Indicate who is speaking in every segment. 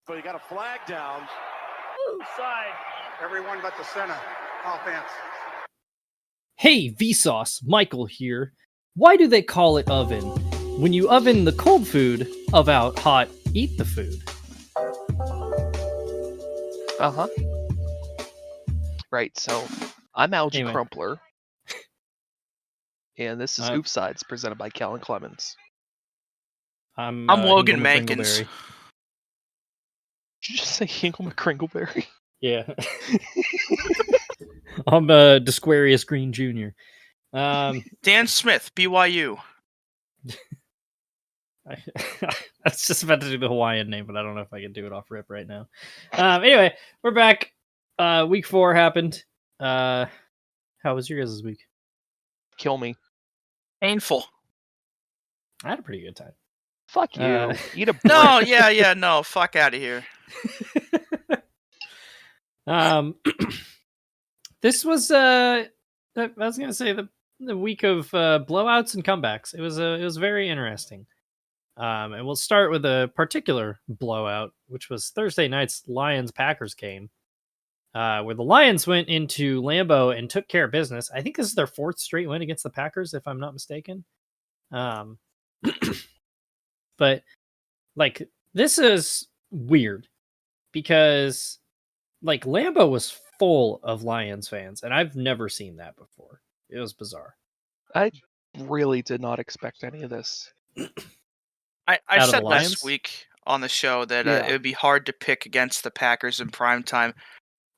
Speaker 1: So you got a flag down.
Speaker 2: Side.
Speaker 3: Everyone but the center. Offense.
Speaker 4: Hey, Vsauce, Michael here. Why do they call it oven? When you oven the cold food, of out hot, eat the food.
Speaker 5: Uh-huh. Right, so I'm Algie
Speaker 4: Anyway.
Speaker 5: Crumpler. And this is Oops Sides, presented by Callan Clemens.
Speaker 4: I'm
Speaker 2: Logan
Speaker 4: Hingle
Speaker 2: Mankins.
Speaker 4: McCringleberry.
Speaker 5: Did you just say Hinkle McCringleberry?
Speaker 4: Yeah. I'm Disquarius Green Jr.
Speaker 2: Dan Smith, BYU.
Speaker 4: I was just about to do the Hawaiian name, but I don't know if I can do it off rip right now. Anyway, we're back. Week 4 happened. How was your guys' week?
Speaker 5: Kill me.
Speaker 2: Painful.
Speaker 4: I had a pretty good time.
Speaker 5: Fuck you. Eat a brick.
Speaker 2: No, no. Fuck out of here.
Speaker 4: This was I was gonna say the week of blowouts and comebacks. It was very interesting. And we'll start with a particular blowout, which was Thursday night's Lions-Packers game, where the Lions went into Lambeau and took care of business. I think this is their 4th straight win against the Packers, if I'm not mistaken. But like, this is weird because like Lambeau was full of Lions fans, and I've never seen that before. It was bizarre.
Speaker 5: I really did not expect any of this.
Speaker 2: I said last week on the show that
Speaker 5: Yeah.
Speaker 2: it would be hard to pick against the Packers in primetime.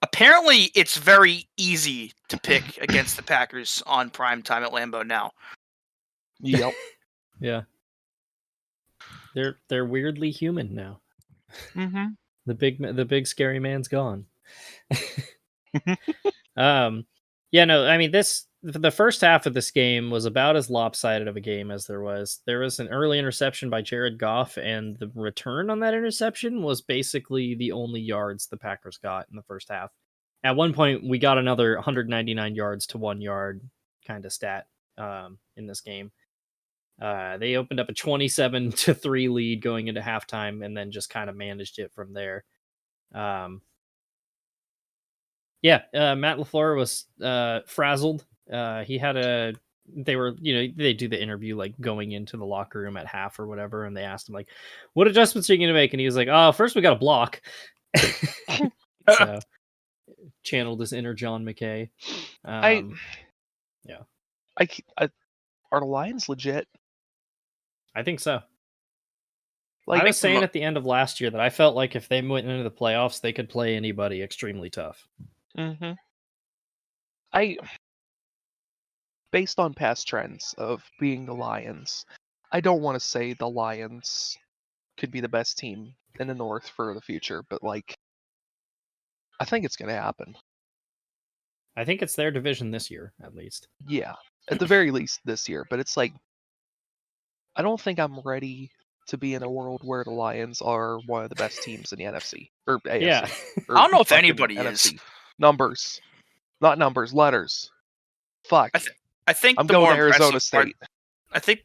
Speaker 2: Apparently, it's very easy to pick against the Packers on primetime at Lambeau now.
Speaker 5: Yep.
Speaker 4: Yeah. They're weirdly human now.
Speaker 2: Mm-hmm.
Speaker 4: The big scary man's gone. Yeah, no, I mean the first half of this game was about as lopsided of a game as there was. There was an early interception by Jared Goff, and the return on that interception was basically the only yards the Packers got in the first half. At one point, we got another 199 yards to 1 yard kind of stat in this game. They opened up a 27-3 lead going into halftime, and then just kind of managed it from there. Matt LaFleur was frazzled. He had they do the interview like going into the locker room at half or whatever, and they asked him like, what adjustments are you going to make? And he was like, first we got to block. So channeled his inner John McKay.
Speaker 5: Are the Lions legit?
Speaker 4: I think so.
Speaker 5: Like,
Speaker 4: I was saying at the end of last year that I felt like if they went into the playoffs, they could play anybody extremely tough.
Speaker 5: Mm-hmm. Based on past trends of being the Lions, I don't want to say the Lions could be the best team in the North for the future, but like, I think it's going to happen.
Speaker 4: I think it's their division this year, at least.
Speaker 5: Yeah, at the very least this year, but it's like, I don't think I'm ready to be in a world where the Lions are one of the best teams in the NFC. Or AFC.
Speaker 4: Yeah.
Speaker 5: Or
Speaker 2: I don't know if
Speaker 5: fucking
Speaker 2: anybody
Speaker 5: NFC.
Speaker 2: is.
Speaker 5: Numbers. Not numbers, letters. Fuck.
Speaker 2: I think
Speaker 5: I'm
Speaker 2: the
Speaker 5: going
Speaker 2: more
Speaker 5: to Arizona
Speaker 2: impressive
Speaker 5: State.
Speaker 2: I think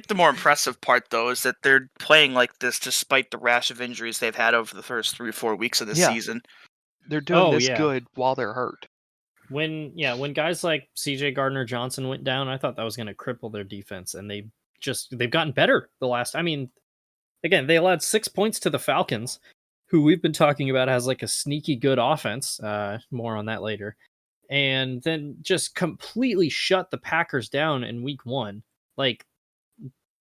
Speaker 2: the more impressive part though is that they're playing like this despite the rash of injuries they've had over the first 3 or 4 weeks of the season.
Speaker 5: They're doing good while they're hurt.
Speaker 4: When guys like CJ Gardner-Johnson went down, I thought that was going to cripple their defense, and they've gotten better the last. I mean, again, they allowed 6 points to the Falcons, who we've been talking about has like a sneaky good offense. More on that later. And then just completely shut the Packers down in week 1. Like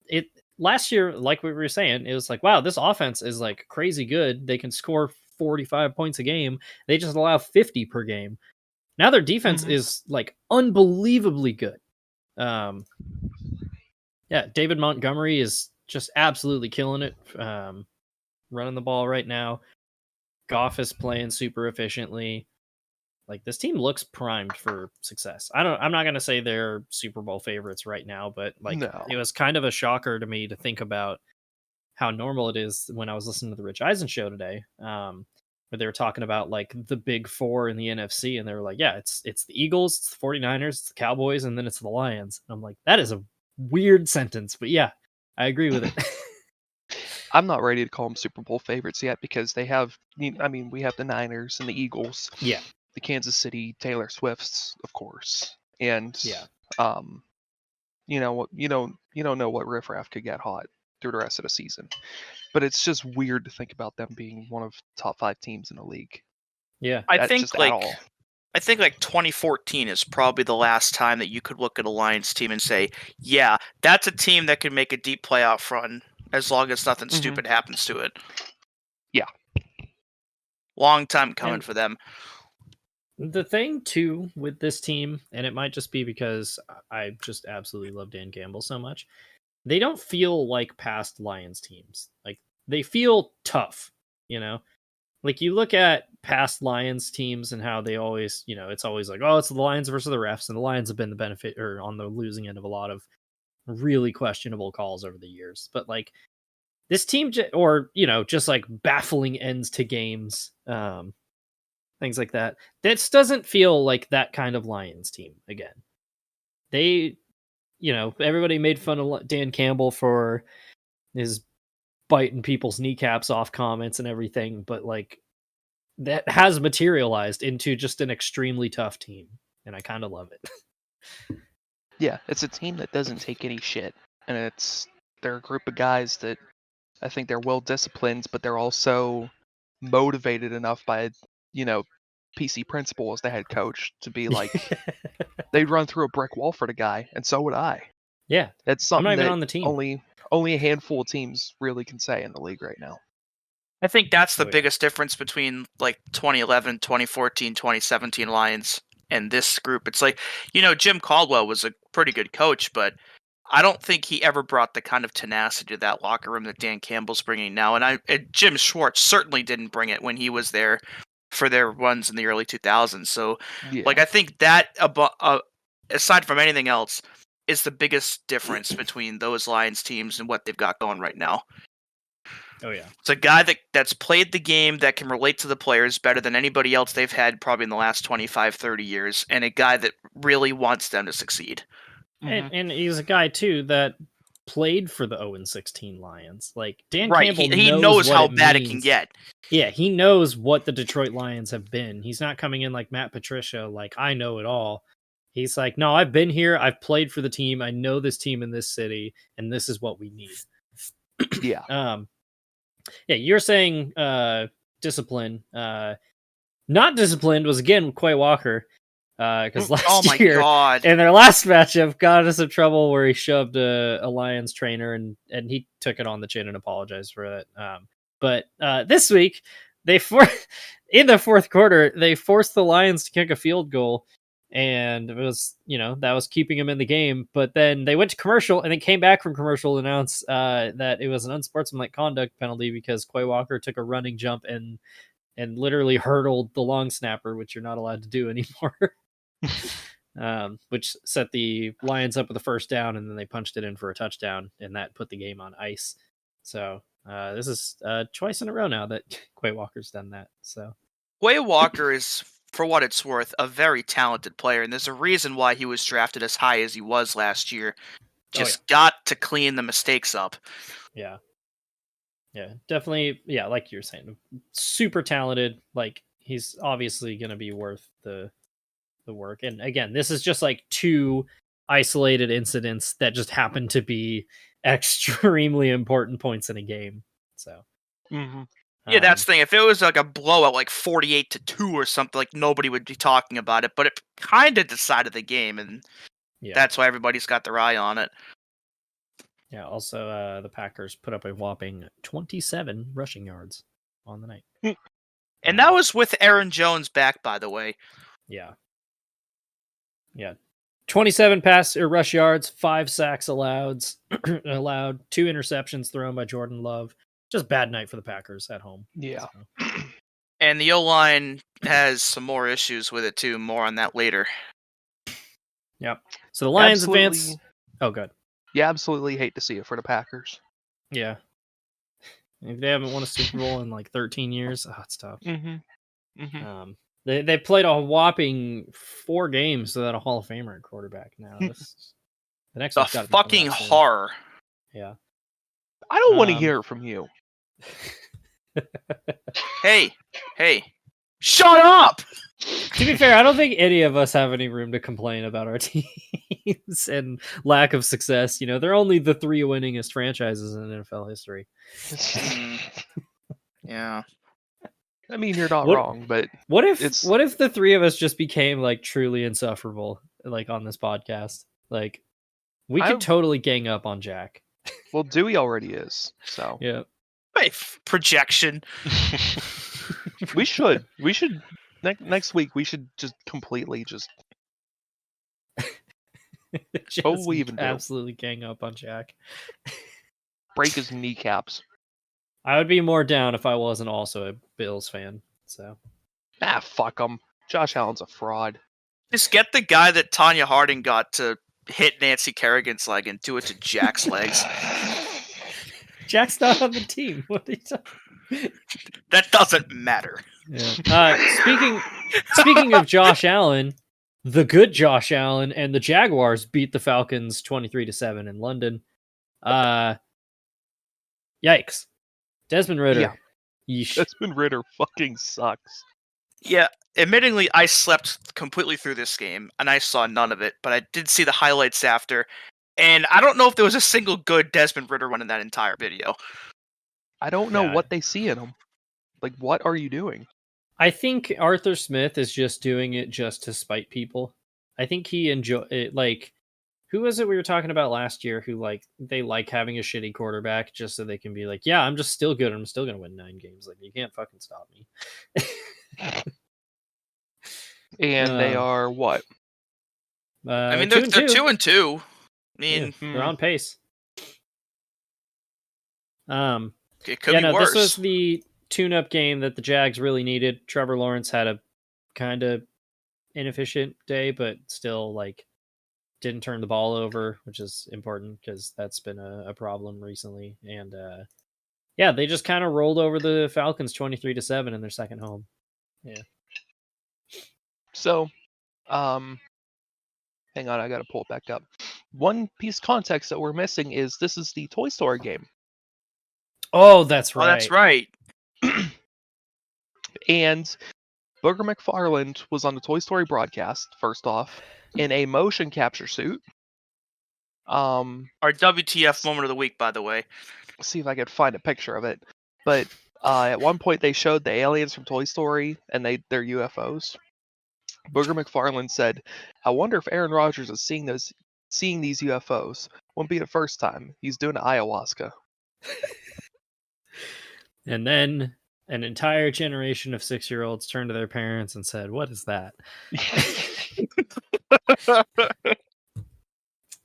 Speaker 4: it last year, like we were saying, it was like, wow, this offense is like crazy good. They can score 45 points a game. They just allow 50 per game. Now their defense is like unbelievably good. David Montgomery is just absolutely killing it. Running the ball right now. Goff is playing super efficiently. Like, this team looks primed for success. I'm not going to say they're Super Bowl favorites right now, but like It was kind of a shocker to me to think about how normal it is when I was listening to the Rich Eisen show today, where they were talking about like the big 4 in the NFC, and they were like, yeah, it's the Eagles, it's the 49ers, it's the Cowboys, and then it's the Lions. And I'm like, that is a weird sentence, but yeah, I agree with it.
Speaker 5: I'm not ready to call them Super Bowl favorites yet because they have. I mean, we have the Niners and the Eagles,
Speaker 4: Yeah,
Speaker 5: the Kansas City Taylor Swifts, of course, and
Speaker 4: yeah.
Speaker 5: you know what? You don't know what riffraff could get hot through the rest of the season. But it's just weird to think about them being one of top 5 teams in the league.
Speaker 4: Yeah.
Speaker 2: I
Speaker 5: At
Speaker 2: think
Speaker 5: just at
Speaker 2: like
Speaker 5: all.
Speaker 2: I think like 2014 is probably the last time that you could look at a Lions team and say, yeah, that's a team that can make a deep playoff run as long as nothing
Speaker 5: Mhm.
Speaker 2: stupid happens to it.
Speaker 5: Yeah.
Speaker 2: Long time coming
Speaker 4: And-
Speaker 2: for them.
Speaker 4: The thing too with this team, and it might just be because I just absolutely love Dan Campbell so much, they don't feel like past Lions teams. Like they feel tough, you know? Like you look at past Lions teams and how they always, it's always like, oh, it's the Lions versus the refs, and the Lions have been the benefit or on the losing end of a lot of really questionable calls over the years. But like this team, just like baffling ends to games, things like that. This doesn't feel like that kind of Lions team again. They, everybody made fun of Dan Campbell for his biting people's kneecaps off comments and everything, but like that has materialized into just an extremely tough team, and I kind of love it.
Speaker 5: Yeah, it's a team that doesn't take any shit, and they're a group of guys that I think they're well disciplined, but they're also motivated enough by PC Principal as the head coach to be like they'd run through a brick wall for the guy, and so would I.
Speaker 4: Yeah,
Speaker 5: That's
Speaker 4: I'm not
Speaker 5: something
Speaker 4: even
Speaker 5: that
Speaker 4: on the team.
Speaker 5: only a handful of teams really can say in the league right now.
Speaker 2: I think that's the
Speaker 4: Oh, yeah.
Speaker 2: biggest difference between like 2011, 2014, 2017 Lions and this group. It's like, Jim Caldwell was a pretty good coach, but I don't think he ever brought the kind of tenacity to that locker room that Dan Campbell's bringing now. And Jim Schwartz certainly didn't bring it when he was there for their runs in the early 2000s. So,
Speaker 5: Yeah.
Speaker 2: like, I think that, aside from anything else, is the biggest difference between those Lions teams and what they've got going right now.
Speaker 4: Oh yeah.
Speaker 2: It's a guy that's played the game, that can relate to the players better than anybody else they've had probably in the last 25, 30 years, and a guy that really wants them to succeed.
Speaker 4: And he's a guy too that played for the 0-16 Lions. Like Dan
Speaker 2: Right,
Speaker 4: Campbell
Speaker 2: he
Speaker 4: knows
Speaker 2: how
Speaker 4: what
Speaker 2: bad
Speaker 4: means.
Speaker 2: it can get.
Speaker 4: Yeah, he knows what the Detroit Lions have been. He's not coming in like Matt Patricia, like I know it all. He's like, no, I've been here. I've played for the team. I know this team in this city, and this is what we need.
Speaker 5: Yeah.
Speaker 4: Yeah, you're saying discipline. Not disciplined was again Quay Walker. Because last year,
Speaker 2: God.
Speaker 4: in their last matchup, got into some trouble where he shoved a Lions trainer, and he took it on the chin and apologized for it. But this week, in the fourth quarter, they forced the Lions to kick a field goal, and it was that was keeping him in the game. But then they went to commercial, and then came back from commercial and announced that it was an unsportsmanlike conduct penalty because Quay Walker took a running jump and literally hurdled the long snapper, which you're not allowed to do anymore. Which set the Lions up with a first down, and then they punched it in for a touchdown, and that put the game on ice. So this is twice in a row now that Quay Walker's done that. So
Speaker 2: Quay Walker is, for what it's worth, a very talented player, and there's a reason why he was drafted as high as he was last year. Just got to clean the mistakes up.
Speaker 4: Yeah, definitely. Yeah, like you're saying, super talented. Like he's obviously going to be worth the work. And again, this is just like two isolated incidents that just happen to be extremely important points in a game. So
Speaker 2: Yeah, that's the thing. If it was like a blowout, like 48-2 or something, like nobody would be talking about it. But it kind of decided the game, and that's why everybody's got their eye on it.
Speaker 4: Yeah. Also, the Packers put up a whopping 27 rushing yards on the night,
Speaker 2: and that was with Aaron Jones back, by the way.
Speaker 4: Yeah. 27 pass or rush yards, 5 sacks allowed, 2 interceptions thrown by Jordan Love. Just bad night for the Packers at home.
Speaker 5: Yeah.
Speaker 4: So.
Speaker 2: And the O-line has some more issues with it too. More on that later.
Speaker 4: Yep. So the Lions advance. Oh, good.
Speaker 5: You absolutely hate to see it for the Packers.
Speaker 4: Yeah. If they haven't won a Super Bowl in like 13 years, it's tough. They played a whopping 4 games without a Hall of Famer at quarterback now. The next one's got to be
Speaker 2: fucking horror.
Speaker 4: Yeah.
Speaker 5: I don't want to hear it from you.
Speaker 2: Hey, shut up!
Speaker 4: To be fair, I don't think any of us have any room to complain about our teams and lack of success. You know, they're only the 3 winningest franchises in NFL history.
Speaker 2: Yeah.
Speaker 5: I mean, you're not
Speaker 4: What-
Speaker 5: wrong, but
Speaker 4: What if
Speaker 5: It's-
Speaker 4: what if the 3 of us just became like truly insufferable, like on this podcast? Like we could totally gang up on Jack.
Speaker 5: well, Dewey already is. So
Speaker 4: Yeah.
Speaker 2: Wait, projection.
Speaker 5: we should next week we should just completely just
Speaker 4: Just
Speaker 5: what will we even do?
Speaker 4: absolutely gang up on Jack.
Speaker 5: Break his kneecaps.
Speaker 4: I would be more down if I wasn't also a Bills fan. So
Speaker 5: Fuck him. Josh Allen's a fraud.
Speaker 2: Just get the guy that Tanya Harding got to hit Nancy Kerrigan's leg and do it to Jack's legs.
Speaker 4: Jack's not on the team. What are you talking?
Speaker 2: That doesn't matter.
Speaker 4: Yeah. Speaking of Josh Allen, the good Josh Allen and the Jaguars beat the Falcons 23-7 in London. Yikes. Desmond Ritter.
Speaker 5: Yeah.
Speaker 4: Yeesh.
Speaker 5: Desmond Ritter fucking sucks.
Speaker 2: Yeah, admittingly, I slept completely through this game, and I saw none of it, but I did see the highlights after, and I don't know if there was a single good Desmond Ritter one in that entire video.
Speaker 5: I don't know
Speaker 4: Yeah.
Speaker 5: what they see in him. Like, what are you doing?
Speaker 4: I think Arthur Smith is just doing it just to spite people. I think he enjoy it. Like, who was it we were talking about last year? Who they like having a shitty quarterback just so they can be like, yeah, I'm just still good. I'm still gonna win 9 games. Like, you can't fucking stop me.
Speaker 5: And they are what?
Speaker 2: I mean, they're 2-2. I mean,
Speaker 4: they're on pace.
Speaker 2: it could be worse.
Speaker 4: This was the tune-up game that the Jags really needed. Trevor Lawrence had a kind of inefficient day, but still, didn't turn the ball over, which is important because that's been a problem recently. And they just kind of rolled over the Falcons 23-7 in their second home. Yeah.
Speaker 5: So, hang on, I gotta pull it back up. One piece of context that we're missing is this is the Toy Story game.
Speaker 4: Oh, that's right.
Speaker 2: Oh, that's right.
Speaker 5: And Booger McFarland was on the Toy Story broadcast, first off, in a motion capture suit.
Speaker 2: Our WTF moment of the week, by the way.
Speaker 5: See if I could find a picture of it. But at one point they showed the aliens from Toy Story and they're UFOs. Booger McFarland said, "I wonder if Aaron Rodgers is seeing these UFOs. Won't be the first time. He's doing ayahuasca."
Speaker 4: And then an entire generation of 6-year-olds turned to their parents and said, "What is that?"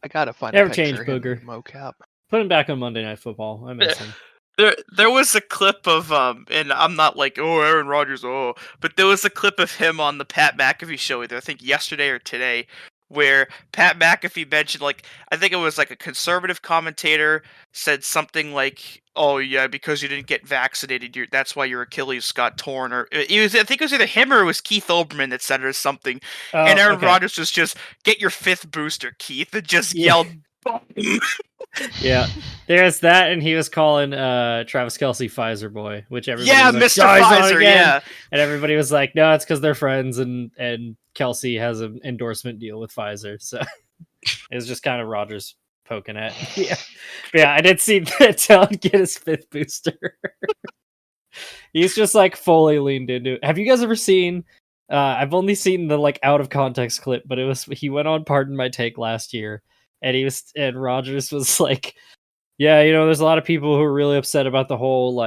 Speaker 5: I gotta find
Speaker 4: Never
Speaker 5: a picture
Speaker 4: changed,
Speaker 5: of him
Speaker 4: Booger.
Speaker 5: in mocap.
Speaker 4: Put him back on Monday Night Football. I miss him.
Speaker 2: There was a clip of and I'm not like, oh, Aaron Rodgers, but there was a clip of him on the Pat McAfee show either I think yesterday or today, where Pat McAfee mentioned, I think it was a conservative commentator said something like, "Oh yeah, because you didn't get vaccinated, that's why your Achilles got torn," or I think it was either him or it was Keith Olbermann that said it or something, and Aaron Rodgers was just, "Get your 5th booster, Keith," and just yelled.
Speaker 4: Yeah, there's that, and he was calling Travis Kelce Pfizer boy, which everybody was
Speaker 2: Mr.
Speaker 4: like, "Oh, he's on
Speaker 2: Pfizer,
Speaker 4: again."
Speaker 2: yeah.
Speaker 4: And everybody was like, "No, it's because they're friends," and Kelce has an endorsement deal with Pfizer, so it was just kind of Rodgers poking at. Yeah, I did see that. Tell him get his 5th booster. He's just fully leaned into it. Have you guys ever seen? I've only seen the out of context clip, but he went on Pardon My Take last year. And Rodgers was like, "Yeah, there's a lot of people who are really upset about the whole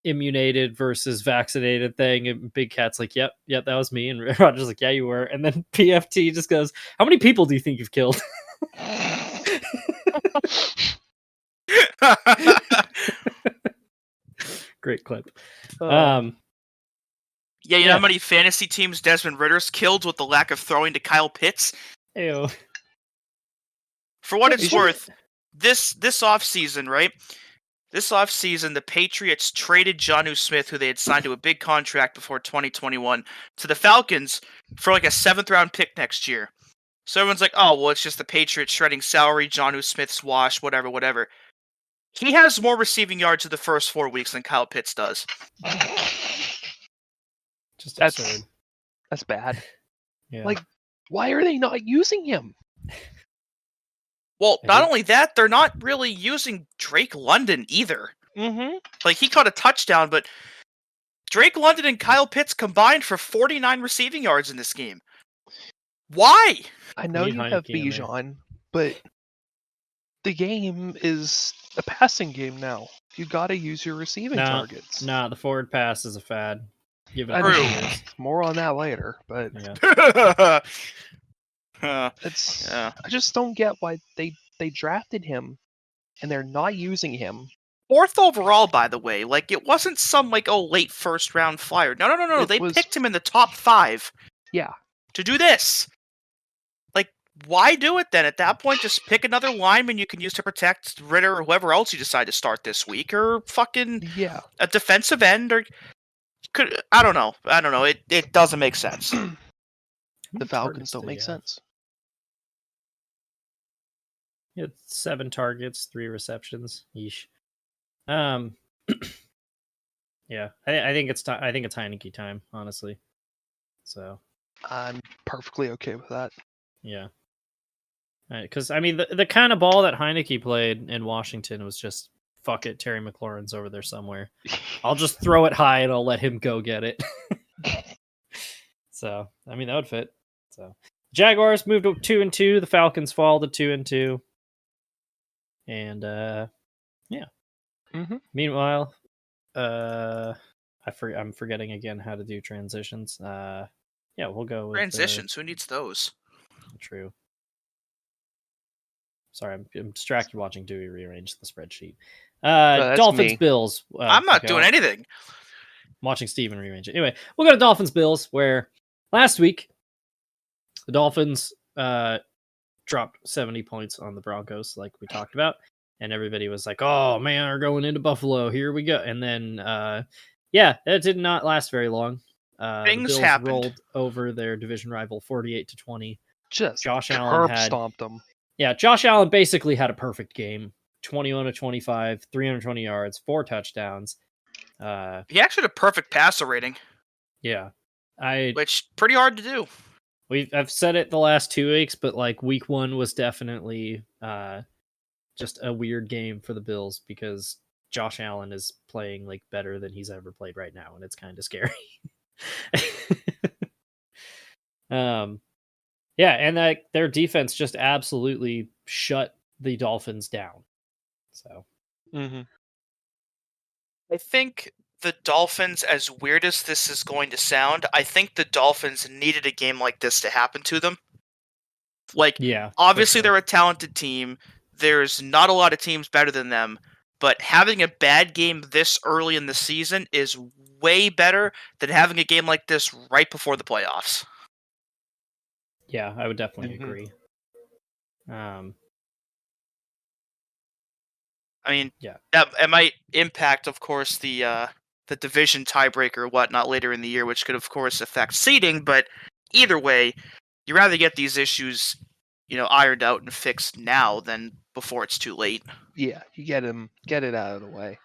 Speaker 4: immunated versus vaccinated thing." And Big Cat's like, "Yep, that was me." And Rodgers like, "Yeah, you were." And then PFT just goes, "How many people do you think you've killed?" Great clip.
Speaker 2: Yeah, you know how many fantasy teams Desmond Ritter's killed with the lack of throwing to Kyle Pitts?
Speaker 4: Ew.
Speaker 2: For what it's worth, this offseason, right? This offseason, the Patriots traded Jonnu Smith, who they had signed to a big contract before 2021, to the Falcons for a 7th-round pick next year. So everyone's like, "Oh, well, it's just the Patriots shredding salary, Jonnu Smith's wash, whatever." He has more receiving yards in the first 4 weeks than Kyle Pitts does.
Speaker 4: Just
Speaker 5: That's
Speaker 4: absurd.
Speaker 5: that's bad.
Speaker 4: Yeah.
Speaker 5: Like, why are they not using him?
Speaker 2: Well,
Speaker 4: I
Speaker 2: not
Speaker 4: think-
Speaker 2: only that, they're not really using Drake London either.
Speaker 5: Mm-hmm.
Speaker 2: Like, he caught a touchdown, but Drake London and Kyle Pitts combined for 49 receiving yards in this game. Why?
Speaker 5: I know
Speaker 4: need
Speaker 5: you have
Speaker 4: Heineke in there.
Speaker 5: Bijan, but the game is a passing game now. You got to use your receiving targets.
Speaker 4: Nah, the forward pass is a fad. Give it
Speaker 5: I
Speaker 4: a
Speaker 5: know.
Speaker 2: True.
Speaker 4: couple years.
Speaker 5: More on that later, but
Speaker 4: Yeah.
Speaker 5: it's
Speaker 2: Yeah.
Speaker 5: I just don't get why they drafted him and they're not using him.
Speaker 2: 4th overall, by the way. Like, it wasn't some, like, late first round flyer. No.
Speaker 5: It
Speaker 2: They
Speaker 5: was-
Speaker 2: picked him in the top 5
Speaker 5: Yeah,
Speaker 2: to do this. Like, why do it then? At that point, just pick another lineman you can use to protect Ritter or whoever else you decide to start this week, or fucking
Speaker 5: yeah.
Speaker 2: a defensive end, or I don't know. It doesn't make sense.
Speaker 5: The Falcons don't make sense.
Speaker 4: He had 7 targets, 3 receptions. Yeesh. Yeah, I think it's I think it's Heineke time, honestly. So
Speaker 5: I'm perfectly okay with that.
Speaker 4: yeah, because I mean the kind of ball that Heineke played in Washington was just fuck it. Terry McLaurin's over there somewhere. I'll just throw it high and I'll let him go get it. So I mean that would fit. So Jaguars moved to 2-2. The Falcons fall to 2-2. And yeah.
Speaker 5: Mm-hmm.
Speaker 4: Meanwhile, I'm forgetting again how to do transitions. Yeah, we'll go with
Speaker 2: Transitions. Who needs those?
Speaker 4: True. Sorry, I'm distracted watching Dewey rearrange the spreadsheet.
Speaker 5: that's
Speaker 4: Dolphins
Speaker 5: me.
Speaker 4: Bills.
Speaker 2: I'm not
Speaker 4: okay,
Speaker 2: doing anything.
Speaker 4: I'm watching Steven rearrange it. Anyway, we'll go to Dolphins Bills, where last week the Dolphins dropped 70 points on the Broncos, like we talked about, and everybody was like, "Oh man, we're going into Buffalo. Here we go." And then, yeah, that did not last very long. The
Speaker 2: Things
Speaker 4: Bills
Speaker 2: happened.
Speaker 4: rolled over their division rival 48-20.
Speaker 5: Just
Speaker 4: Josh Allen
Speaker 5: curb
Speaker 4: had
Speaker 5: stomped them.
Speaker 4: Yeah, Josh Allen basically had a perfect game. 21-25, 320 yards, 4 touchdowns.
Speaker 2: He actually had a perfect passer rating,
Speaker 4: Yeah.
Speaker 2: which pretty hard to do.
Speaker 4: I've said it the last 2 weeks, but like week 1 was definitely just a weird game for the Bills because Josh Allen is playing like better than he's ever played right now, and it's kind of scary. Yeah, and their defense just absolutely shut the Dolphins down. So
Speaker 5: Mm-hmm.
Speaker 2: I think the Dolphins, as weird as this is going to sound, I think the Dolphins needed a game like this to happen to them. Like,
Speaker 4: yeah,
Speaker 2: obviously
Speaker 4: for sure.
Speaker 2: they're a talented team. There's not a lot of teams better than them, but having a bad game this early in the season is way better than having a game like this right before the playoffs.
Speaker 4: Yeah, I would definitely
Speaker 5: Mhm.
Speaker 4: agree.
Speaker 2: I mean,
Speaker 4: Yeah.
Speaker 2: that it might impact, of course, the division tiebreaker or whatnot later in the year, which could, of course, affect seeding. But either way, you'd rather get these issues, ironed out and fixed now than before it's too late.
Speaker 5: Yeah, you get it out of the way.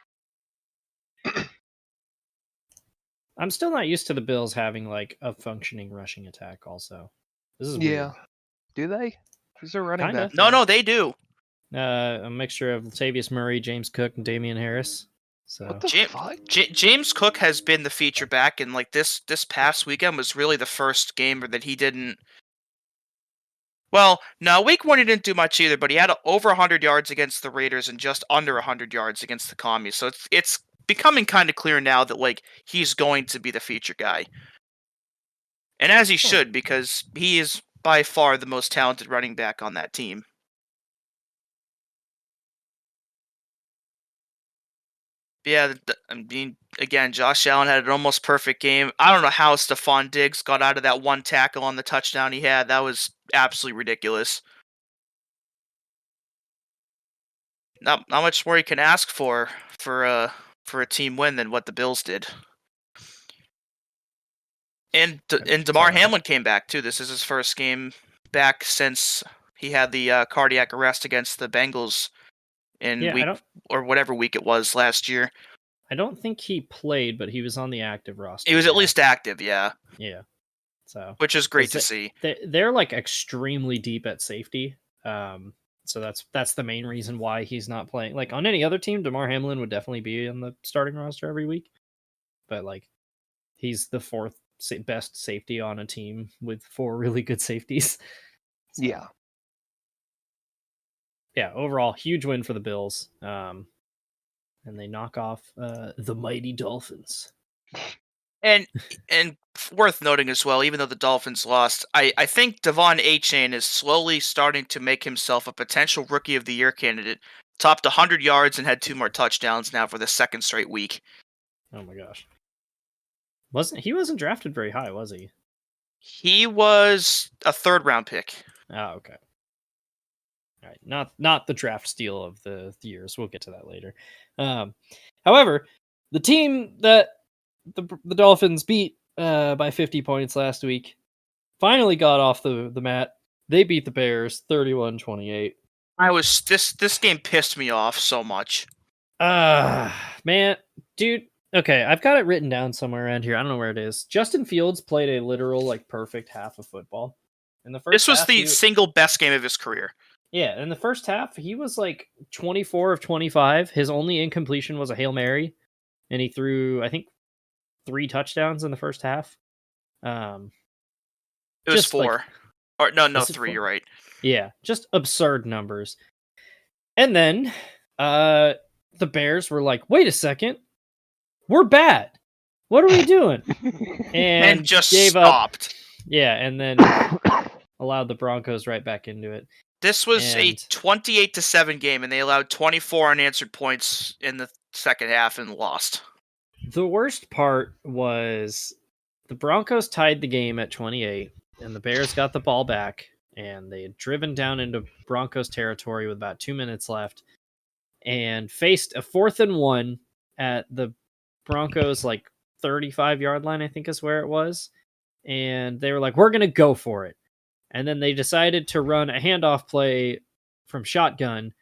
Speaker 4: I'm still not used to the Bills having like a functioning rushing attack. Also, this is
Speaker 5: Yeah. Do they? Who's their running
Speaker 4: Kinda.
Speaker 5: back?
Speaker 2: No, they do.
Speaker 4: weird. A mixture of Latavius Murray, James Cook, and Damian Harris. So
Speaker 5: What the
Speaker 2: Jam-
Speaker 5: fuck?
Speaker 2: James Cook has been the feature back, and like this past weekend was really the first game that he didn't. Well, no, week 1 he didn't do much either, but he had over 100 yards against the Raiders and just under 100 yards against the Commies. So it's becoming kind of clear now that like he's going to be the feature guy, and as he should, because he is by far the most talented running back on that team. Yeah, I mean, again, Josh Allen had an almost perfect game. I don't know how Stephon Diggs got out of that one tackle on the touchdown he had. That was absolutely ridiculous. Not much more you can ask for a team win than what the Bills did. And DeMar Hamlin came back too. This is his first game back since he had the cardiac arrest against the Bengals in
Speaker 4: Yeah,
Speaker 2: week or whatever week it was last year.
Speaker 4: I don't think he played, but he was on the active roster.
Speaker 2: He was at least active, yeah.
Speaker 4: Yeah. So
Speaker 2: Which is great to see.
Speaker 4: They're like extremely deep at safety. So that's the main reason why he's not playing. Like on any other team, DeMar Hamlin would definitely be on the starting roster every week. But like he's the fourth best safety on a team with 4 really good safeties. So,
Speaker 5: Yeah.
Speaker 4: Yeah, overall huge win for the Bills. And they knock off the mighty Dolphins.
Speaker 2: And worth noting as well, even though the Dolphins lost, I think Devon Achane is slowly starting to make himself a potential Rookie of the Year candidate. Topped 100 yards and had 2 more touchdowns now for the second straight week.
Speaker 4: Oh my gosh. He wasn't drafted very high, was he?
Speaker 2: He was a 3rd-round pick.
Speaker 4: Oh, okay. All right, not the draft steal of the years. We'll get to that later. However, the team that the Dolphins beat by 50 points last week finally got off the mat. They beat the Bears 31-28.
Speaker 2: This game pissed me off so much.
Speaker 4: Man, dude. Okay, I've got it written down somewhere around here. I don't know where it is. Justin Fields played a literal like perfect half of football. In the first
Speaker 2: This was
Speaker 4: half,
Speaker 2: the single best game of his career.
Speaker 4: Yeah, in the first half, he was like 24 of 25. His only incompletion was a Hail Mary, and he threw, I think, 3 touchdowns in the first half.
Speaker 2: It was 4. Or no, 3, you're right.
Speaker 4: Yeah, just absurd numbers. And then the Bears were like, wait a second, we're bad. What are we doing?
Speaker 2: And just
Speaker 4: gave
Speaker 2: stopped.
Speaker 4: Up. Yeah, and then allowed the Broncos right back into it.
Speaker 2: This was a 28-7 game, and they allowed 24 unanswered points in the second half and lost.
Speaker 4: The worst part was the Broncos tied the game at 28, and the Bears got the ball back, and they had driven down into Broncos territory with about 2 minutes left, and faced a 4th and 1 at the Broncos 35-yard line, I think is where it was, and they were like, "We're gonna go for it." And then they decided to run a handoff play from shotgun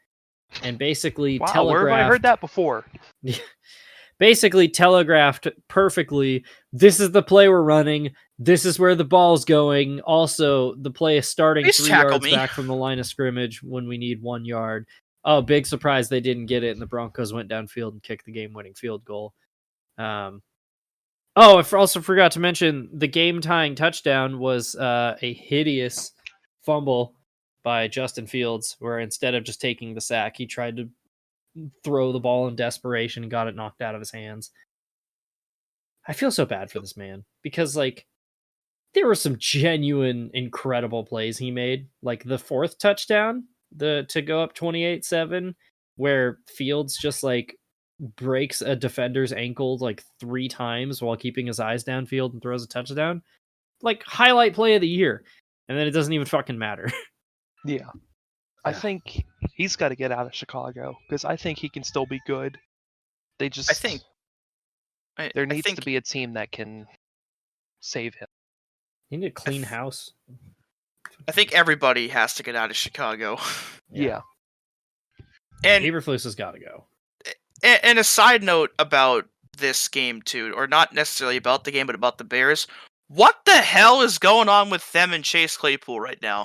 Speaker 4: and basically telegraphed.
Speaker 5: Where have I heard that before?
Speaker 4: Basically telegraphed perfectly, this is the play we're running. This is where the ball's going. Also, the play is starting 3 yards back from the line of scrimmage when we need 1 yard. Oh, big surprise they didn't get it, and the Broncos went downfield and kicked the game-winning field goal. I also forgot to mention the game-tying touchdown was a hideous fumble by Justin Fields, where instead of just taking the sack, he tried to throw the ball in desperation and got it knocked out of his hands. I feel so bad for this man because, there were some genuine, incredible plays he made. Like the 4th touchdown, to go up 28-7, where Fields just breaks a defender's ankle 3 times while keeping his eyes downfield and throws a touchdown. Highlight play of the year. And then it doesn't even fucking matter.
Speaker 5: Yeah. I think he's got to get out of Chicago because I think he can still be good. There needs to be a team that can save him.
Speaker 4: You need a clean house.
Speaker 2: I think everybody has to get out of Chicago.
Speaker 5: Yeah.
Speaker 2: And
Speaker 4: Eberflus has got to go.
Speaker 2: And a side note about this game too, or not necessarily about the game, but about the Bears. What the hell is going on with them and Chase Claypool right now?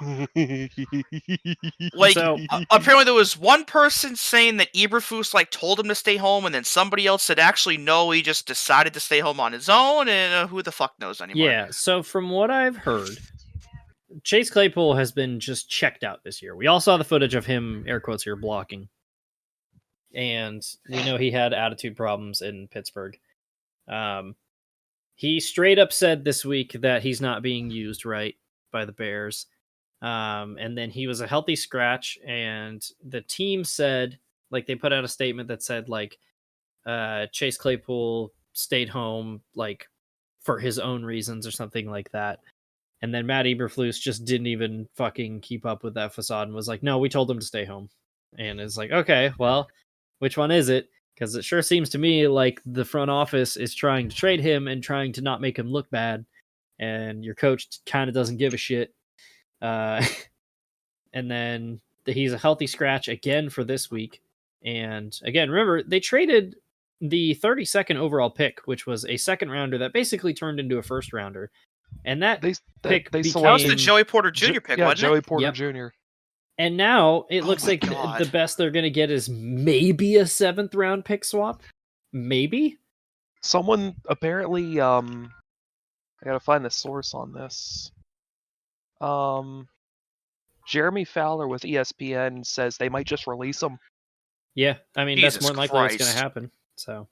Speaker 2: Apparently there was one person saying that Eberflus told him to stay home, and then somebody else said actually no, he just decided to stay home on his own, and who the fuck knows anymore.
Speaker 4: Yeah, so from what I've heard, Chase Claypool has been just checked out this year. We all saw the footage of him, air quotes here, blocking. And we know he had attitude problems in Pittsburgh. He straight up said this week that he's not being used right by the Bears. And then he was a healthy scratch, and the team said, they put out a statement that said, Chase Claypool stayed home, for his own reasons or something like that. And then Matt Eberflus just didn't even fucking keep up with that facade and was like, no, we told him to stay home. And it's okay, well, which one is it? Because it sure seems to me like the front office is trying to trade him and trying to not make him look bad. And your coach kind of doesn't give a shit. And then he's a healthy scratch again for this week. And again, remember, they traded the 32nd overall pick, which was a second rounder that basically turned into a first rounder. And that pick
Speaker 2: That was the
Speaker 4: became
Speaker 2: Joey Porter Jr. pick, wasn't
Speaker 5: Joey
Speaker 2: it?
Speaker 5: Porter
Speaker 4: Yep.
Speaker 5: Jr.
Speaker 4: And now it
Speaker 2: Oh
Speaker 4: looks
Speaker 2: my
Speaker 4: like
Speaker 2: God.
Speaker 4: the best they're going to get is maybe a 7th round pick swap. Maybe.
Speaker 5: Someone apparently, I gotta find the source on this. Jeremy Fowler with ESPN says they might just release him.
Speaker 4: Yeah, I mean, that's
Speaker 2: Jesus
Speaker 4: more than likely what's going
Speaker 2: Christ.
Speaker 4: to happen. So,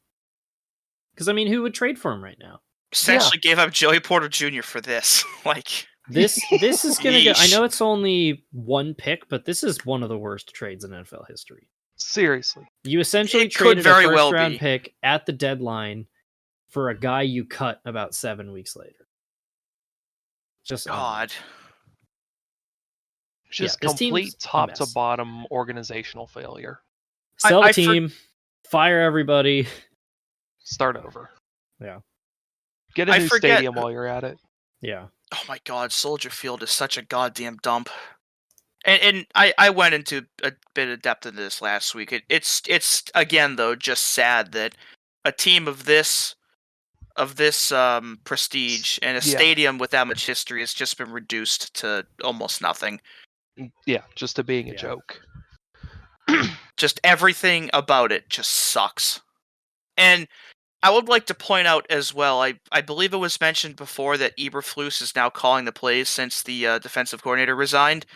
Speaker 4: because I mean, who would trade for him right now?
Speaker 2: Essentially gave up Joey Porter Jr. for this. Like
Speaker 4: This is going to go. I
Speaker 2: Yeesh.
Speaker 4: know it's only one pick, but this is one of the worst trades in NFL history.
Speaker 5: Seriously.
Speaker 4: You essentially
Speaker 2: It could
Speaker 4: traded
Speaker 2: very
Speaker 4: a first
Speaker 2: well
Speaker 4: round
Speaker 2: be.
Speaker 4: pick at the deadline for a guy you cut about 7 weeks later. Just
Speaker 2: God.
Speaker 5: Just
Speaker 4: this
Speaker 5: complete
Speaker 4: team's a
Speaker 5: top to
Speaker 4: mess.
Speaker 5: bottom organizational failure.
Speaker 4: Sell
Speaker 2: I
Speaker 4: the team, fire everybody.
Speaker 5: Start over.
Speaker 4: Yeah.
Speaker 5: Get a
Speaker 2: I
Speaker 5: new
Speaker 2: forget-
Speaker 5: stadium while you're at it.
Speaker 4: Yeah.
Speaker 2: Oh my God, Soldier Field is such a goddamn dump. And I went into a bit of depth into this last week. It's again though just sad that a team of this prestige and a
Speaker 5: Yeah.
Speaker 2: stadium with that much history has just been reduced to almost nothing.
Speaker 5: Yeah, just to being a
Speaker 4: Yeah.
Speaker 5: joke.
Speaker 2: Just everything about it just sucks. And I would like to point out as well, I believe it was mentioned before that Eberflus is now calling the plays since the defensive coordinator resigned.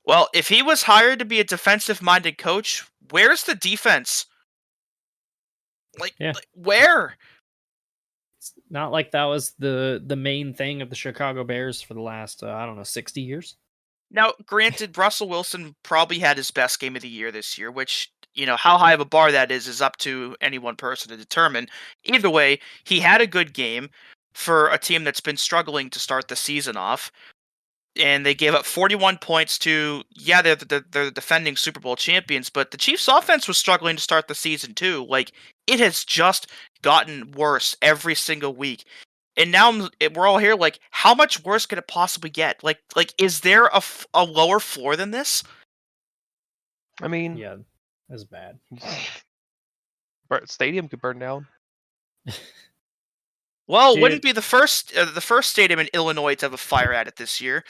Speaker 2: Well, if he was hired to be a defensive-minded coach, where's the defense? Like where?
Speaker 4: It's not like that was the main thing of the Chicago Bears for the last, 60 years.
Speaker 2: Now, granted, Russell Wilson probably had his best game of the year this year, which, how high of a bar that is up to any one person to determine. Either way, he had a good game for a team that's been struggling to start the season off. And they gave up 41 points to, they're the defending Super Bowl champions, but the Chiefs' offense was struggling to start the season too. Like, it has just gotten worse every single week. And now we're all here like, how much worse could it possibly get? Like is there a lower floor than this?
Speaker 5: I mean,
Speaker 4: Yeah, that's bad.
Speaker 5: Stadium could burn down.
Speaker 2: Well, it
Speaker 4: Dude.
Speaker 2: wouldn't be the first stadium in Illinois to have a fire at it this year.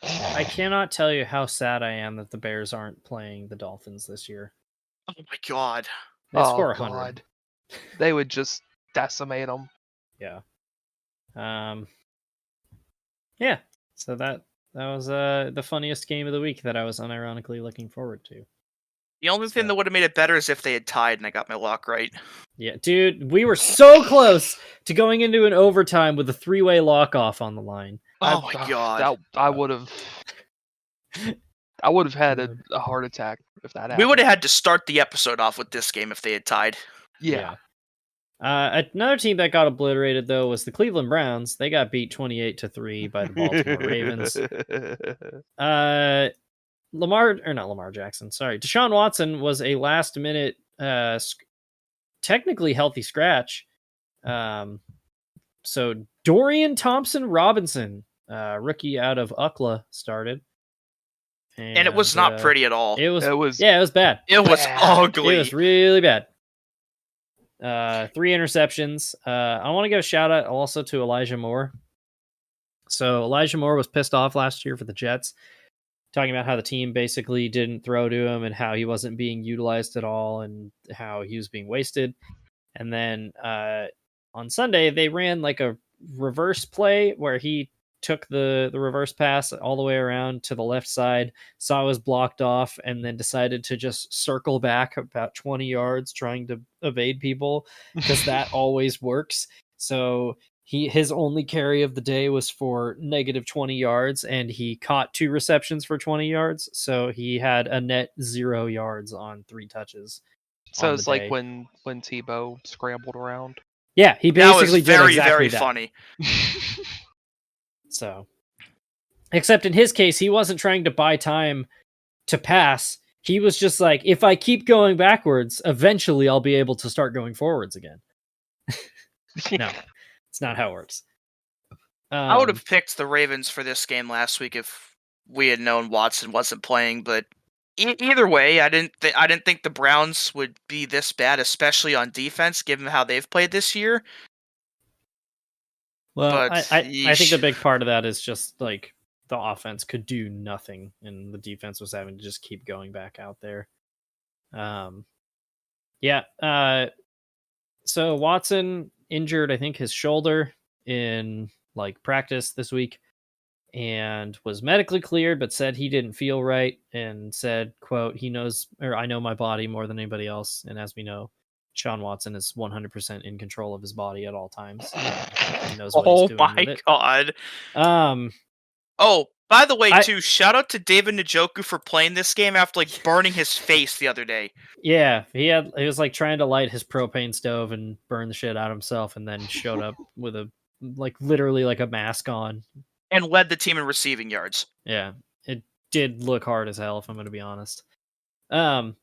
Speaker 4: I cannot tell you how sad I am that the Bears aren't playing the Dolphins this year.
Speaker 2: Oh my God.
Speaker 4: They score 100.
Speaker 5: They would just decimate them.
Speaker 4: Yeah. Yeah. So that was the funniest game of the week that I was unironically looking forward to.
Speaker 2: The only thing that would have made it better is if they had tied and I got my lock right.
Speaker 4: Yeah, dude, we were so close to going into an overtime with a 3-way lock-off on the line.
Speaker 2: Oh my God.
Speaker 5: I would have had a heart attack if that happened.
Speaker 2: We would have had to start the episode off with this game if they had tied.
Speaker 5: Yeah.
Speaker 4: Another team that got obliterated though was the Cleveland Browns. They got beat 28-3 by the Baltimore Ravens. Not Lamar Jackson. Sorry, Deshaun Watson was a last-minute, technically healthy scratch. So Dorian Thompson-Robinson, rookie out of UCLA, started,
Speaker 2: and it was not pretty at all.
Speaker 4: It was bad.
Speaker 2: It was ugly.
Speaker 4: It was really bad. 3 interceptions. I want to give a shout out also to Elijah Moore. So Elijah Moore was pissed off last year for the Jets, talking about how the team basically didn't throw to him and how he wasn't being utilized at all and how he was being wasted. And then on Sunday, they ran like a reverse play where he took the reverse pass all the way around to the left side, saw it was blocked off, and then decided to just circle back about 20 yards trying to evade people because that always works. So his only carry of the day was for negative 20 yards, and he caught 2 receptions for 20 yards. So he had a net 0 yards on 3 touches.
Speaker 5: So it's like when Tebow scrambled around.
Speaker 4: Yeah, he basically
Speaker 2: that was
Speaker 4: did exactly
Speaker 2: very
Speaker 4: that.
Speaker 2: funny.
Speaker 4: So, except in his case, he wasn't trying to buy time to pass. He was just like, if I keep going backwards, eventually I'll be able to start going forwards again. No, it's not how it works.
Speaker 2: I would have picked the Ravens for this game last week if we had known Watson wasn't playing, but Either way, I didn't think the Browns would be this bad, especially on defense, given how they've played this year.
Speaker 4: Well,
Speaker 2: But
Speaker 4: I think the
Speaker 2: yeesh.
Speaker 4: big part of that is just like the offense could do nothing, and the defense was having to just keep going back out there. Yeah. So Watson injured, I think, his shoulder in like practice this week, and was medically cleared, but said he didn't feel right, and said, "quote He knows, or I know my body more than anybody else." And as we know, Sean Watson is 100% in control of his body at all times. He knows what he's
Speaker 2: Oh
Speaker 4: doing with
Speaker 2: my
Speaker 4: it.
Speaker 2: god.
Speaker 4: Um,
Speaker 2: Oh, by the way,
Speaker 4: I-
Speaker 2: too, shout out to David Njoku for playing this game after like burning his face the other day.
Speaker 4: Yeah, he was like trying to light his propane stove and burn the shit out of himself, and then showed up with a like literally like a mask on.
Speaker 2: And led the team in receiving yards.
Speaker 4: Yeah, it did look hard as hell, if I'm going to be honest. Final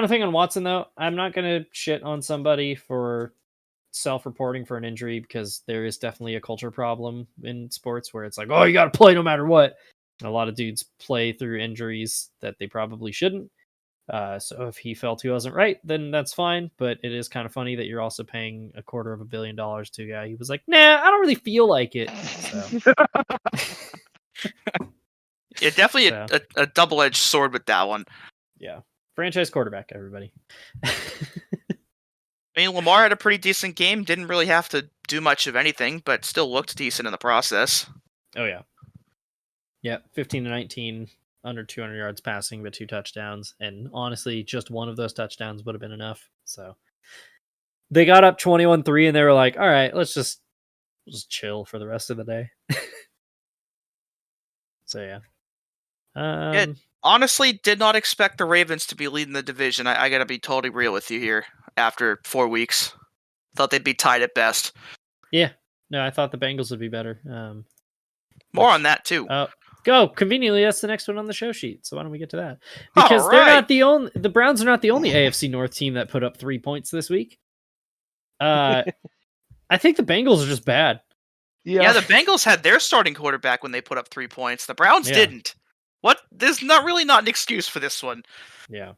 Speaker 4: thing on Watson, though, I'm not going to shit on somebody for self-reporting for an injury, because there is definitely a culture problem in sports where it's like, oh, you got to play no matter what. And a lot of dudes play through injuries that they probably shouldn't. So if he felt he wasn't right, then that's fine. But it is kind of funny that you're also paying $250 million to a guy. He was like, nah, I don't really feel like it. So.
Speaker 2: Yeah, definitely a double-edged sword with that one.
Speaker 4: Yeah. Franchise quarterback, everybody.
Speaker 2: I mean, Lamar had a pretty decent game. Didn't really have to do much of anything, but still looked decent in the process.
Speaker 4: Oh, yeah. Yeah, 15-19, under 200 yards passing, but 2 touchdowns. And honestly, just one of those touchdowns would have been enough. So they got up 21-3, and they were like, all right, let's just chill for the rest of the day. So, yeah.
Speaker 2: Honestly, did not expect the Ravens to be leading the division. I gotta be totally real with you here. After 4 weeks, thought they'd be tied at best.
Speaker 4: Yeah, no, I thought the Bengals would be better.
Speaker 2: More on that too.
Speaker 4: Go conveniently. That's the next one on the show sheet. So why don't we get to that? Because they're not the only. The Browns are not the only AFC North team that put up 3 points this week. I think the Bengals are just bad.
Speaker 2: Yeah, the Bengals had their starting quarterback when they put up 3 points. The Browns didn't. What? There's not an excuse for this one.
Speaker 4: Yeah.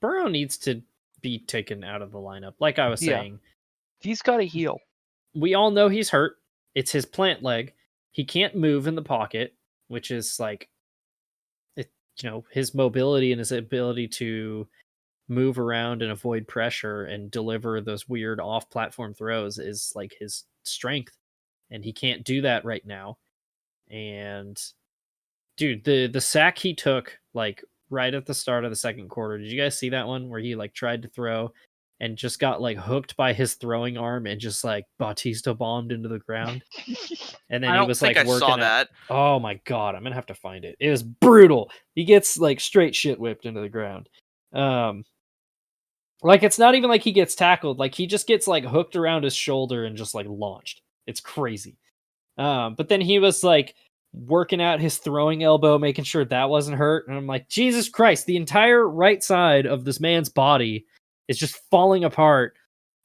Speaker 4: Burrow needs to be taken out of the lineup. Like I was saying,
Speaker 5: he's got to heal.
Speaker 4: We all know he's hurt. It's his plant leg. He can't move in the pocket, which is like, his mobility and his ability to move around and avoid pressure and deliver those weird off-platform throws is like his strength, and he can't do that right now. And dude, the sack he took like right at the start of the second quarter, did you guys see that one where he like tried to throw and just got like hooked by his throwing arm and just like Bautista bombed into the ground? And then he was like working. I saw that. Oh my god, I'm gonna have to find it. It was brutal. He gets like straight shit whipped into the ground. Like it's not even like he gets tackled. Like he just gets like hooked around his shoulder and just like launched. It's crazy. But then he was like working out his throwing elbow, making sure that wasn't hurt. And I'm like, Jesus Christ, the entire right side of this man's body is just falling apart.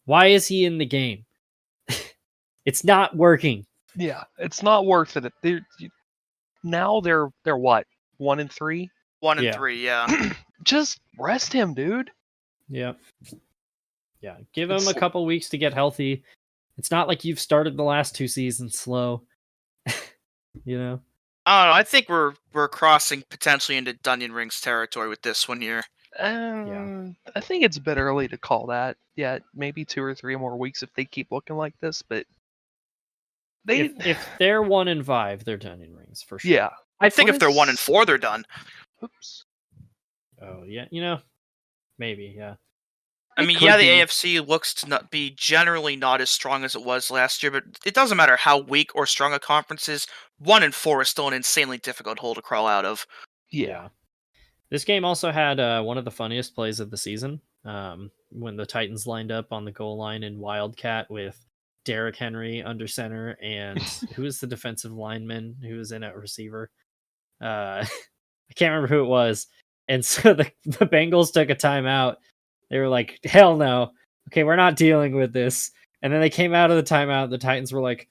Speaker 4: Why is he in the game? It's not working.
Speaker 5: Yeah, it's not worth it. Now they're what? 1-3?
Speaker 2: 1-3, yeah.
Speaker 5: Just rest him, dude.
Speaker 4: Yeah. Yeah. Give him a couple weeks to get healthy. It's not like you've started the last 2 seasons slow. You know?
Speaker 2: I don't know. I think we're crossing potentially into Dunyan Rings territory with this one here.
Speaker 5: I think it's a bit early to call that. Yeah, maybe 2 or 3 more weeks if they keep looking like this, but
Speaker 4: if they're 1-5, they're Dunyan Rings for sure.
Speaker 5: Yeah.
Speaker 2: I think if they're 1-4, they're done.
Speaker 5: Oops.
Speaker 4: Oh yeah, maybe, yeah.
Speaker 2: I mean, yeah, the AFC looks to be generally not as strong as it was last year, but it doesn't matter how weak or strong a conference is. 1-4 is still an insanely difficult hole to crawl out of.
Speaker 5: Yeah.
Speaker 4: This game also had one of the funniest plays of the season when the Titans lined up on the goal line in Wildcat with Derrick Henry under center and who was the defensive lineman who was in at receiver? I can't remember who it was. And so the Bengals took a timeout. They were like, hell no. Okay, we're not dealing with this. And then they came out of the timeout. The Titans were like,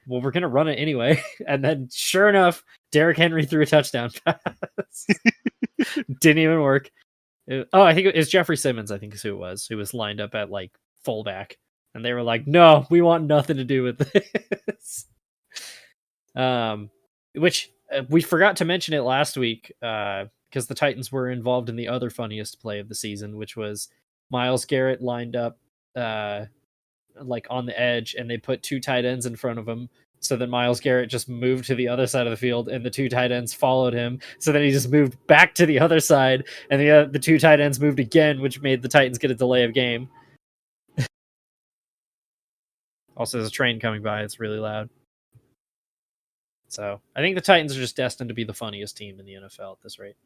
Speaker 4: well, we're gonna run it anyway. And then, sure enough, Derrick Henry threw a touchdown pass. Didn't even work. I think it was Jeffrey Simmons. I think is who it was. Who was lined up at like fullback, and they were like, "No, we want nothing to do with this." Which we forgot to mention it last week because the Titans were involved in the other funniest play of the season, which was Myles Garrett lined up like on the edge, and they put 2 tight ends in front of him. So then Myles Garrett just moved to the other side of the field, and the 2 tight ends followed him. So then he just moved back to the other side, and the 2 tight ends moved again, which made the Titans get a delay of game. Also, there's a train coming by. It's really loud. So I think the Titans are just destined to be the funniest team in the NFL at this rate.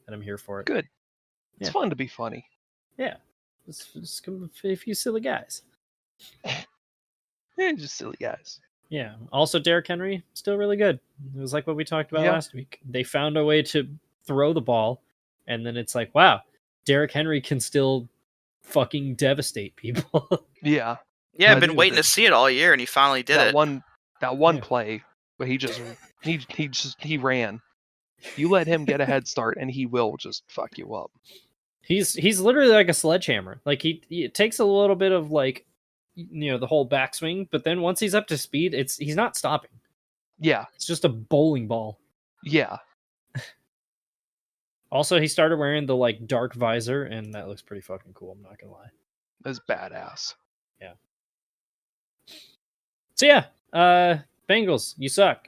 Speaker 4: And I'm here for it.
Speaker 5: Good. It's fun to be funny.
Speaker 4: Yeah. It's a few silly guys.
Speaker 5: Yeah, just silly guys.
Speaker 4: Yeah. Also, Derrick Henry, still really good. It was like what we talked about last week. They found a way to throw the ball, and then it's like, wow, Derrick Henry can still fucking devastate people.
Speaker 5: Yeah.
Speaker 2: Yeah, I've been waiting to see it all year, and he finally did it.
Speaker 5: That one play where he ran. You let him get a head start, and he will just fuck you up.
Speaker 4: He's literally like a sledgehammer. Like it takes a little bit of like, the whole backswing, but then once he's up to speed, he's not stopping.
Speaker 5: Yeah,
Speaker 4: it's just a bowling ball.
Speaker 5: Yeah.
Speaker 4: Also, he started wearing the like dark visor, and that looks pretty fucking cool. I'm not gonna lie.
Speaker 5: That's badass.
Speaker 4: Yeah. So yeah, Bengals, you suck.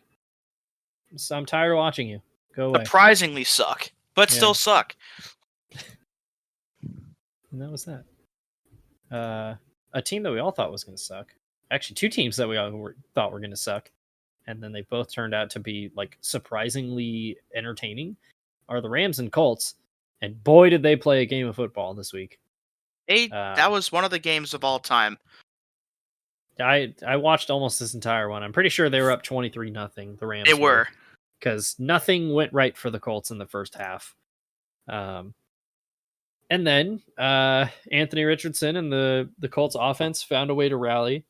Speaker 4: So I'm tired of watching you. Go away.
Speaker 2: Surprisingly suck, but still suck.
Speaker 4: And that was that. A team that we all thought was going to suck. Actually, 2 teams that we all thought were going to suck, and then they both turned out to be like surprisingly entertaining, are the Rams and Colts. And boy, did they play a game of football this week.
Speaker 2: That was one of the games of all time.
Speaker 4: I watched almost this entire one. I'm pretty sure they were up 23-0. The Rams.
Speaker 2: They were.
Speaker 4: Because nothing went right for the Colts in the first half. And then Anthony Richardson and the Colts offense found a way to rally,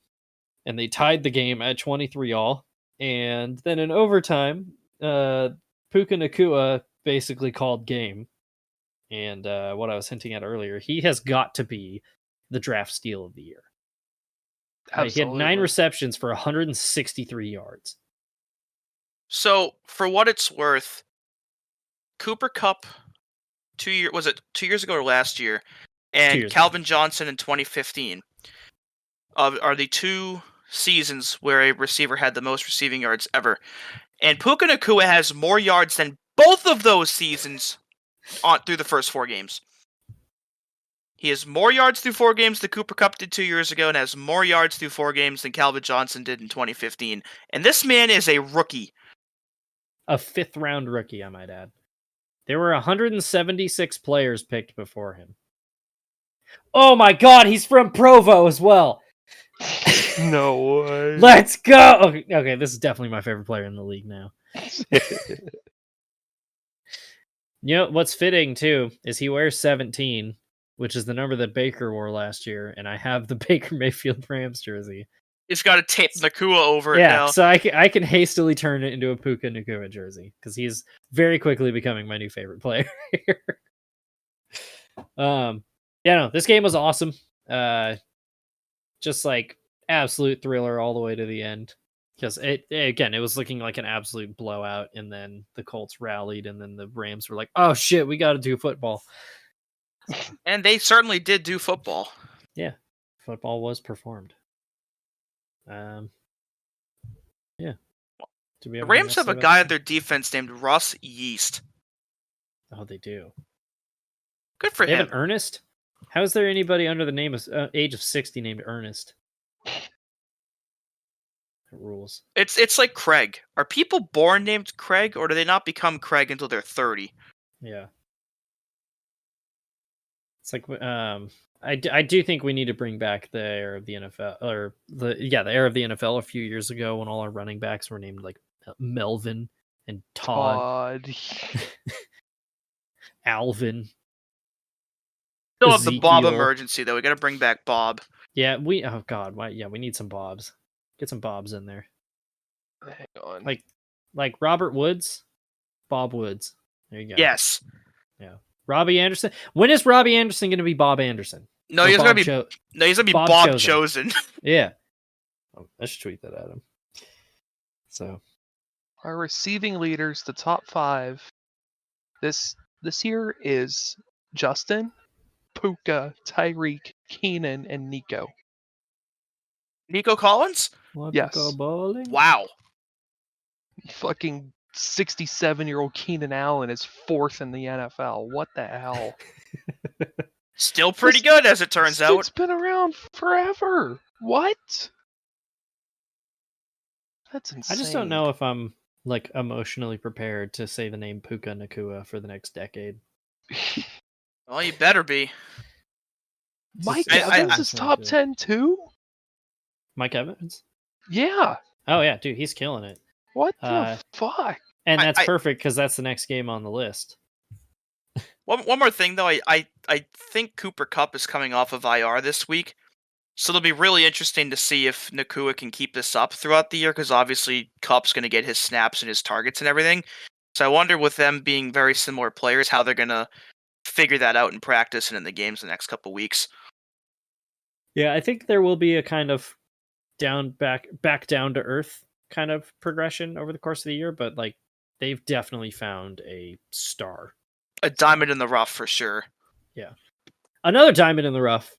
Speaker 4: and they tied the game at 23-all. And then in overtime, Puka Nacua basically called game. And what I was hinting at earlier, he has got to be the draft steal of the year. He had 9 receptions for 163 yards.
Speaker 2: So, for what it's worth, Cooper Kupp 2 years ago or last year, and Calvin Johnson in 2015 are the 2 seasons where a receiver had the most receiving yards ever. And Puka Nacua has more yards than both of those seasons through the first 4 games. He has more yards through 4 games than Cooper Kupp did 2 years ago, and has more yards through 4 games than Calvin Johnson did in 2015. And this man is a rookie.
Speaker 4: A 5th-round rookie, I might add. There were 176 players picked before him. Oh my god, he's from Provo as well.
Speaker 5: No way.
Speaker 4: Let's go. Okay, this is definitely my favorite player in the league now. You know, what's fitting too is he wears 17, which is the number that Baker wore last year, and I have the Baker Mayfield Rams jersey.
Speaker 2: He's got to tape Nacua over it now.
Speaker 4: So I can hastily turn it into a Puka Nacua jersey because he's very quickly becoming my new favorite player. This game was awesome. Just like absolute thriller all the way to the end. Because it was looking like an absolute blowout, and then the Colts rallied, and then the Rams were like, "Oh shit, we got to do football."
Speaker 2: And they certainly did do football.
Speaker 4: Yeah, football was performed.
Speaker 2: The Rams have a guy on their defense named Russ Yeast.
Speaker 4: Oh, they do.
Speaker 2: Good for him.
Speaker 4: They have an Ernest? How is there anybody under the name of age of 60 named Ernest? It rules.
Speaker 2: It's like Craig. Are people born named Craig, or do they not become Craig until they're 30?
Speaker 4: Yeah. It's like I do think we need to bring back the era of the NFL, or the era of the NFL a few years ago when all our running backs were named like Melvin and Todd. Alvin.
Speaker 2: Still have the Bob emergency though. We got to bring back Bob.
Speaker 4: Yeah, we need some Bobs. Get some Bobs in there.
Speaker 5: Hang on.
Speaker 4: Like Robert Woods, Bob Woods. There you go.
Speaker 2: Yes.
Speaker 4: Yeah. Robbie Anderson. When is Robbie Anderson going to be Bob Anderson?
Speaker 2: No,
Speaker 4: Or
Speaker 2: he's gonna
Speaker 4: Bob
Speaker 2: be. No, he's gonna be Bob Chosen.
Speaker 4: Yeah. Oh, I should tweet that at him. So
Speaker 5: Our receiving leaders, the top 5 this year is Justin, Puka, Tyreek, Keenan, and Nico.
Speaker 2: Nico Collins?
Speaker 4: want
Speaker 5: Yes.
Speaker 4: to go bowling?
Speaker 2: Wow.
Speaker 5: Fucking 67-year-old Keenan Allen is 4th in the NFL. What the hell?
Speaker 2: Still pretty good, as it turns out.
Speaker 5: It's been around forever. What? That's insane.
Speaker 4: I just don't know if I'm like emotionally prepared to say the name Puka Nakua for the next decade.
Speaker 2: Well, you better be.
Speaker 5: Mike
Speaker 2: I-
Speaker 5: Evans is top 10 too?
Speaker 4: Mike Evans?
Speaker 5: Yeah.
Speaker 4: Oh yeah, dude, he's killing it.
Speaker 5: What the fuck?
Speaker 4: And that's
Speaker 2: I-
Speaker 4: perfect because that's the next game on the list.
Speaker 2: One more thing, though. I think Cooper Kupp is coming off of IR this week. So it'll be really interesting to see if Nakua can keep this up throughout the year, because obviously Kupp's going to get his snaps and his targets and everything. So I wonder, with them being very similar players, how they're going to figure that out in practice and in the games the next couple weeks.
Speaker 4: Yeah, I think there will be a kind of back down to earth kind of progression over the course of the year, but like they've definitely found a star.
Speaker 2: A diamond in the rough for sure.
Speaker 4: Yeah. Another diamond in the rough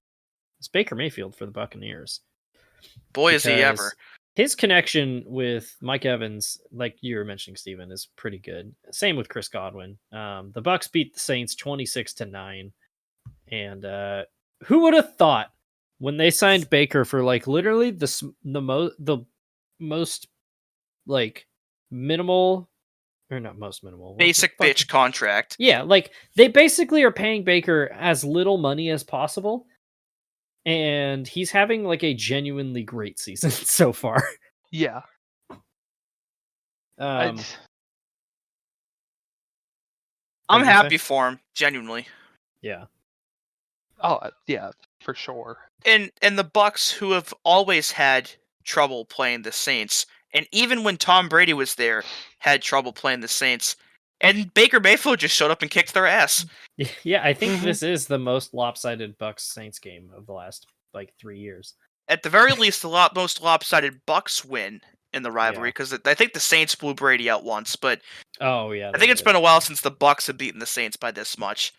Speaker 4: is Baker Mayfield for the Buccaneers.
Speaker 2: Boy, is he ever.
Speaker 4: His connection with Mike Evans, like you were mentioning, Steven, is pretty good. Same with Chris Godwin. The Bucs beat the Saints 26-9. And who would have thought when they signed Baker for like literally the most like minimal, or not most minimal,
Speaker 2: Basic bitch contract.
Speaker 4: Yeah, like they basically are paying Baker as little money as possible, and he's having like a genuinely great season so far.
Speaker 5: Yeah.
Speaker 2: I'm
Speaker 4: What'd you
Speaker 2: happy
Speaker 4: say?
Speaker 2: for him, genuinely.
Speaker 4: Yeah.
Speaker 5: Oh, yeah, for sure.
Speaker 2: And the Bucs, who have always had trouble playing the Saints, and even when Tom Brady was there, had trouble playing the Saints. And Baker Mayfield just showed up and kicked their ass.
Speaker 4: Yeah, I think this is the most lopsided Bucs Saints game of the last like 3 years.
Speaker 2: At the very least, the most lopsided Bucs win in the rivalry, because I think the Saints blew Brady out once, but
Speaker 4: Oh yeah,
Speaker 2: I think it's been a while since the Bucs have beaten the Saints by this much.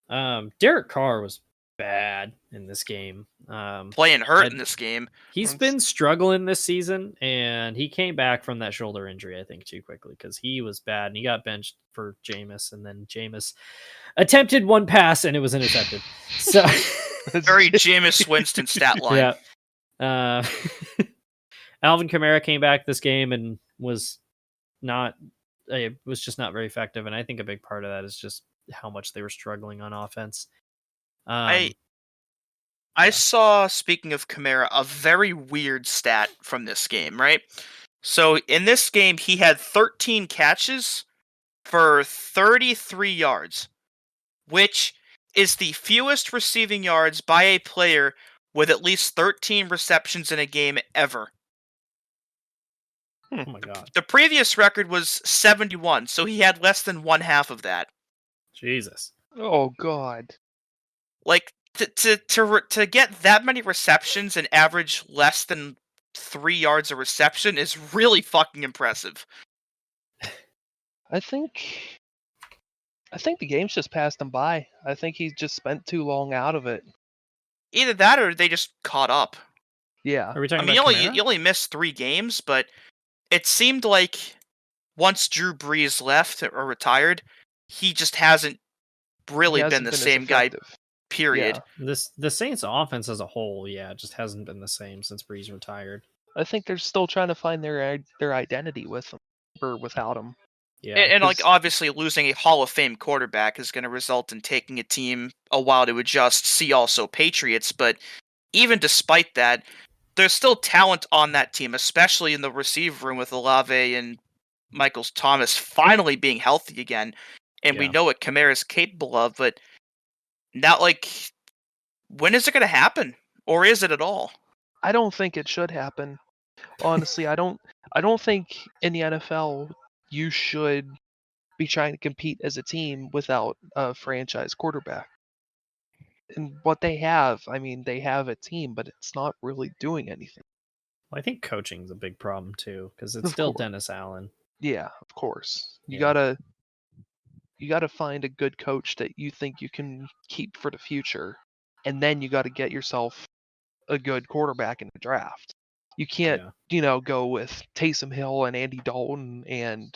Speaker 4: Derek Carr was bad in this game.
Speaker 2: Playing hurt in this game.
Speaker 4: He's been struggling this season, and he came back from that shoulder injury, I think, too quickly, because he was bad, and he got benched for Jameis, and then Jameis attempted one pass, and it was intercepted. So
Speaker 2: Very Jameis Winston stat line.
Speaker 4: Yeah. Alvin Kamara came back this game and was just not very effective, and I think a big part of that is just how much they were struggling on offense.
Speaker 2: I saw, speaking of Kamara, a very weird stat from this game, right? So in this game, he had 13 catches for 33 yards, which is the fewest receiving yards by a player with at least 13 receptions in a game ever.
Speaker 4: Oh my god.
Speaker 2: The previous record was 71, so he had less than one half of that.
Speaker 4: Jesus.
Speaker 5: Oh god.
Speaker 2: Like, to get that many receptions and average less than 3 yards a reception is really fucking impressive.
Speaker 5: I think the game's just passed him by. I think he just spent too long out of it.
Speaker 2: Either that or they just caught up.
Speaker 5: Yeah.
Speaker 4: Are we talking
Speaker 2: I mean,
Speaker 4: about
Speaker 2: you only missed 3 games, but it seemed like once Drew Brees left or retired, he just hasn't really been the same guy, period.
Speaker 5: Yeah.
Speaker 4: The Saints offense as a whole, just hasn't been the same since Brees retired.
Speaker 5: I think they're still trying to find their identity with him or without him.
Speaker 4: Yeah.
Speaker 2: And like, obviously losing a Hall of Fame quarterback is going to result in taking a team a while to adjust. See also Patriots, but even despite that, there's still talent on that team, especially in the receiver room with Olave and Michael Thomas finally being healthy again. And we know what Kamara is capable of, but not like, when is it going to happen? Or is it at all?
Speaker 5: I don't think it should happen. Honestly, I don't think in the NFL you should be trying to compete as a team without a franchise quarterback. And what they have, I mean, they have a team, but it's not really doing anything.
Speaker 4: Well, I think coaching's a big problem too, because it's
Speaker 5: Of
Speaker 4: still
Speaker 5: course.
Speaker 4: Dennis Allen.
Speaker 5: Yeah, of course. You
Speaker 4: Yeah.
Speaker 5: gotta find a good coach that you think you can keep for the future, and then you gotta get yourself a good quarterback in the draft. You can't,
Speaker 4: Yeah.
Speaker 5: Go with Taysom Hill and Andy Dalton and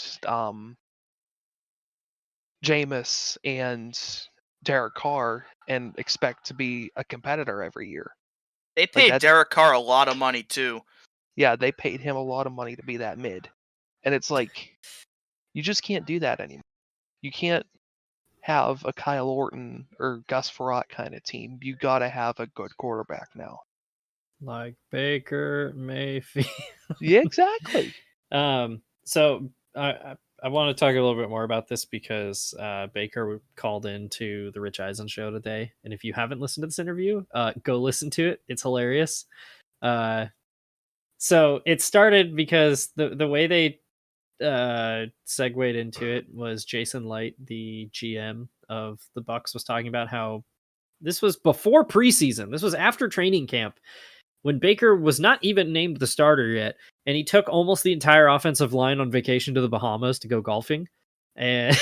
Speaker 5: Jameis and Derek Carr and expect to be a competitor every year.
Speaker 2: They
Speaker 5: Like
Speaker 2: paid
Speaker 5: that,
Speaker 2: Derek Carr a lot of money too.
Speaker 5: yeah, they paid him a lot of money to be that mid. And it's like you just can't do that anymore. You can't have a Kyle Orton or Gus Frerotte kind of team. You got to have a good quarterback now.
Speaker 4: Like Baker Mayfield.
Speaker 5: Yeah, exactly.
Speaker 4: So I want to talk a little bit more about this because Baker called into the Rich Eisen show today, and if you haven't listened to this interview, go listen to it. It's hilarious. So it started because the way they segued into it was Jason Light, the GM of the Bucks, was talking about how this was before preseason. This was after training camp when Baker was not even named the starter yet, and he took almost the entire offensive line on vacation to the Bahamas to go golfing. And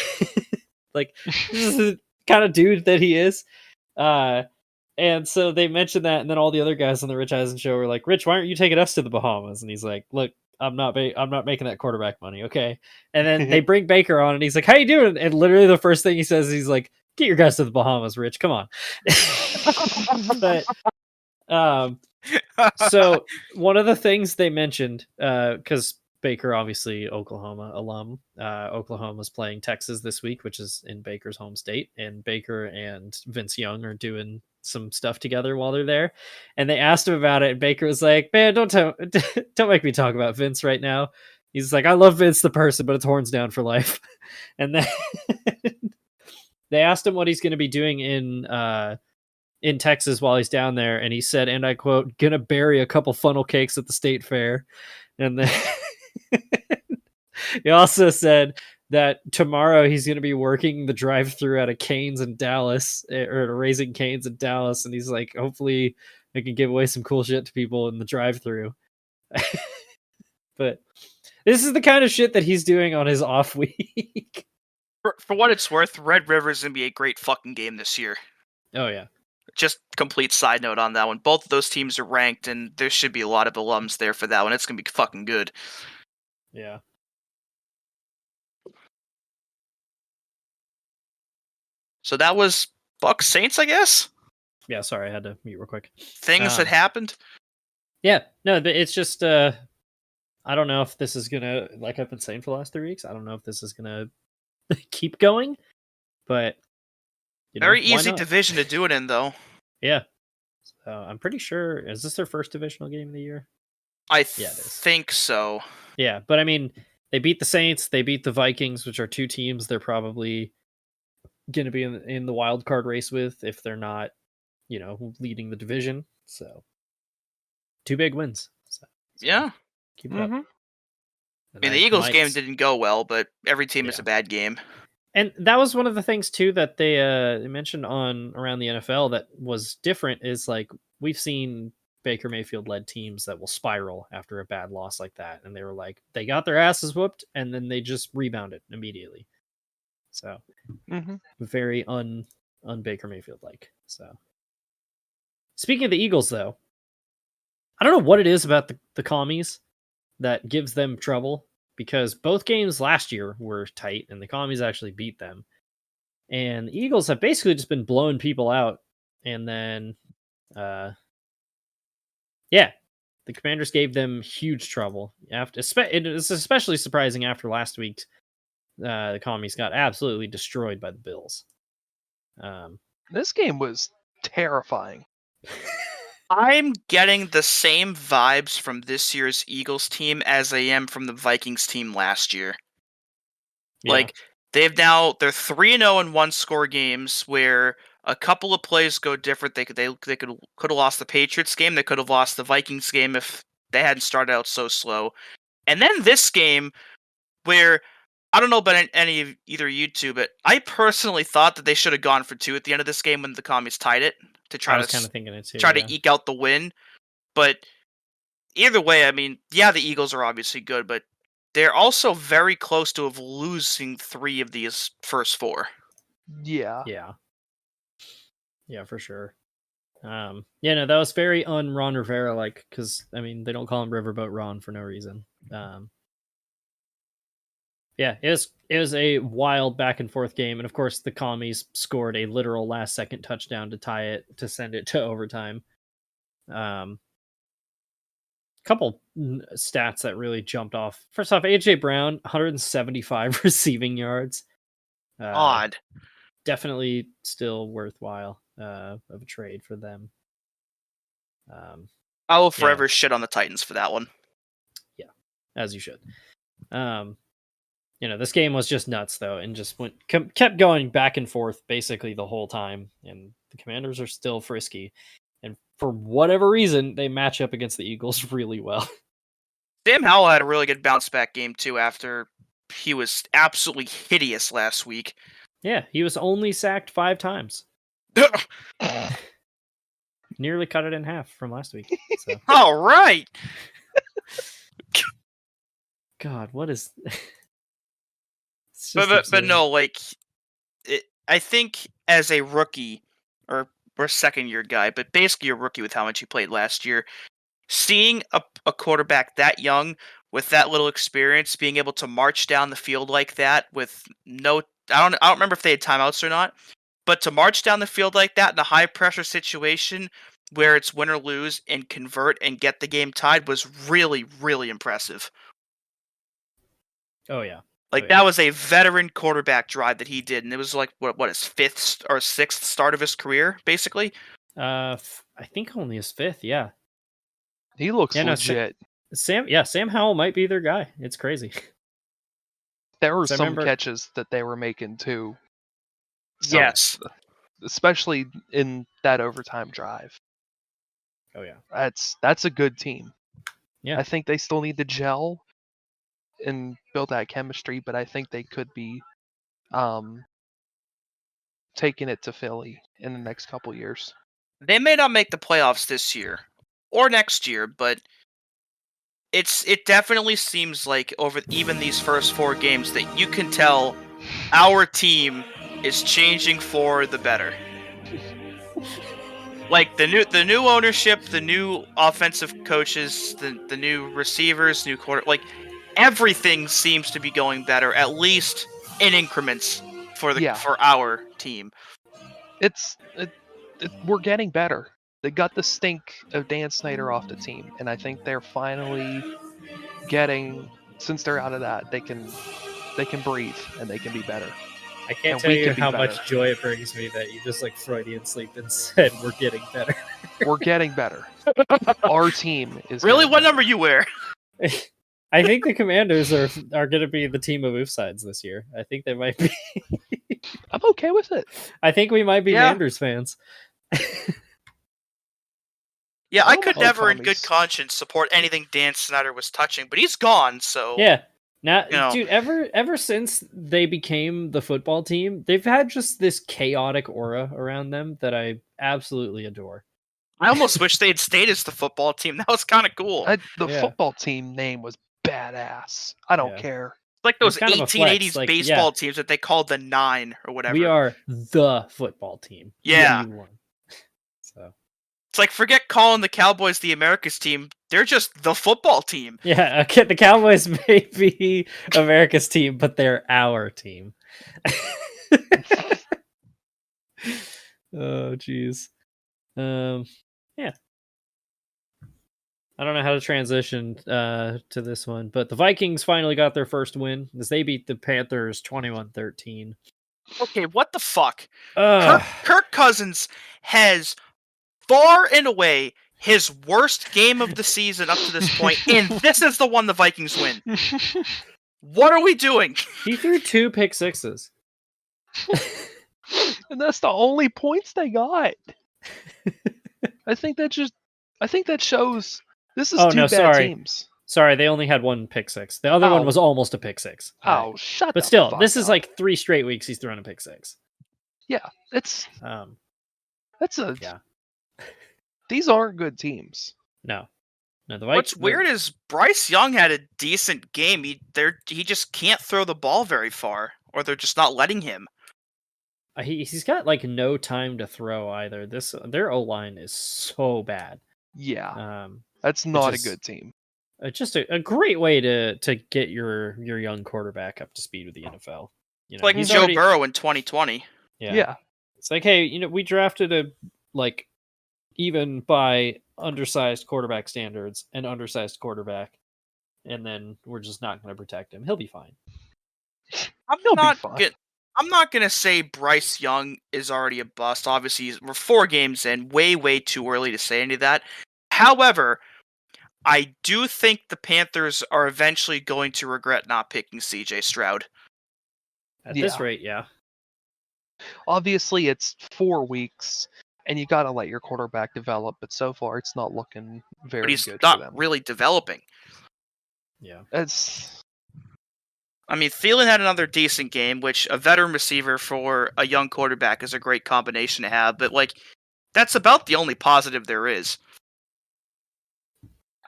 Speaker 4: like, this is the kind of dude that he is. And so they mentioned that, and then all the other guys on the Rich Eisen show were like, "Rich, why aren't you taking us to the Bahamas?" And he's like, "Look, I'm not making that quarterback money, okay?" And then they bring Baker on, and he's like, "How you doing?" And literally the first thing he says, he's like, "Get your guys to the Bahamas, Rich. Come on." But so one of the things they mentioned, because Baker, obviously Oklahoma alum, Oklahoma's playing Texas this week, which is in Baker's home state, and Baker and Vince Young are doing some stuff together while they're there. And they asked him about it, and Baker was like, "Man, don't make me talk about Vince right now." He's like, "I love Vince the person, but it's horns down for life." And then they asked him what he's going to be doing in Texas while he's down there, and he said, and I quote, "Gonna bury a couple funnel cakes at the state fair." And then he also said that tomorrow he's going to be working the drive-through at a Cane's in Dallas, or a Raising Cane's in Dallas, and he's like, hopefully I can give away some cool shit to people in the drive-through. But this is the kind of shit that he's doing on his off week.
Speaker 2: For what it's worth, Red River is going to be a great fucking game this year.
Speaker 4: Oh, yeah.
Speaker 2: Just complete side note on that one. Both of those teams are ranked, and there should be a lot of alums there for that one. It's going to be fucking good.
Speaker 4: Yeah.
Speaker 2: So that was Bucks Saints, I guess?
Speaker 4: Yeah, sorry, I had to mute real quick.
Speaker 2: Things that happened?
Speaker 4: Yeah, no, it's just, I don't know if this is going to, like I've been saying for the last 3 weeks, I don't know if this is going to keep going, but...
Speaker 2: Very easy division to do it in, though.
Speaker 4: Yeah. So I'm pretty sure, is this their first divisional game of the year?
Speaker 2: I think so.
Speaker 4: Yeah, but I mean, they beat the Saints, they beat the Vikings, which are two teams they're probably going to be in the wild card race with if they're not, leading the division. So, two big wins. So
Speaker 2: yeah.
Speaker 4: Keep it up.
Speaker 2: I mean, the Eagles game didn't go well, but every team is a bad game.
Speaker 4: And that was one of the things too that they mentioned on around the NFL that was different is like we've seen Baker Mayfield led teams that will spiral after a bad loss like that, and they were like they got their asses whooped and then they just rebounded immediately. So very un Baker Mayfield like. So speaking of the Eagles though, I don't know what it is about the commies that gives them trouble. Because both games last year were tight, and the Commies actually beat them. And the Eagles have basically just been blowing people out. And then, the Commanders gave them huge trouble. It was especially surprising after last week. The Commies got absolutely destroyed by the Bills.
Speaker 5: This game was terrifying.
Speaker 2: I'm getting the same vibes from this year's Eagles team as I am from the Vikings team last year. Yeah. Like, they're 3-0 in one-score games where a couple of plays go different. They could have lost the Patriots game. They could have lost the Vikings game if they hadn't started out so slow. And then this game, where I don't know about any of either you two, but I personally thought that they should have gone for 2 at the end of this game when the Commies tied it to
Speaker 4: I was kind of thinking it too.
Speaker 2: to eke out the win. But either way, I mean, yeah, the Eagles are obviously good, but they're also very close to losing 3 of these first 4.
Speaker 5: Yeah.
Speaker 4: Yeah, for sure. Yeah, no, that was very Ron Rivera like, because I mean they don't call him Riverboat Ron for no reason. Yeah, it was a wild back and forth game, and of course the Commies scored a literal last second touchdown to tie it, to send it to overtime. Couple stats that really jumped off. First off, AJ Brown, 175 receiving yards.
Speaker 2: Odd.
Speaker 4: Definitely still worthwhile of a trade for them.
Speaker 2: I will forever shit on the Titans for that one.
Speaker 4: Yeah, as you should. This game was just nuts though, and just kept going back and forth basically the whole time. And the Commanders are still frisky, and for whatever reason, they match up against the Eagles really well.
Speaker 2: Sam Howell had a really good bounce back game too after he was absolutely hideous last week.
Speaker 4: Yeah, he was only sacked 5 times. Nearly cut it in half from last week. So.
Speaker 2: All right.
Speaker 4: God, what is?
Speaker 2: But no, like, I think as a rookie or second year guy, but basically a rookie with how much he played last year, seeing a quarterback that young with that little experience being able to march down the field like that with no, I don't remember if they had timeouts or not, but to march down the field like that in a high pressure situation where it's win or lose and convert and get the game tied was really, really impressive.
Speaker 4: Oh yeah.
Speaker 2: That was a veteran quarterback drive that he did, and it was like what his 5th or 6th start of his career, basically.
Speaker 4: I think only his 5th. Yeah,
Speaker 5: he looks legit.
Speaker 4: Sam Howell might be their guy. It's crazy.
Speaker 5: There were some catches that they were making too.
Speaker 2: So, yes,
Speaker 5: especially in that overtime drive.
Speaker 4: Oh yeah,
Speaker 5: that's a good team.
Speaker 4: Yeah,
Speaker 5: I think they still need to gel and build that chemistry, but I think they could be taking it to Philly in the next couple years.
Speaker 2: They may not make the playoffs this year or next year, but it definitely seems like over even these first 4 games that you can tell our team is changing for the better. Like the new ownership, the new offensive coaches, the new receivers, new quarter, like everything seems to be going better, at least in increments for our team.
Speaker 5: We're getting better. They got the stink of Dan Snyder off the team, and I think they're finally getting, since they're out of that, they can breathe and they can be better.
Speaker 4: I can't tell you how much joy it brings me that you just like Freudian sleep and said we're getting better.
Speaker 5: We're getting better. Our team is
Speaker 2: really. What number you wear?
Speaker 4: I think the Commanders are going to be the team of offsides this year. I think they might be.
Speaker 5: I'm okay with it.
Speaker 4: I think we might be Manders fans.
Speaker 2: Yeah, I could never in good conscience support anything Dan Snyder was touching, but he's gone, so...
Speaker 4: Yeah. Now, dude, ever since they became the football team, they've had just this chaotic aura around them that I absolutely adore.
Speaker 2: I almost wish they had stayed as the football team. That was kind of cool.
Speaker 5: The football team name was badass. I don't care.
Speaker 2: Like those 1880s baseball teams that they called the 9 or whatever.
Speaker 4: We are the football team.
Speaker 2: Yeah.
Speaker 4: So
Speaker 2: it's like, forget calling the Cowboys the America's team. They're just the football team.
Speaker 4: Yeah, okay, the Cowboys may be America's team, but they're our team. Oh, jeez. Yeah. I don't know how to transition to this one, but the Vikings finally got their first win as they beat the Panthers 21-13.
Speaker 2: Okay, what the fuck? Kirk Cousins has far and away his worst game of the season up to this point, and this is the one the Vikings win. What are we doing?
Speaker 4: He threw 2 pick sixes.
Speaker 5: And that's the only points they got. I think that shows This is
Speaker 4: Oh,
Speaker 5: two
Speaker 4: no,
Speaker 5: bad
Speaker 4: sorry.
Speaker 5: teams.
Speaker 4: Sorry, they only had one pick six. The other one
Speaker 5: Oh.
Speaker 4: was almost a pick six.
Speaker 5: Oh, shut
Speaker 4: But
Speaker 5: the
Speaker 4: still,
Speaker 5: fuck
Speaker 4: this is
Speaker 5: up.
Speaker 4: like 3 straight weeks he's thrown a pick six.
Speaker 5: Yeah, that's a.
Speaker 4: Yeah.
Speaker 5: These aren't good teams.
Speaker 4: No, the
Speaker 2: What's weird is Bryce Young had a decent game. He just can't throw the ball very far, or they're just not letting him.
Speaker 4: He's got like no time to throw either. Their O-line is so bad.
Speaker 5: Yeah, that's not a good team.
Speaker 4: Just a great way to get your young quarterback up to speed with the NFL. You know,
Speaker 2: Like
Speaker 4: he's
Speaker 2: Joe Burrow in 2020.
Speaker 4: Yeah. It's like, hey, we drafted a even by undersized quarterback standards, an undersized quarterback, and then we're just not going to protect him. He'll be fine.
Speaker 2: I'm not gonna say Bryce Young is already a bust. Obviously, we're 4 games in, way too early to say any of that. However, I do think the Panthers are eventually going to regret not picking C.J. Stroud.
Speaker 4: At this rate, yeah.
Speaker 5: Obviously, it's 4 weeks, and you got to let your quarterback develop. But so far, it's not looking very good for them.
Speaker 2: But he's not really developing.
Speaker 4: Yeah.
Speaker 2: I mean, Thielen had another decent game, which a veteran receiver for a young quarterback is a great combination to have. But that's about the only positive there is.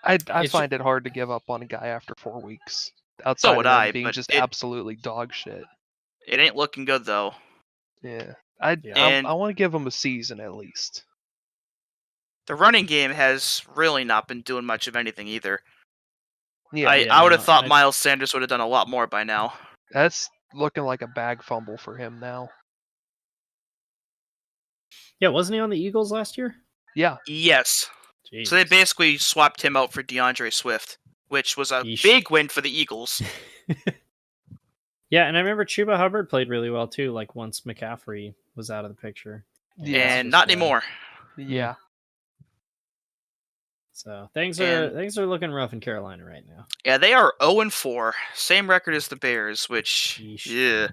Speaker 5: I find it hard to give up on a guy after 4 weeks. Outside
Speaker 2: So would
Speaker 5: of him
Speaker 2: I,
Speaker 5: being
Speaker 2: but
Speaker 5: just absolutely dog shit.
Speaker 2: It ain't looking good though.
Speaker 5: Yeah, I want to give him a season at least.
Speaker 2: The running game has really not been doing much of anything either.
Speaker 5: Yeah,
Speaker 2: I would have thought Miles Sanders would have done a lot more by now.
Speaker 5: That's looking like a bag fumble for him now.
Speaker 4: Yeah, wasn't he on the Eagles last year?
Speaker 5: Yeah.
Speaker 2: Yes.
Speaker 4: Jeez.
Speaker 2: So they basically swapped him out for DeAndre Swift, which was a big win for the Eagles.
Speaker 4: Yeah, and I remember Chuba Hubbard played really well too, once McCaffrey was out of the picture.
Speaker 5: Yeah.
Speaker 2: And not anymore.
Speaker 5: Yeah.
Speaker 4: So things are looking rough in Carolina right now.
Speaker 2: Yeah, they are 0-4. Same record as the Bears, which yeah.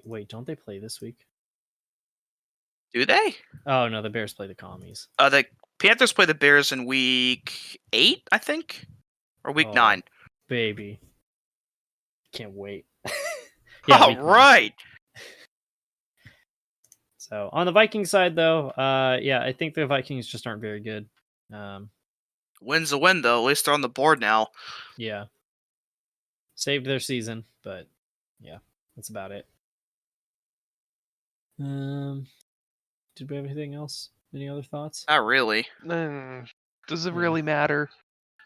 Speaker 4: Wait, don't they play this week?
Speaker 2: Do they?
Speaker 4: Oh no, the Bears play the Commies.
Speaker 2: The Panthers play the Bears in week 8, I think, or week 9.
Speaker 4: Baby, can't wait.
Speaker 2: All right.
Speaker 4: So on the Vikings side, though, I think the Vikings just aren't very good.
Speaker 2: Win's a win, though. At least they're on the board now.
Speaker 4: Yeah, saved their season, but yeah, that's about it. Did we have anything else? Any other thoughts?
Speaker 2: Not really.
Speaker 5: Does it really matter?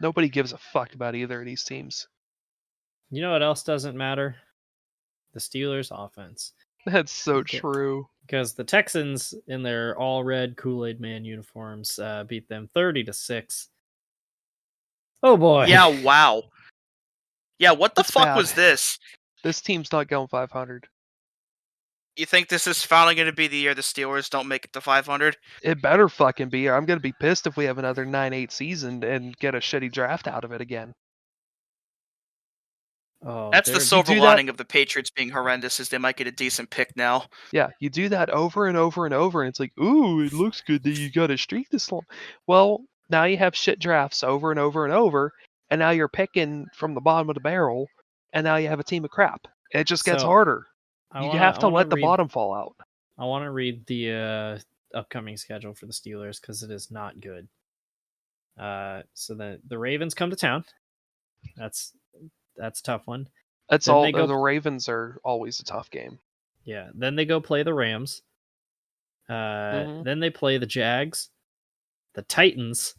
Speaker 5: Nobody gives a fuck about either of these teams.
Speaker 4: You know what else doesn't matter? The Steelers' offense.
Speaker 5: That's so true.
Speaker 4: Because the Texans, in their all-red Kool-Aid Man uniforms, beat them 30-6. Oh boy!
Speaker 2: Yeah, wow. Yeah, what the
Speaker 5: That's
Speaker 2: fuck
Speaker 5: bad.
Speaker 2: was this?
Speaker 5: This team's not going 500.
Speaker 2: You think this is finally going to be the year the Steelers don't make it to 500?
Speaker 5: It better fucking be. I'm going to be pissed if we have another 9-8 season and get a shitty draft out of it again.
Speaker 4: Oh,
Speaker 2: that's the silver lining of the Patriots being horrendous, is they might get a decent pick now.
Speaker 5: Yeah, you do that over and over and over, and it's like, ooh, it looks good that you got a streak this long. Well, now you have shit drafts over and over and over, and now you're picking from the bottom of the barrel, and now you have a team of crap. It just gets harder. You have to let the bottom fall out.
Speaker 4: I want to read the upcoming schedule for the Steelers because it is not good. So the Ravens come to town. That's a tough one.
Speaker 5: That's all. The Ravens are always a tough game.
Speaker 4: Yeah. Then they go play the Rams. Then they play the Jags, the Titans,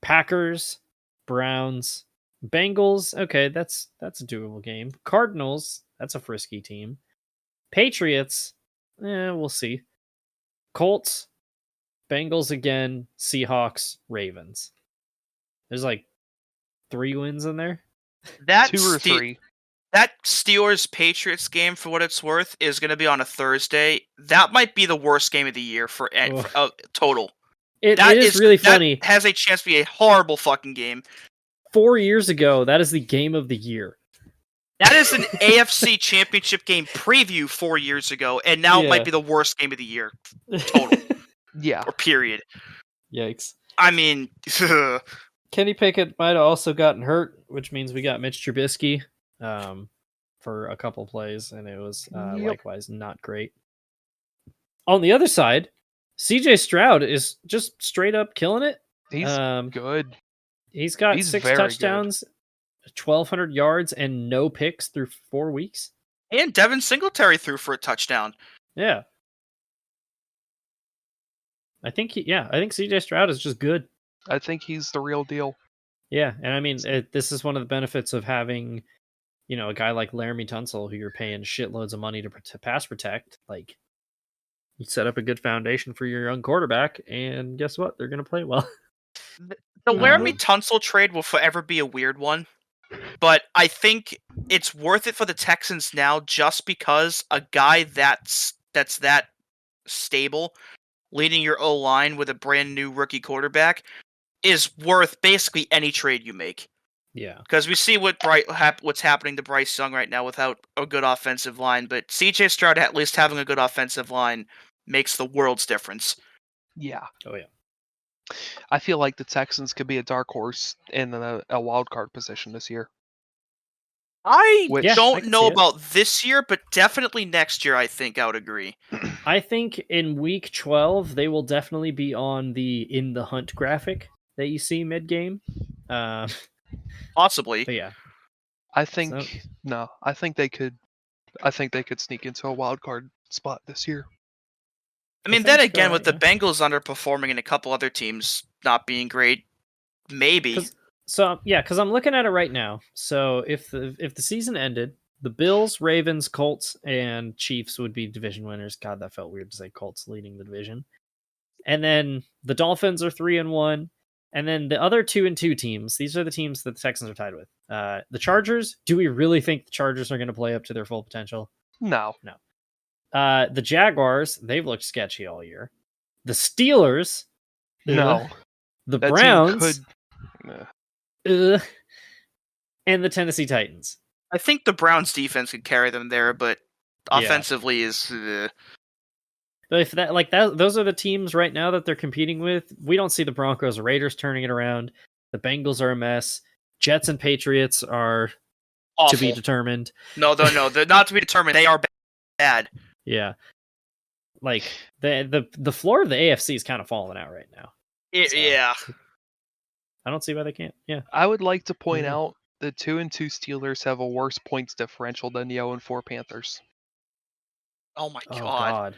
Speaker 4: Packers, Browns, Bengals. Okay, that's a doable game. Cardinals. That's a frisky team. Patriots. We'll see. Colts, Bengals again, Seahawks, Ravens. There's 3 wins in there.
Speaker 5: 2 or 3.
Speaker 2: That Steelers-Patriots game, for what it's worth, is going to be on a Thursday. That might be the worst game of the year for total.
Speaker 4: It is really funny.
Speaker 2: That has a chance to be a horrible fucking game.
Speaker 4: 4 years ago, that is the game of the year.
Speaker 2: That is an AFC Championship game preview 4 years ago, and now it might be the worst game of the year total.
Speaker 5: Yeah.
Speaker 2: Or period.
Speaker 4: Yikes.
Speaker 2: I mean,
Speaker 4: Kenny Pickett might have also gotten hurt, which means we got Mitch Trubisky for a couple plays, and it was likewise not great. On the other side, CJ Stroud is just straight up killing it.
Speaker 5: He's good.
Speaker 4: He's got
Speaker 5: He's
Speaker 4: 6
Speaker 5: very
Speaker 4: touchdowns, 1,200 yards, and no picks through 4 weeks.
Speaker 2: and Devin Singletary threw for a touchdown.
Speaker 4: Yeah. I think CJ Stroud is just good.
Speaker 5: I think he's the real deal.
Speaker 4: Yeah, and I mean, this is one of the benefits of having, a guy like Laramie Tunsil who you're paying shitloads of money to pass protect. Like, you set up a good foundation for your young quarterback, and guess what? They're going to play well.
Speaker 2: The Laramie Tunsil trade will forever be a weird one, but I think it's worth it for the Texans now just because a guy that's that stable, leading your O-line with a brand new rookie quarterback, is worth basically any trade you make.
Speaker 4: Yeah.
Speaker 2: Because we see what's happening to Bryce Young right now without a good offensive line, but CJ Stroud at least having a good offensive line makes the world's difference.
Speaker 5: Yeah.
Speaker 4: Oh, yeah.
Speaker 5: I feel like the Texans could be a dark horse in a wild card position this year.
Speaker 2: I
Speaker 5: Which-
Speaker 2: don't know
Speaker 4: see it.
Speaker 2: about this year, but definitely next year, I think I would agree.
Speaker 4: I think in week 12, they will definitely be on the in the hunt graphic that you see mid-game.
Speaker 2: Possibly.
Speaker 4: But yeah.
Speaker 5: I think I think they could sneak into a wild card spot this year.
Speaker 2: I mean,
Speaker 4: If
Speaker 2: then
Speaker 4: things go
Speaker 2: again,
Speaker 4: right,
Speaker 2: with the Bengals underperforming and a couple other teams not being great, maybe.
Speaker 4: Because I'm looking at it right now. So if the season ended, the Bills, Ravens, Colts, and Chiefs would be division winners. God, that felt weird to say Colts leading the division. And then the Dolphins are 3-1. And then the other 2-2 teams, these are the teams that the Texans are tied with. The Chargers, do we really think the Chargers are going to play up to their full potential?
Speaker 5: No.
Speaker 4: The Jaguars, they've looked sketchy all year. The Steelers,
Speaker 5: No.
Speaker 4: the
Speaker 5: That
Speaker 4: Browns,
Speaker 5: team could.
Speaker 4: and the Tennessee Titans.
Speaker 2: I think the Browns' defense could carry them there, but offensively is.
Speaker 4: But if those are the teams right now that they're competing with. We don't see the Broncos or Raiders turning it around. The Bengals are a mess. Jets and Patriots are
Speaker 2: Awful.
Speaker 4: to be determined.
Speaker 2: No, they're not to be determined. They are bad.
Speaker 4: Yeah, like the floor of the AFC is kind of falling out right now.
Speaker 2: Yeah.
Speaker 4: I don't see why they can't. Yeah,
Speaker 5: I would like to point
Speaker 4: Mhm.
Speaker 5: out the 2-2 Steelers have a worse points differential than the 0-4 Panthers.
Speaker 2: Oh my
Speaker 4: oh
Speaker 2: god.
Speaker 4: god,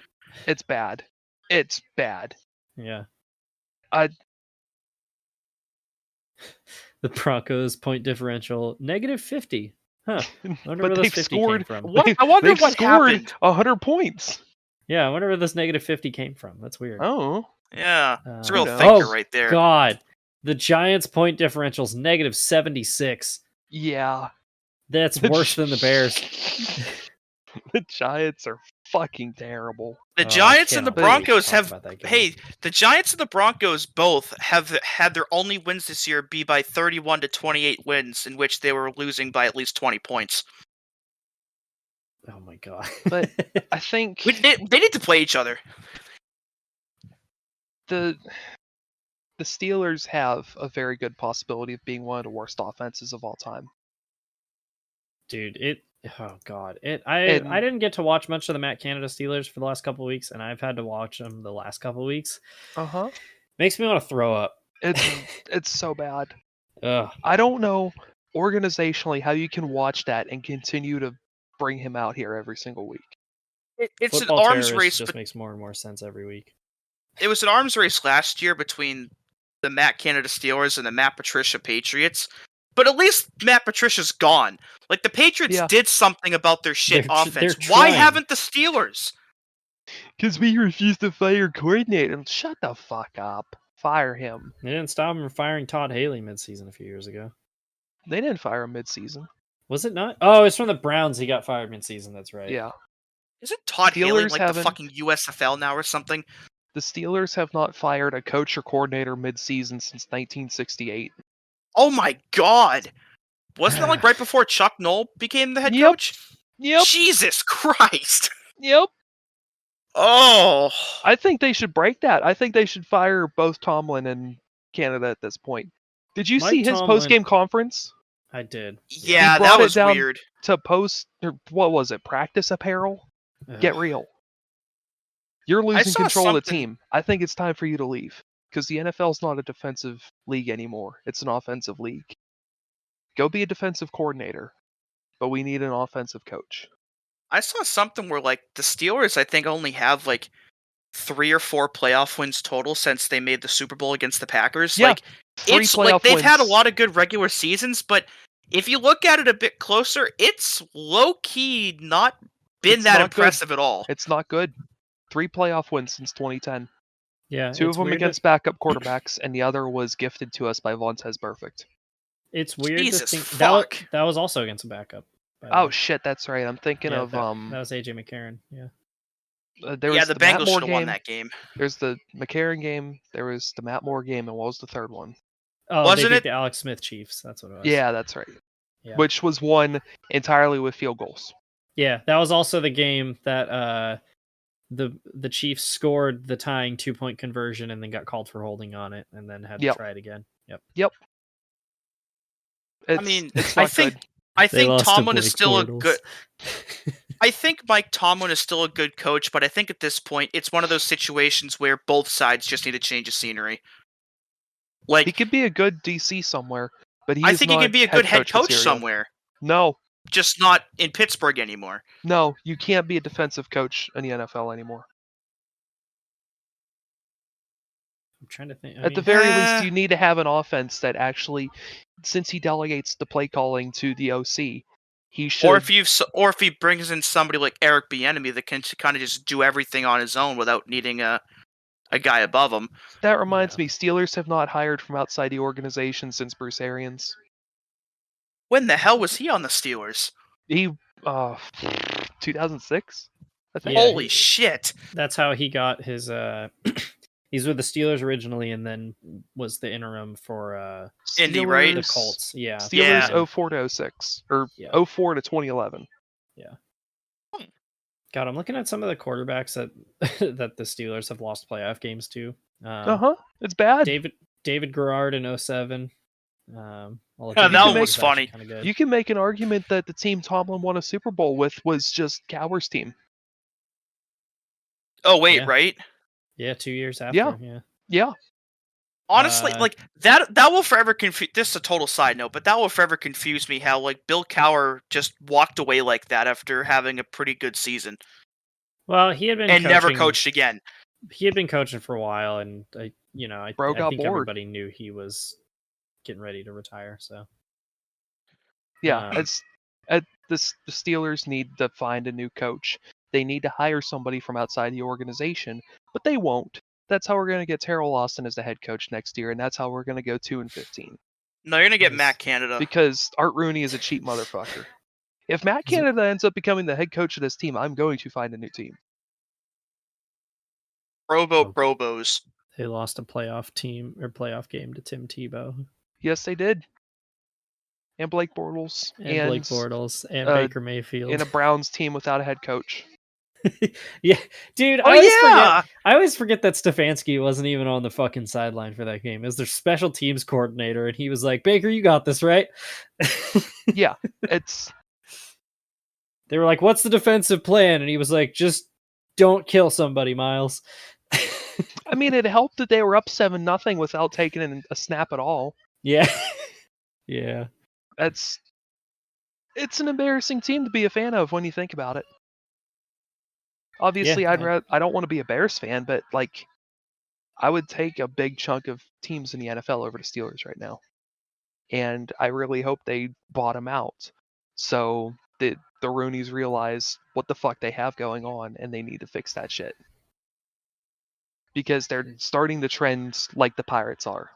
Speaker 5: It's bad. It's bad.
Speaker 4: yeah.
Speaker 5: I-
Speaker 4: The Broncos point differential -50. Huh. I wonder where
Speaker 5: But
Speaker 4: those
Speaker 5: they've
Speaker 4: 50
Speaker 5: scored.
Speaker 4: came from.
Speaker 2: What? I wonder
Speaker 5: They've
Speaker 2: what
Speaker 5: scored
Speaker 2: happened.
Speaker 5: 100 points.
Speaker 4: Yeah, I wonder where this -50 came from. That's weird.
Speaker 5: Oh.
Speaker 2: Yeah, it's a real
Speaker 5: knows?
Speaker 2: thinker right there.
Speaker 4: God, the Giants' point differential's -76.
Speaker 5: Yeah.
Speaker 4: That's worse than the Bears.
Speaker 5: The Giants are fucking terrible.
Speaker 2: The
Speaker 4: Oh, I
Speaker 2: Giants and the
Speaker 4: cannot wait to
Speaker 2: Broncos
Speaker 4: talk
Speaker 2: have.
Speaker 4: about that game.
Speaker 2: Hey, the Giants and the Broncos both have had their only wins this year be by 31 to 28 wins, in which they were losing by at least 20 points.
Speaker 4: Oh my god.
Speaker 5: But I think
Speaker 2: They need to play each other.
Speaker 5: the Steelers have a very good possibility of being one of the worst offenses of all time.
Speaker 4: Dude, oh god. I didn't get to watch much of the Matt Canada Steelers for the last couple of weeks, and I've had to watch them the last couple of weeks.
Speaker 5: Uh-huh.
Speaker 4: Makes me want to throw up.
Speaker 5: It's so bad.
Speaker 4: Ugh.
Speaker 5: I don't know organizationally how you can watch that and continue to bring him out here every single week.
Speaker 2: It's
Speaker 4: Football
Speaker 2: an arms
Speaker 4: terrorist
Speaker 2: race.
Speaker 4: just makes more and more sense every week.
Speaker 2: It was an arms race last year between the Matt Canada Steelers and the Matt Patricia Patriots. But at least Matt Patricia's gone. Like, the Patriots did something about their shit
Speaker 4: They're
Speaker 2: offense.
Speaker 4: trying.
Speaker 2: Why haven't the Steelers?
Speaker 5: Because we refuse to fire coordinator. Shut the fuck up. Fire him.
Speaker 4: They didn't stop him from firing Todd Haley midseason a few years ago.
Speaker 5: They didn't fire him mid-season.
Speaker 4: Was it not? Oh, it's from the Browns. He got fired midseason. That's right.
Speaker 5: Yeah.
Speaker 2: Isn't Todd Haley
Speaker 5: Steelers
Speaker 2: like the
Speaker 5: haven't-
Speaker 2: fucking USFL now or something?
Speaker 5: The Steelers have not fired a coach or coordinator mid-season since 1968.
Speaker 2: Oh my god! Wasn't that like right before Chuck Noll became the head
Speaker 5: Yep.
Speaker 2: coach?
Speaker 5: Yep.
Speaker 2: Jesus Christ!
Speaker 5: Yep.
Speaker 2: Oh,
Speaker 5: I think they should break that. I think they should fire both Tomlin and Canada at this point. Did you
Speaker 4: Mike
Speaker 5: see his
Speaker 4: Tomlin-
Speaker 5: post-game conference?
Speaker 4: I did.
Speaker 2: yeah,
Speaker 5: He brought
Speaker 2: that
Speaker 5: it
Speaker 2: was
Speaker 5: down
Speaker 2: weird.
Speaker 5: to post, or what was it, practice apparel?
Speaker 4: Ugh.
Speaker 5: Get real. You're losing
Speaker 2: saw
Speaker 5: control of the
Speaker 2: something-
Speaker 5: team. I think it's time for you to leave. Because the NFL is not a defensive league anymore. It's an offensive league. Go be a defensive coordinator. But we need an offensive coach.
Speaker 2: I saw something where like the Steelers, I think, only have like 3 or 4 playoff wins total since they made the Super Bowl against the Packers.
Speaker 5: Yeah,
Speaker 2: Like
Speaker 5: 3
Speaker 2: it's
Speaker 5: playoff
Speaker 2: like they've had a
Speaker 5: wins.
Speaker 2: lot of good regular seasons, but if you look at it a bit closer, it's low key not been
Speaker 5: It's
Speaker 2: that
Speaker 5: not good.
Speaker 2: impressive at all.
Speaker 5: It's not good. 3 playoff wins since 2010.
Speaker 4: Yeah,
Speaker 5: 2 of
Speaker 4: it's
Speaker 5: them
Speaker 4: weird
Speaker 5: against backup quarterbacks, and the other was gifted to us by Vontez Perfect.
Speaker 4: It's weird
Speaker 2: Jesus
Speaker 4: to think
Speaker 2: fuck.
Speaker 4: that was also against a backup. by the
Speaker 5: Oh
Speaker 4: way.
Speaker 5: shit, that's right. I'm thinking
Speaker 4: Yeah,
Speaker 5: of
Speaker 4: that was AJ McCarron. Yeah.
Speaker 5: there was
Speaker 2: Yeah, the
Speaker 5: Matt
Speaker 2: Bengals
Speaker 5: Moore
Speaker 2: should have won
Speaker 5: game.
Speaker 2: that game.
Speaker 5: There's the McCarron game. There was the Matt Moore game, and what was the third one?
Speaker 4: Oh,
Speaker 2: Wasn't
Speaker 4: they beat
Speaker 2: it-
Speaker 4: the Alex Smith Chiefs. That's what it was.
Speaker 5: Yeah, that's right.
Speaker 4: Yeah.
Speaker 5: Which was won entirely with field goals.
Speaker 4: Yeah, that was also the game that the Chiefs scored the tying 2-point conversion and then got called for holding on it and then had to
Speaker 5: Yep.
Speaker 4: try it again. Yep.
Speaker 5: It's,
Speaker 2: mean,
Speaker 5: it's
Speaker 2: I
Speaker 5: not
Speaker 2: think-
Speaker 5: good.
Speaker 2: I
Speaker 4: They
Speaker 2: think
Speaker 4: lost to
Speaker 2: Tomlin is
Speaker 4: Blake
Speaker 2: still a
Speaker 4: Bortles.
Speaker 2: good. I think Mike Tomlin is still a good coach, but I think at this point it's one of those situations where both sides just need to change the scenery. Like
Speaker 5: He could be a good DC somewhere, but
Speaker 2: I
Speaker 5: he's
Speaker 2: think he
Speaker 5: not
Speaker 2: could be a good head coach
Speaker 5: material.
Speaker 2: somewhere,
Speaker 5: No,
Speaker 2: just not in Pittsburgh anymore.
Speaker 5: no, you can't be a defensive coach in the NFL anymore.
Speaker 4: I'm trying to think.
Speaker 5: At the very
Speaker 2: eh.
Speaker 5: least, you need to have an offense that actually, since he delegates the play calling to the OC, he should.
Speaker 2: Or if he brings in somebody like Eric Bieniemy that can kind of just do everything on his own without needing a guy above him.
Speaker 5: That reminds me, Steelers have not hired from outside the organization since Bruce Arians.
Speaker 2: When the hell was he on the Steelers?
Speaker 5: He, 2006, I think.
Speaker 4: Yeah,
Speaker 2: Holy shit!
Speaker 4: That's how he got his he's with the Steelers originally and then was the interim for
Speaker 2: Indy, right?
Speaker 4: the
Speaker 5: Steelers-
Speaker 4: Colts. Yeah.
Speaker 5: Steelers
Speaker 2: Yeah.
Speaker 5: 04 to 06, or
Speaker 4: Yeah.
Speaker 5: 04 to 2011.
Speaker 4: God, I'm looking at some of the quarterbacks that that the Steelers have lost playoff games to.
Speaker 5: It's bad.
Speaker 4: David Garrard in 07. I'll let
Speaker 2: Yeah,
Speaker 4: you
Speaker 2: that
Speaker 4: know,
Speaker 2: one
Speaker 4: he
Speaker 2: was funny.
Speaker 4: actually kinda good.
Speaker 5: You can make an argument that the team Tomlin won a Super Bowl with was just Cowboys' team.
Speaker 2: Oh wait,
Speaker 4: Yeah.
Speaker 2: right?
Speaker 4: Yeah, 2 years after.
Speaker 5: Yeah.
Speaker 4: Yeah.
Speaker 5: Yeah,
Speaker 2: Honestly,
Speaker 4: Uh,
Speaker 2: like that will forever confuse. This is a total side note, but that will forever confuse me. How like Bill Cowher just walked away like that after having a pretty good season
Speaker 4: Well, he had been
Speaker 2: and never
Speaker 4: coaching-
Speaker 2: coached again.
Speaker 4: He had been coaching for a while, and I
Speaker 5: Bro got
Speaker 4: think
Speaker 5: bored.
Speaker 4: everybody knew he was getting ready to retire. So
Speaker 5: yeah.
Speaker 4: Um,
Speaker 5: The Steelers need to find a new coach. They need to hire somebody from outside the organization, but they won't. That's how we're going to get Terrell Austin as the head coach next year, and that's how we're going to go 2-15.
Speaker 2: No, you're gonna get
Speaker 4: Yes.
Speaker 2: Matt Canada.
Speaker 5: Because Art Rooney is a cheap motherfucker. If Matt
Speaker 4: Is it-
Speaker 5: Canada ends up becoming the head coach of this team, I'm going to find a new team.
Speaker 2: Provo
Speaker 4: Oh.
Speaker 2: Probos.
Speaker 4: they lost a playoff game to Tim Tebow
Speaker 5: Yes, they did. And Blake Bortles.
Speaker 4: and Blake Bortles and
Speaker 5: uh,
Speaker 4: Baker Mayfield.
Speaker 5: And a Browns team without a head coach.
Speaker 4: Yeah, dude.
Speaker 2: Oh yeah,
Speaker 4: I always forget that Stefanski wasn't even on the fucking sideline for that game. It was their special teams coordinator, and he was like, "Baker, you got this, right?"
Speaker 5: Yeah, it's
Speaker 4: They were like, "What's the defensive plan?" And he was like, "Just don't kill somebody, Miles."
Speaker 5: I mean, it helped that they were up 7-0 without taking a snap at all.
Speaker 4: Yeah, yeah.
Speaker 5: It's an embarrassing team to be a fan of when you think about it. Obviously,
Speaker 4: Yeah,
Speaker 5: I don't want to be a Bears fan, but like, I would take a big chunk of teams in the NFL over the Steelers right now, and I really hope they bottom out, so the Rooneys realize what the fuck they have going on, and they need to fix that shit because they're starting to trend like the Pirates are.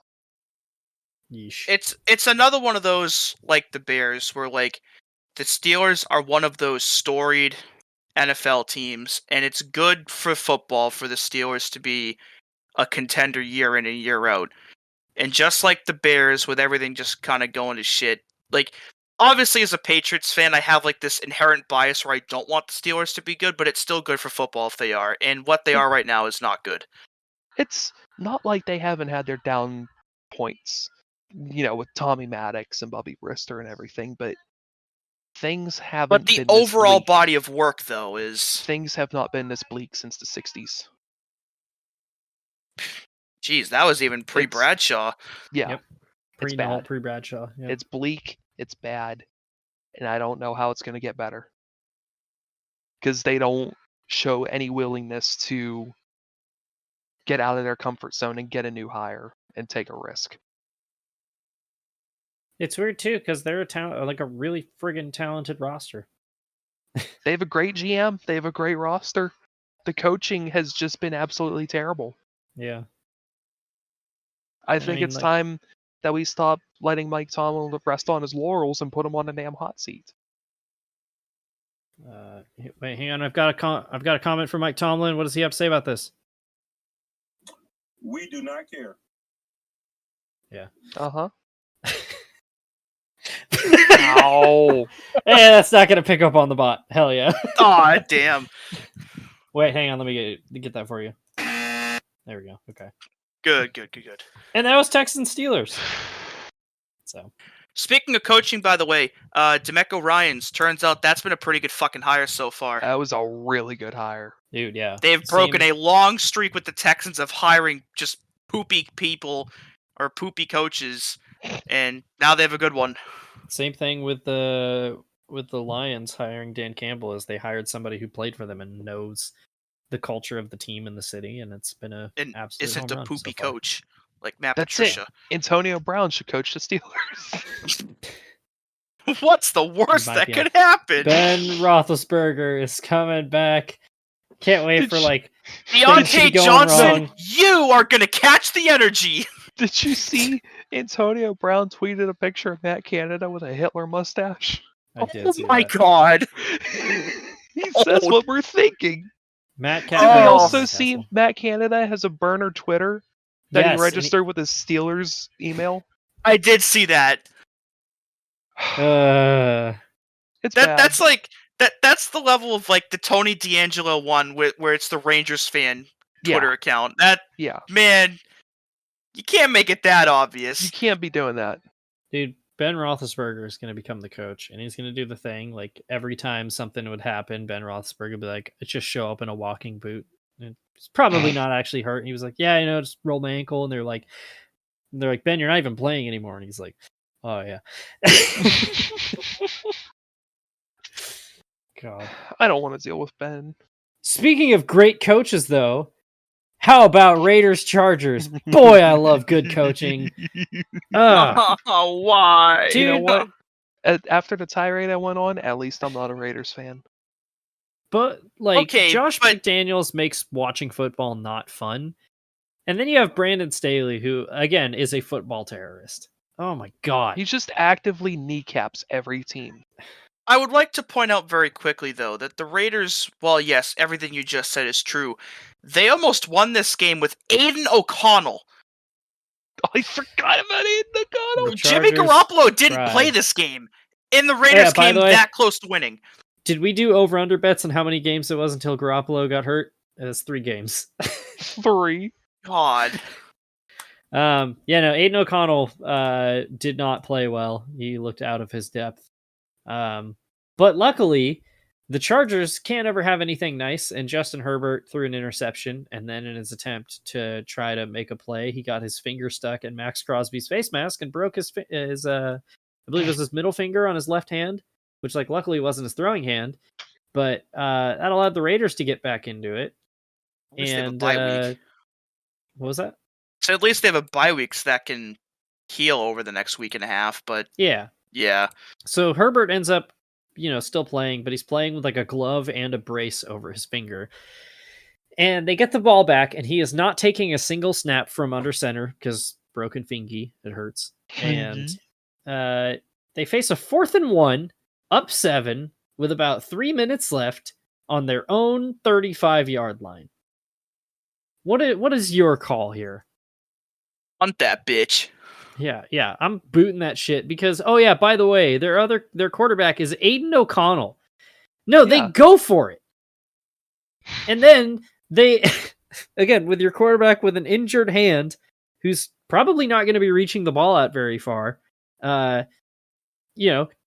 Speaker 4: Yeesh.
Speaker 2: it's another one of those like the Bears, where like the Steelers are one of those storied NFL teams, and it's good for football for the Steelers to be a contender year in and year out. And just like the Bears, with everything just kind of going to shit, like obviously as a Patriots fan, I have like this inherent bias where I don't want the Steelers to be good, but it's still good for football if they are. And what they are right now is not good.
Speaker 5: It's not like they haven't had their down points, with Tommy Maddox and Bobby Brister and everything, but things haven't
Speaker 2: But the
Speaker 5: been this
Speaker 2: overall
Speaker 5: bleak.
Speaker 2: body of work, though, is...
Speaker 5: Things have not been this bleak since the 60s.
Speaker 2: Jeez, that was even pre-Bradshaw.
Speaker 5: Yeah,
Speaker 4: Yep.
Speaker 5: it's bad.
Speaker 4: Pre-Bradshaw. Yep.
Speaker 5: It's bleak, it's bad, and I don't know how it's going to get better. Because they don't show any willingness to get out of their comfort zone and get a new hire and take a risk.
Speaker 4: It's weird too because they're a really friggin' talented roster.
Speaker 5: They have a great GM. They have a great roster. The coaching has just been absolutely terrible.
Speaker 4: Yeah.
Speaker 5: I think it's time that we stop letting Mike Tomlin rest on his laurels and put him on a damn hot seat.
Speaker 4: Wait, hang on. I've got a comment from Mike Tomlin. What does he have to say about this?
Speaker 1: We do not care.
Speaker 4: Yeah.
Speaker 5: Uh-huh.
Speaker 4: Ow. Hey, that's not gonna pick up on the bot. Hell yeah.
Speaker 2: Aw, damn.
Speaker 4: Wait, hang on. Let me get that for you. There we go. Okay.
Speaker 2: Good.
Speaker 4: And that was Texans Steelers. So,
Speaker 2: speaking of coaching, by the way, D'Amico Ryans, turns out that's been a pretty good fucking hire so far.
Speaker 5: That was a really good hire.
Speaker 4: Dude, yeah.
Speaker 2: They've broken a long streak with the Texans of hiring just poopy people or poopy coaches, and now they have a good one.
Speaker 4: Same thing with the Lions hiring Dan Campbell, as they hired somebody who played for them and knows the culture of the team in the city, and it's been an absolute
Speaker 2: isn't
Speaker 4: home
Speaker 2: a
Speaker 4: run
Speaker 2: poopy
Speaker 4: so far.
Speaker 2: coach like Matt
Speaker 5: That's
Speaker 2: Patricia.
Speaker 5: It. Antonio Brown should coach the Steelers.
Speaker 2: What's the worst that could happen?
Speaker 4: Ben Roethlisberger is coming back. Can't wait for
Speaker 2: Deontay Johnson. You are gonna catch the energy.
Speaker 5: Did you see Antonio Brown tweeted a picture of Matt Canada with a Hitler mustache?
Speaker 4: I did see
Speaker 2: my
Speaker 4: that.
Speaker 2: god.
Speaker 5: He says what we're thinking.
Speaker 4: Matt
Speaker 5: Did
Speaker 4: Canada.
Speaker 5: we also see Matt Canada has a burner Twitter that he registered with his Steelers email?
Speaker 2: I did see that.
Speaker 5: It's bad.
Speaker 2: That's like that's the level of like the Tony D'Angelo one where it's the Rangers fan Twitter account. Man, you can't make it that obvious.
Speaker 5: You can't be doing that.
Speaker 4: Dude, Ben Roethlisberger is going to become the coach, and he's going to do the thing. Like, every time something would happen, Ben Roethlisberger would be like, "Let's just show up in a walking boot." And it's probably not actually hurt. And he was like, "Yeah, just rolled my ankle." And they're like, "Ben, you're not even playing anymore." And he's like, "Oh, yeah." God.
Speaker 5: I don't want to deal with Ben.
Speaker 4: Speaking of great coaches, though, how about Raiders Chargers? Boy, I love good coaching.
Speaker 2: Why?
Speaker 4: Dude,
Speaker 5: you know what? After the tirade I went on, at least I'm not a Raiders fan.
Speaker 4: But Josh McDaniels makes watching football not fun. And then you have Brandon Staley, who again is a football terrorist. Oh my god.
Speaker 5: He just actively kneecaps every team.
Speaker 2: I would like to point out very quickly, though, that the Raiders, well, yes, everything you just said is true. They almost won this game with Aiden O'Connell.
Speaker 5: I forgot about Aiden O'Connell.
Speaker 2: Jimmy Garoppolo didn't play this game. And the Raiders came that close to winning.
Speaker 4: Did we do over-under bets on how many games it was until Garoppolo got hurt? It was 3 games.
Speaker 5: 3.
Speaker 2: God.
Speaker 4: Aiden O'Connell did not play well. He looked out of his depth. But luckily, the Chargers can't ever have anything nice, and Justin Herbert threw an interception, and then in his attempt to try to make a play, he got his finger stuck in Max Crosby's face mask and broke his I believe it was his middle finger on his left hand, which luckily wasn't his throwing hand, but that allowed the Raiders to get back into it. And what was that?
Speaker 2: So at least they have a bye week so that can heal over the next week and a half, but
Speaker 4: yeah.
Speaker 2: So
Speaker 4: Herbert ends up, still playing, but he's playing with a glove and a brace over his finger. And they get the ball back, and he is not taking a single snap from under center because broken fingy, it hurts. And they face a 4th and 1, up 7, with about 3 minutes left on their own 35-yard line. What is your call here?
Speaker 2: Hunt that bitch.
Speaker 4: Yeah. I'm booting that shit because, oh yeah, by the way, their quarterback is Aiden O'Connell. No, they
Speaker 5: Yeah.
Speaker 4: go for it. And then they, again, with your quarterback with an injured hand, who's probably not going to be reaching the ball out very far,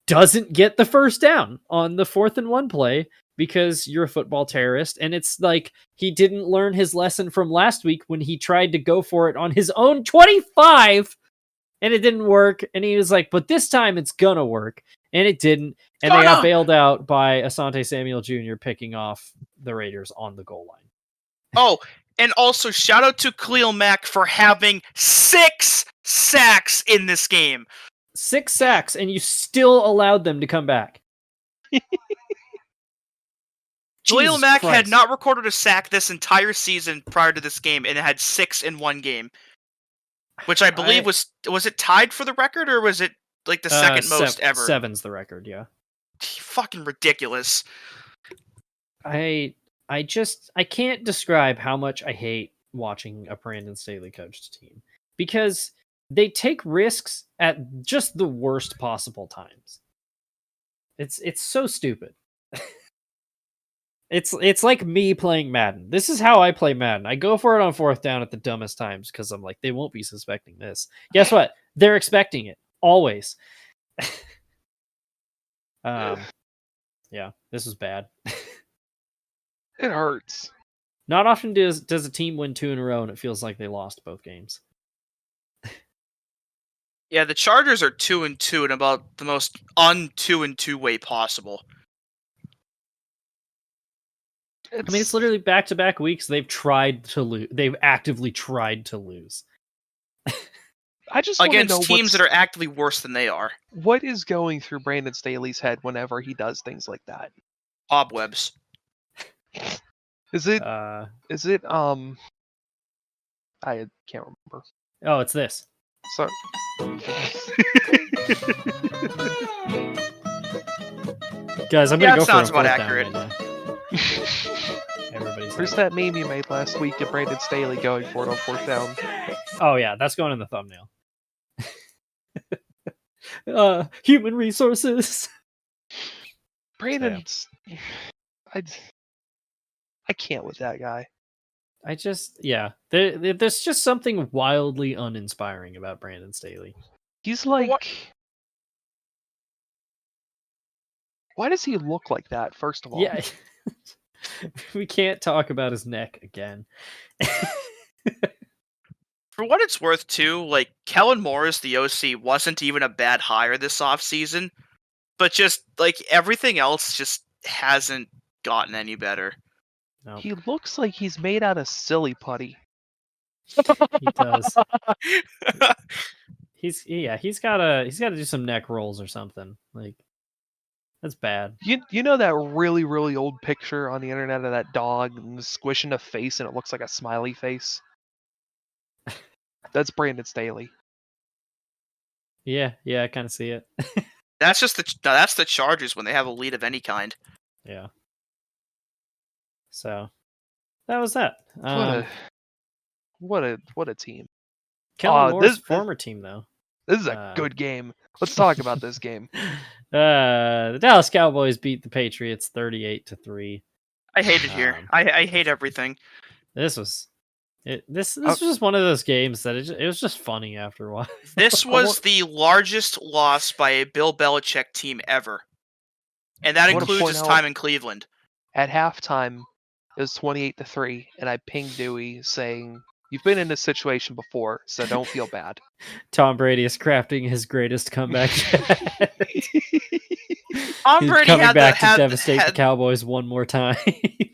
Speaker 4: doesn't get the first down on the 4th and 1 play because you're a football terrorist. And it's like he didn't learn his lesson from last week when he tried to go for it on his own 25 and it didn't work. And he was like, but this time it's gonna work. And it didn't. And they got bailed out by Asante Samuel Jr. picking off the Raiders on the goal line.
Speaker 2: Oh, and also shout out to Khalil Mack for having 6 sacks in this game.
Speaker 4: 6 sacks, and you still allowed them to come back.
Speaker 2: Khalil Mack had not recorded a sack this entire season prior to this game, and it had 6 in one game. Which I believe was it tied for the record, or was it like the second most ever?
Speaker 4: 7's the record, yeah.
Speaker 2: Fucking ridiculous.
Speaker 4: I can't describe how much I hate watching a Brandon Staley coached team because they take risks at just the worst possible times. It's so stupid. It's like me playing Madden. This is how I play Madden. I go for it on 4th down at the dumbest times because I'm like, they won't be suspecting this. Guess what? They're expecting it. Always. Yeah, this was bad.
Speaker 5: It hurts.
Speaker 4: Not often does a team win 2 in a row and it feels like they lost both games.
Speaker 2: Yeah, the Chargers are 2-2 in about the most un-2-2 way possible.
Speaker 4: I mean, it's literally back-to-back weeks. They've tried to lose. They've actively tried to lose.
Speaker 5: I just
Speaker 2: against teams that are actively worse than they are.
Speaker 5: What is going through Brandon Staley's head whenever he does things like that?
Speaker 2: Cobwebs.
Speaker 5: Is it? I can't remember.
Speaker 4: Oh, it's this.
Speaker 5: So.
Speaker 4: Guys, I'm gonna go for
Speaker 2: sounds
Speaker 4: a
Speaker 2: about
Speaker 4: 4th
Speaker 2: accurate.
Speaker 4: down right now. Everybody's
Speaker 5: Where's that meme you made last week of Brandon Staley going for it on 4th down?
Speaker 4: Oh yeah, that's going in the thumbnail. Human resources.
Speaker 5: Brandon's. I can't with that guy.
Speaker 4: There's just something wildly uninspiring about Brandon Staley.
Speaker 5: He's like, why does he look like that? First of all,
Speaker 4: yeah, we can't talk about his neck again.
Speaker 2: For what it's worth, too, like Kellen Moore as the OC wasn't even a bad hire this offseason, but just like everything else just hasn't gotten any better.
Speaker 4: No.
Speaker 5: He looks like he's made out of silly putty.
Speaker 4: He does. He's gotta do some neck rolls or something. Like, that's bad.
Speaker 5: You know that really, really old picture on the internet of that dog squishing a face and it looks like a smiley face? That's Brandon Staley.
Speaker 4: Yeah, I kind of see it.
Speaker 2: That's the Chargers when they have a lead of any kind.
Speaker 4: Yeah. So that was that.
Speaker 5: What a team.
Speaker 4: Kellen Moore's former team, though.
Speaker 5: This is a good game. Let's talk about this game.
Speaker 4: The Dallas Cowboys beat the Patriots 38-3.
Speaker 2: I hate it here. I hate everything.
Speaker 4: This was just one of those games that it was just funny after a while.
Speaker 2: This was the largest loss by a Bill Belichick team ever. And that includes his time in Cleveland.
Speaker 5: At halftime, it was 28-3, and I pinged Dewey saying, "You've been in this situation before, so don't feel bad."
Speaker 4: Tom Brady is crafting his greatest comeback yet.
Speaker 2: Tom Brady
Speaker 4: coming back to devastate the Cowboys one more time.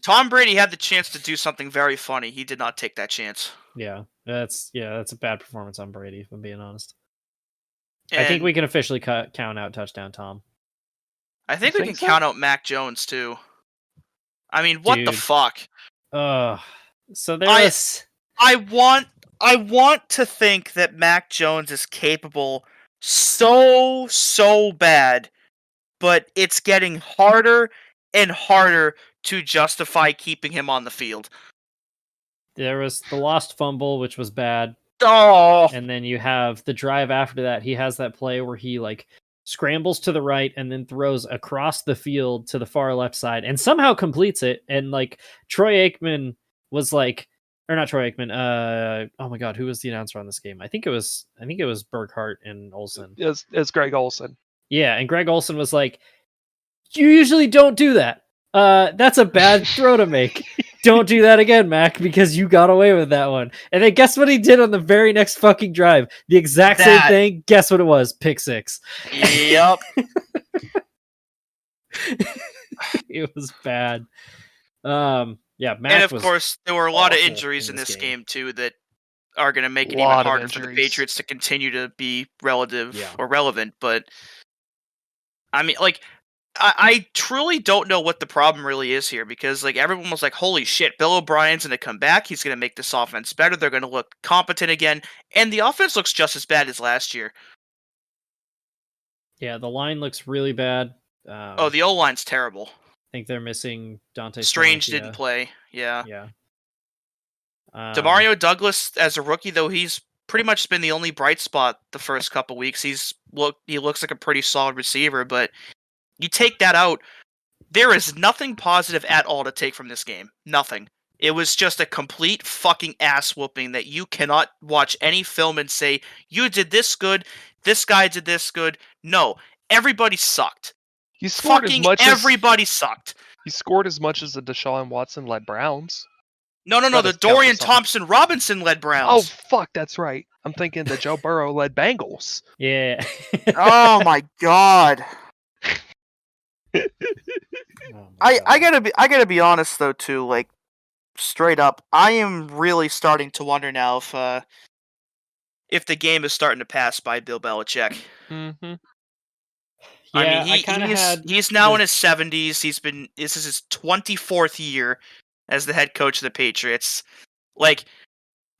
Speaker 2: Tom Brady had the chance to do something very funny. He did not take that chance.
Speaker 4: Yeah, that's a bad performance on Brady, if I'm being honest.
Speaker 2: And
Speaker 4: I think we can officially count out touchdown Tom.
Speaker 2: I think we can count out Mac Jones too. I mean, what the fuck?
Speaker 4: So there's
Speaker 2: I want to think that Mac Jones is capable so bad, but it's getting harder and harder to justify keeping him on the field.
Speaker 4: There was the lost fumble, which was bad.
Speaker 2: Oh,
Speaker 4: And then you have the drive after that. He has that play where he like scrambles to the right and then throws across the field to the far left side and somehow completes it. And like Troy Aikman was like, or not Troy Aikman. Oh my God, who was the announcer on this game? I think it was Burkhart and Olsen.
Speaker 5: It's Greg Olsen.
Speaker 4: Yeah, and Greg Olsen was like, "You usually don't do that. That's a bad throw to make. Don't do that again, Mac, because you got away with that one." And then guess what he did on the very next fucking drive? The exact same thing. Guess what it was? Pick six.
Speaker 2: Yep.
Speaker 4: It was bad. Yeah, Mac
Speaker 2: And of
Speaker 4: was
Speaker 2: course, there were a lot of
Speaker 4: awful
Speaker 2: injuries
Speaker 4: in
Speaker 2: in
Speaker 4: this
Speaker 2: this
Speaker 4: game.
Speaker 2: game too that are going to make it even
Speaker 5: Lot of
Speaker 2: harder for the
Speaker 5: injuries.
Speaker 2: Patriots to continue to be relative
Speaker 4: Yeah.
Speaker 2: or relevant. But I mean, like, I truly don't know what the problem really is here, because like everyone was like, "Holy shit, Bill O'Brien's going to come back. He's going to make this offense better. They're going to look competent again." And the offense looks just as bad as last year.
Speaker 4: Yeah, the line looks really bad.
Speaker 2: Oh, the O line's terrible.
Speaker 4: I think they're missing Dante
Speaker 2: Strange
Speaker 4: Scarnecchia.
Speaker 2: didn't play. Yeah.
Speaker 4: Yeah.
Speaker 2: Demario Douglas as a rookie, though, he's pretty much been the only bright spot the first couple weeks. He looks like a pretty solid receiver, but you take that out, there is nothing positive at all to take from this game. Nothing. It was just a complete fucking ass whooping that you cannot watch any film and say, "You did this good, this guy did this good." No, everybody sucked.
Speaker 5: You scored
Speaker 2: Fucking
Speaker 5: as much
Speaker 2: everybody sucked.
Speaker 5: He scored as much as the Deshaun Watson led Browns.
Speaker 2: No,
Speaker 5: That
Speaker 2: the
Speaker 5: doesn't count for
Speaker 2: Dorian
Speaker 5: something.
Speaker 2: Thompson-Robinson led
Speaker 5: Oh
Speaker 2: Browns.
Speaker 5: fuck, that's right. I'm thinking the Joe Burrow led Bengals.
Speaker 4: Yeah.
Speaker 2: Oh my god.
Speaker 4: Oh my
Speaker 2: I
Speaker 4: God.
Speaker 2: gotta be honest though too, like straight up, I am really starting to wonder now if the game is starting to pass by Bill Belichick.
Speaker 5: Mm-hmm.
Speaker 4: Yeah,
Speaker 2: I mean,
Speaker 4: I kind of had.
Speaker 2: he's now in
Speaker 4: the-
Speaker 2: his 70s. This is his 24th year as the head coach of the Patriots. Like,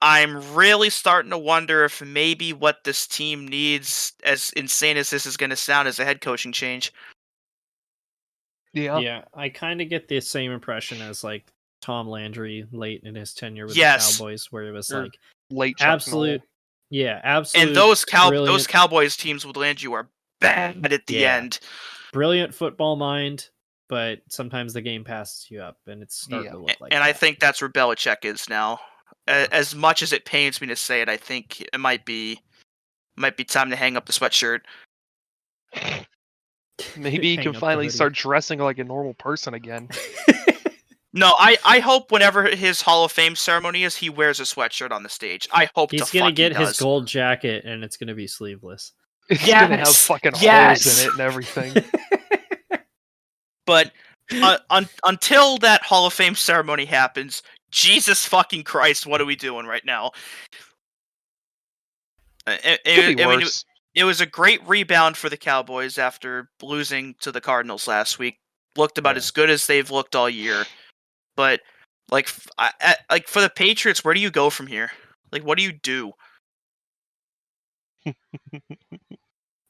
Speaker 2: I'm really starting to wonder if maybe what this team needs, as insane as this is going to sound, is a head coaching change.
Speaker 5: Yeah.
Speaker 4: Yeah, I kind of get the same impression as like Tom Landry late in his tenure with
Speaker 2: Yes.
Speaker 4: the Cowboys, where it was
Speaker 5: Or
Speaker 4: like
Speaker 5: Late Chuck
Speaker 4: absolute,
Speaker 5: Noll.
Speaker 4: absolute.
Speaker 2: And those
Speaker 4: brilliant,
Speaker 2: Cowboys teams with Landry are bad at the
Speaker 4: Yeah.
Speaker 2: end.
Speaker 4: brilliant football mind, but sometimes the game passes you up, and it's starting
Speaker 5: Yeah.
Speaker 4: to look like.
Speaker 2: And I
Speaker 4: that.
Speaker 2: think that's where Belichick is now. As much as it pains me to say it, I think it might be time to hang up the sweatshirt.
Speaker 5: Maybe he
Speaker 4: Hang
Speaker 5: can
Speaker 4: up the
Speaker 5: finally
Speaker 4: hoodie.
Speaker 5: start dressing like a normal person again.
Speaker 2: No, I hope whenever his Hall of Fame ceremony is, he wears a sweatshirt on the stage. I hope
Speaker 4: He's
Speaker 2: to
Speaker 4: gonna
Speaker 2: fuck
Speaker 4: get
Speaker 2: he
Speaker 4: his
Speaker 2: does.
Speaker 4: gold jacket, and it's gonna be sleeveless.
Speaker 5: It's gonna have
Speaker 2: Yes!
Speaker 5: fucking
Speaker 2: Yes!
Speaker 5: holes in it and everything.
Speaker 2: But until that Hall of Fame ceremony happens, Jesus fucking Christ, what are we doing right now?
Speaker 5: Could be worse.
Speaker 2: It was a great rebound for the Cowboys after losing to the Cardinals last week. Looked about
Speaker 4: Yeah.
Speaker 2: as good as they've looked all year. But like for the Patriots, where do you go from here? Like, what do you do?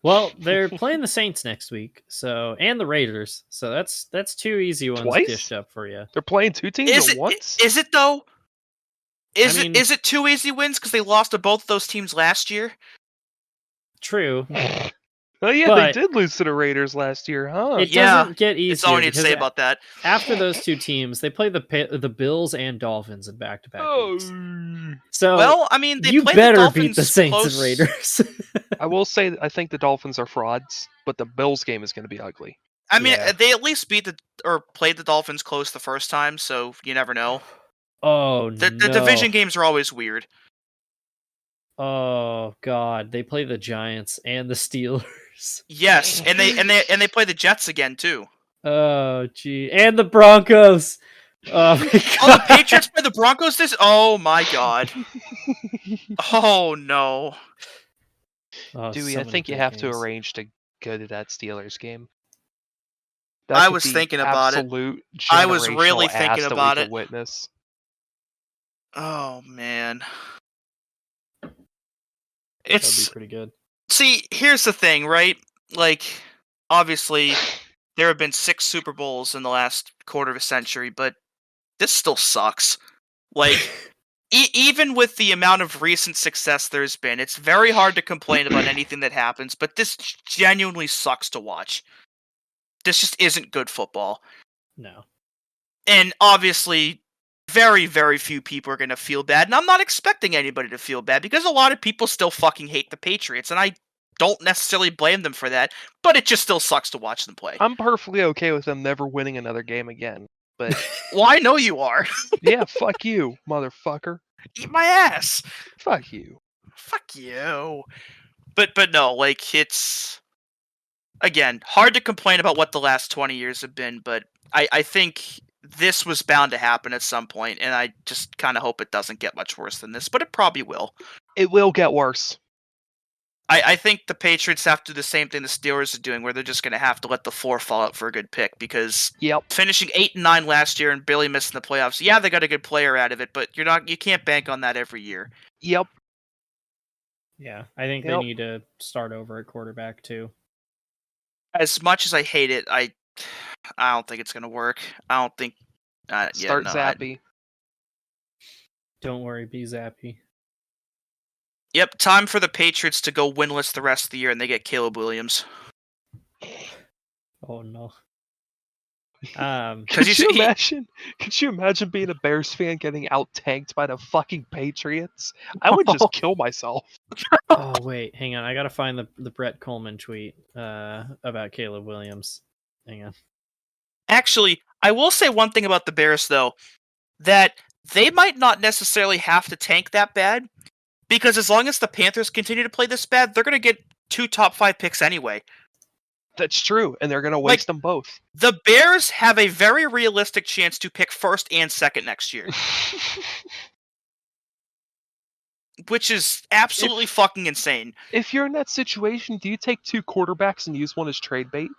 Speaker 4: Well, they're playing the Saints next week, and the Raiders. So that's two easy ones
Speaker 5: Twice?
Speaker 4: dished up for you.
Speaker 5: They're playing two teams
Speaker 2: Is
Speaker 5: at
Speaker 2: it
Speaker 5: once?
Speaker 2: is it though? Is
Speaker 4: I mean-
Speaker 2: it two easy wins because they lost to both of those teams last year?
Speaker 4: True.
Speaker 5: Oh yeah,
Speaker 4: But-
Speaker 5: they did lose to the Raiders last year, huh?
Speaker 4: It
Speaker 2: Yeah,
Speaker 4: doesn't get easier.
Speaker 2: That's all I need to
Speaker 4: because
Speaker 2: say about that.
Speaker 4: after those two teams, they play the Bills and Dolphins in back-to-back weeks.
Speaker 5: Oh.
Speaker 4: So
Speaker 2: Well, I mean, they
Speaker 4: you
Speaker 2: played
Speaker 4: better
Speaker 2: the
Speaker 4: beat the
Speaker 2: Dolphins
Speaker 4: Saints
Speaker 2: close.
Speaker 4: and Raiders.
Speaker 5: I will say I think the Dolphins are frauds, but the Bills game is going to be ugly.
Speaker 2: I mean,
Speaker 4: Yeah.
Speaker 2: they at least played the Dolphins close the first time, so you never know.
Speaker 4: Oh
Speaker 2: The
Speaker 4: no!
Speaker 2: division games are always weird.
Speaker 4: Oh god, they play the Giants and the Steelers.
Speaker 2: Yes, and they play the Jets again too.
Speaker 4: Oh gee, and the Broncos. Oh my god!
Speaker 2: Oh, the Patriots play the Broncos this. Oh my god. Oh no.
Speaker 4: Oh,
Speaker 5: Dewey,
Speaker 4: so
Speaker 5: I
Speaker 4: many
Speaker 5: think you
Speaker 4: good
Speaker 5: have to
Speaker 4: games.
Speaker 5: arrange to go to that Steelers game.
Speaker 2: I
Speaker 5: could
Speaker 2: was
Speaker 5: be
Speaker 2: thinking about it.
Speaker 5: absolute
Speaker 2: I was really
Speaker 5: generational
Speaker 2: thinking
Speaker 5: ass that
Speaker 2: about
Speaker 5: we
Speaker 2: it.
Speaker 5: could witness.
Speaker 2: Oh man.
Speaker 4: That'd
Speaker 2: It's
Speaker 4: be pretty good.
Speaker 2: see, here's the thing, right? Like, obviously, there have been 6 Super Bowls in the last quarter of a century, but this still sucks. Like, even with the amount of recent success there's been, it's very hard to complain about anything that happens, but this genuinely sucks to watch. This just isn't good football.
Speaker 4: No.
Speaker 2: And obviously, very, very few people are going to feel bad, and I'm not expecting anybody to feel bad, because a lot of people still fucking hate the Patriots, and I don't necessarily blame them for that, but it just still sucks to watch them play.
Speaker 5: I'm perfectly okay with them never winning another game again. But
Speaker 2: Well, I know you are.
Speaker 5: yeah, fuck you, motherfucker.
Speaker 2: Eat my ass.
Speaker 5: Fuck you.
Speaker 2: Fuck you. But no, like, it's, again, hard to complain about what the last 20 years have been, but I think this was bound to happen at some point, and I just kind of hope it doesn't get much worse than this, but it probably will.
Speaker 5: It will get worse.
Speaker 2: I think the Patriots have to do the same thing the Steelers are doing, where they're just going to have to let the floor fall out for a good pick, because finishing 8-9 last year and barely missing the playoffs, yeah, they got a good player out of it, but you can't bank on that every year.
Speaker 5: Yep.
Speaker 4: Yeah, I think they need to start over at quarterback too.
Speaker 2: As much as I hate it, I don't think it's going to work. I don't think...
Speaker 5: Start Zappy.
Speaker 4: Don't worry, be Zappy.
Speaker 2: Yep, time for the Patriots to go winless the rest of the year, and they get Caleb Williams.
Speaker 4: Oh no.
Speaker 5: Could you imagine being a Bears fan getting out tanked by the fucking Patriots? I would just kill myself.
Speaker 4: Oh wait, hang on. I gotta find the Brett Coleman tweet about Caleb Williams. Hang on.
Speaker 2: Actually, I will say one thing about the Bears, though, that they might not necessarily have to tank that bad, because as long as the Panthers continue to play this bad, they're going to get 2 top 5 picks anyway.
Speaker 5: That's true, and they're going to waste them both.
Speaker 2: The Bears have a very realistic chance to pick 1st and 2nd next year. Which is absolutely fucking insane.
Speaker 5: If you're in that situation, do you take 2 quarterbacks and use one as trade bait?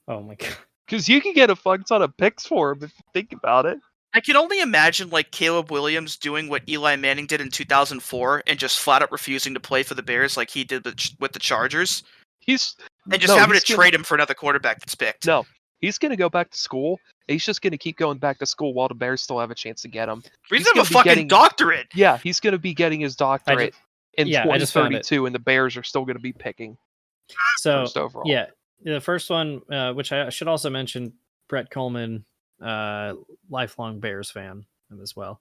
Speaker 4: Oh my god.
Speaker 5: Because you can get a fuck ton of picks for him if you think about it.
Speaker 2: I can only imagine like Caleb Williams doing what Eli Manning did in 2004 and just flat out refusing to play for the Bears like he did with the Chargers. Having to trade him for another quarterback that's picked.
Speaker 5: No, he's going to go back to school. He's just going to keep going back to school while the Bears still have a chance to get him.
Speaker 2: He's going to have a fucking doctorate.
Speaker 5: Yeah, he's going to be getting his doctorate in 2032, and the Bears are still going to be picking first overall.
Speaker 4: Yeah, the first one, which I should also mention, Brett Coleman, lifelong Bears fan as well.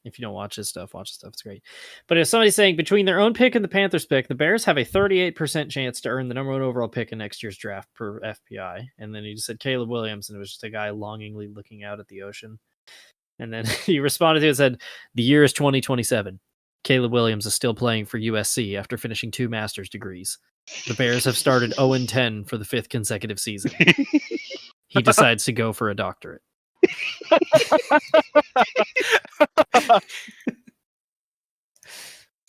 Speaker 4: If you don't watch his stuff, It's great. But if somebody's saying between their own pick and the Panthers pick, the Bears have a 38% chance to earn the number 1 overall pick in next year's draft per FPI. And then he just said Caleb Williams, and it was just a guy longingly looking out at the ocean. And then he responded to it and said, the year is 2027. Caleb Williams is still playing for USC after finishing 2 master's degrees. The Bears have started 0-10 for the 5th consecutive season. He decides to go for a doctorate.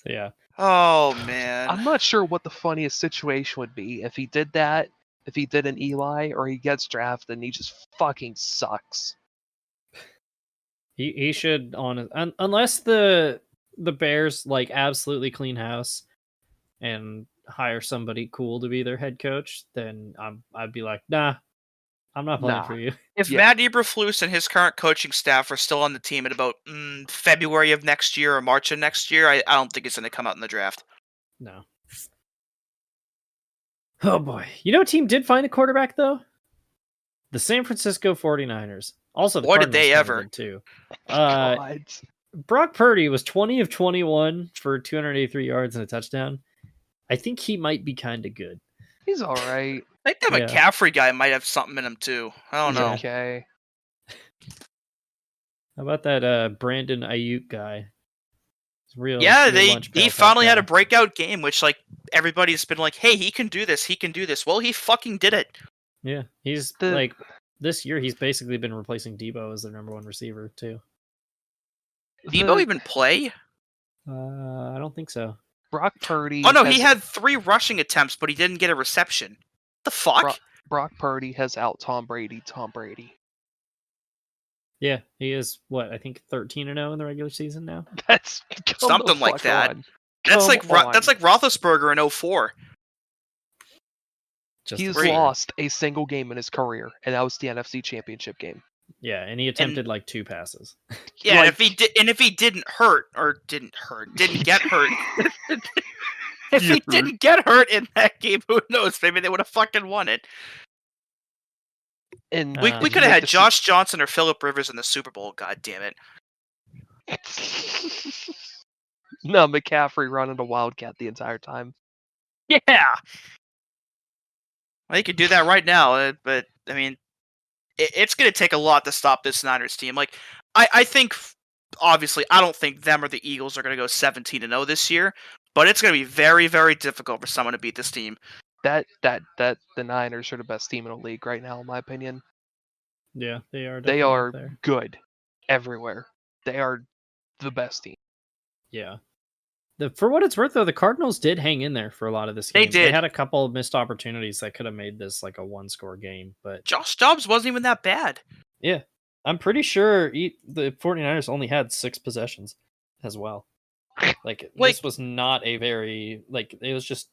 Speaker 4: Yeah.
Speaker 2: Oh man.
Speaker 5: I'm not sure what the funniest situation would be if he did that, if he did an Eli, or he gets drafted and he just fucking sucks.
Speaker 4: He should unless the Bears like absolutely clean house and hire somebody cool to be their head coach, then I'd be like, nah, I'm not playing for you.
Speaker 2: If Matt Eberflus and his current coaching staff are still on the team at about February of next year or March of next year, I don't think it's going to come out in the draft.
Speaker 4: No. Oh boy. You know what team did find a quarterback though? The San Francisco 49ers. Also, the
Speaker 2: Cardinals did they ever?
Speaker 4: Too. Brock Purdy was 20 of 21 for 283 yards and a touchdown. I think he might be kind of good.
Speaker 5: He's all right.
Speaker 2: I think that McCaffrey guy might have something in him too. I don't know.
Speaker 5: Okay.
Speaker 4: How about that Brandon Ayuk guy?
Speaker 2: He finally had a breakout game, which like everybody's been like, "Hey, he can do this. He can do this." Well, he fucking did it.
Speaker 4: Yeah, he's like this year. He's basically been replacing Debo as their number 1 receiver too.
Speaker 2: Debo even play?
Speaker 4: I don't think so.
Speaker 5: Brock Purdy.
Speaker 2: Oh no, he had 3 rushing attempts, but he didn't get a reception. The fuck?
Speaker 5: Brock Purdy has out Tom Brady.
Speaker 4: Yeah, he is what I think 13-0 in the regular season now.
Speaker 5: That's
Speaker 2: something like that. That's like Roethlisberger in 04.
Speaker 5: He's lost a single game in his career, and that was the NFC Championship game.
Speaker 4: Yeah, and he attempted like 2 passes.
Speaker 2: Yeah,
Speaker 5: Like-
Speaker 2: and if he didn't get hurt, if he didn't get hurt in that game, who knows? Maybe they would have fucking won it.
Speaker 5: And
Speaker 2: We
Speaker 4: Um,
Speaker 2: could have had Josh Johnson or Phillip Rivers in the Super Bowl. God damn it!
Speaker 5: No, McCaffrey running a wildcat the entire time.
Speaker 2: Yeah, well, he could do that right now. But I mean, it's going to take a lot to stop this Niners team. Like, I think, obviously, I don't think them or the Eagles are going to go 17-0 this year. But it's going to be very, very difficult for someone to beat this team.
Speaker 5: That the Niners are the best team in the league right now, in my opinion.
Speaker 4: Yeah, they are.
Speaker 5: They
Speaker 4: definitely up
Speaker 5: are
Speaker 4: there.
Speaker 5: good everywhere. They are the best team.
Speaker 4: Yeah. For what it's worth, though, the Cardinals did hang in there for a lot of this game.
Speaker 2: They did.
Speaker 4: They had a couple of missed opportunities that could have made this like a 1-score game, but
Speaker 2: Josh Dobbs wasn't even that bad.
Speaker 4: yeah, I'm pretty sure the 49ers only had 6 possessions as well. Like, this was not a very, like, it was just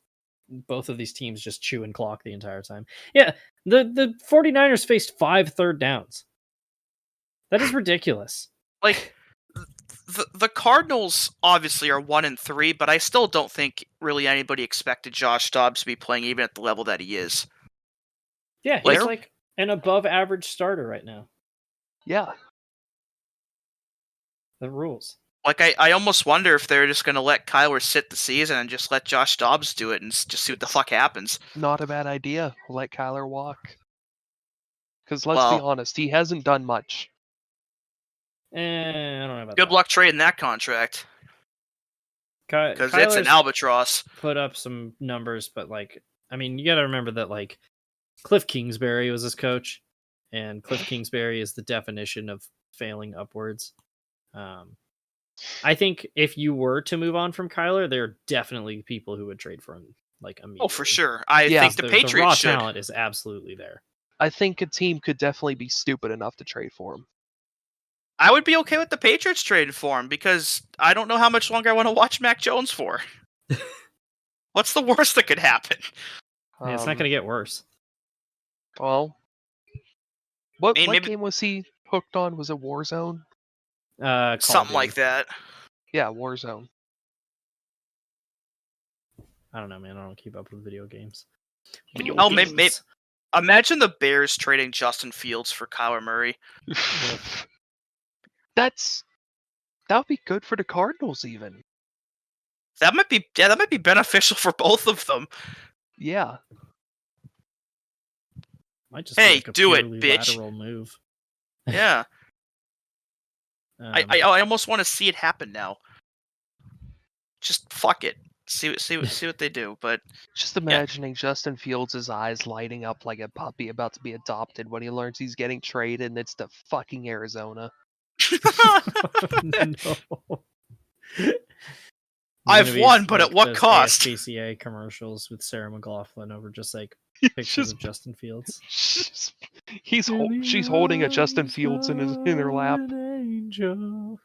Speaker 4: both of these teams just chewing clock the entire time. Yeah, the 49ers faced 5 third downs. That is ridiculous.
Speaker 2: Like, the Cardinals obviously are 1-3, but I still don't think really anybody expected Josh Dobbs to be playing even at the level that he is.
Speaker 4: Yeah, he's like an above average starter right now.
Speaker 5: Yeah.
Speaker 4: The rules.
Speaker 2: Like, I almost wonder if they're just going to let Kyler sit the season and just let Josh Dobbs do it and just see what the fuck happens.
Speaker 5: Not a bad idea. Let Kyler walk. Because let's be honest, he hasn't done much.
Speaker 4: I don't know about
Speaker 2: Good
Speaker 4: that.
Speaker 2: luck trading that contract. Because it's an albatross.
Speaker 4: Put up some numbers, but like, I mean, you got to remember that like Cliff Kingsbury was his coach, and Cliff Kingsbury is the definition of failing upwards. I think if you were to move on from Kyler, there are definitely people who would trade for him like immediately.
Speaker 2: Oh, for sure. I think the Patriots
Speaker 4: the raw
Speaker 2: should.
Speaker 4: talent is absolutely there.
Speaker 5: I think a team could definitely be stupid enough to trade for him.
Speaker 2: I would be okay with the Patriots trading for him because I don't know how much longer I want to watch Mac Jones for. What's the worst that could happen?
Speaker 4: Yeah, it's not going to get worse.
Speaker 5: Well, what
Speaker 2: maybe-
Speaker 5: game was he hooked on? Was it Warzone?
Speaker 4: Call of
Speaker 2: Something
Speaker 4: Duty.
Speaker 2: like that.
Speaker 5: Yeah, Warzone.
Speaker 4: I don't know, man. I don't keep up with video games.
Speaker 2: Maybe. Imagine the Bears trading Justin Fields for Kyler Murray.
Speaker 5: That would be good for the Cardinals, even.
Speaker 2: That might be beneficial for both of them.
Speaker 5: Yeah.
Speaker 4: Might just
Speaker 2: Hey,
Speaker 4: be like a
Speaker 2: do it,
Speaker 4: purely
Speaker 2: bitch.
Speaker 4: lateral move.
Speaker 2: Yeah. I almost want to see it happen now. Just fuck it. See what they do. But
Speaker 5: Just imagining Justin Fields' eyes lighting up like a puppy about to be adopted when he learns he's getting traded and it's to fucking Arizona.
Speaker 4: No.
Speaker 2: I've won, but at what
Speaker 4: those
Speaker 2: cost?
Speaker 4: ASPCA commercials with Sarah McLachlan over just like pictures of Justin Fields.
Speaker 5: She's holding a Justin Fields in her lap.
Speaker 4: Angel.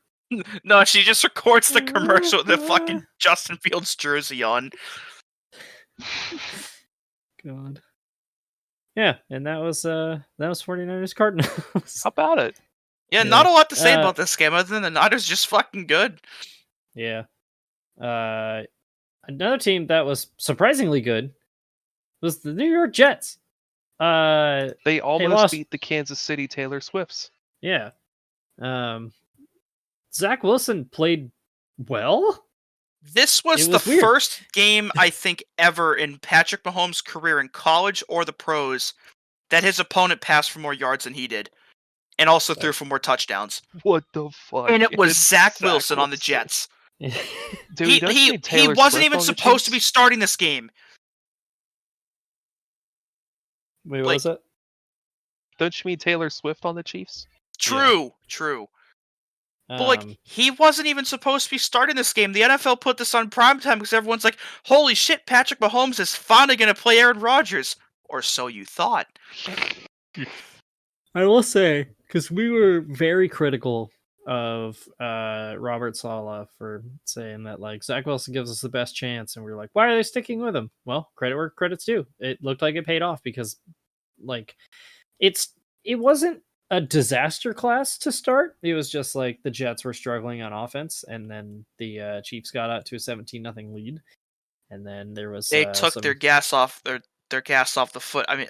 Speaker 2: No, she just records the commercial with the fucking Justin Fields jersey on.
Speaker 4: God. Yeah, and that was 49ers Cardinals.
Speaker 5: How about it?
Speaker 2: Yeah, not a lot to say about this game other than the Niners just fucking good.
Speaker 4: Yeah. Another team that was surprisingly good was the New York Jets.
Speaker 5: They almost
Speaker 4: lost.
Speaker 5: beat the Kansas City Taylor Swifts.
Speaker 4: Yeah. Zach Wilson played well.
Speaker 2: This was the
Speaker 4: weird.
Speaker 2: first game, I think, ever in Patrick Mahomes' career in college or the pros that his opponent passed for more yards than he did. And also threw for more touchdowns.
Speaker 5: What the fuck?
Speaker 2: And it was
Speaker 5: It's
Speaker 2: Zach Wilson on the Jets.
Speaker 5: Dude,
Speaker 2: He wasn't even supposed to be starting this game.
Speaker 4: Wait, what was it?
Speaker 5: Don't you mean Taylor Swift on the Chiefs?
Speaker 2: True. But he wasn't even supposed to be starting this game. The NFL put this on primetime because everyone's like, "Holy shit, Patrick Mahomes is finally going to play Aaron Rodgers," or so you thought.
Speaker 4: I will say, because we were very critical of Robert Saleh for saying that like Zach Wilson gives us the best chance, and we were like, why are they sticking with him? Well, credit where credit's due. It looked like it paid off because like it wasn't a disaster class to start. It was just like the Jets were struggling on offense, and then the Chiefs got out to a 17-0 lead, and then there was
Speaker 2: They took
Speaker 4: some...
Speaker 2: their gas off their gas off the foot. I mean,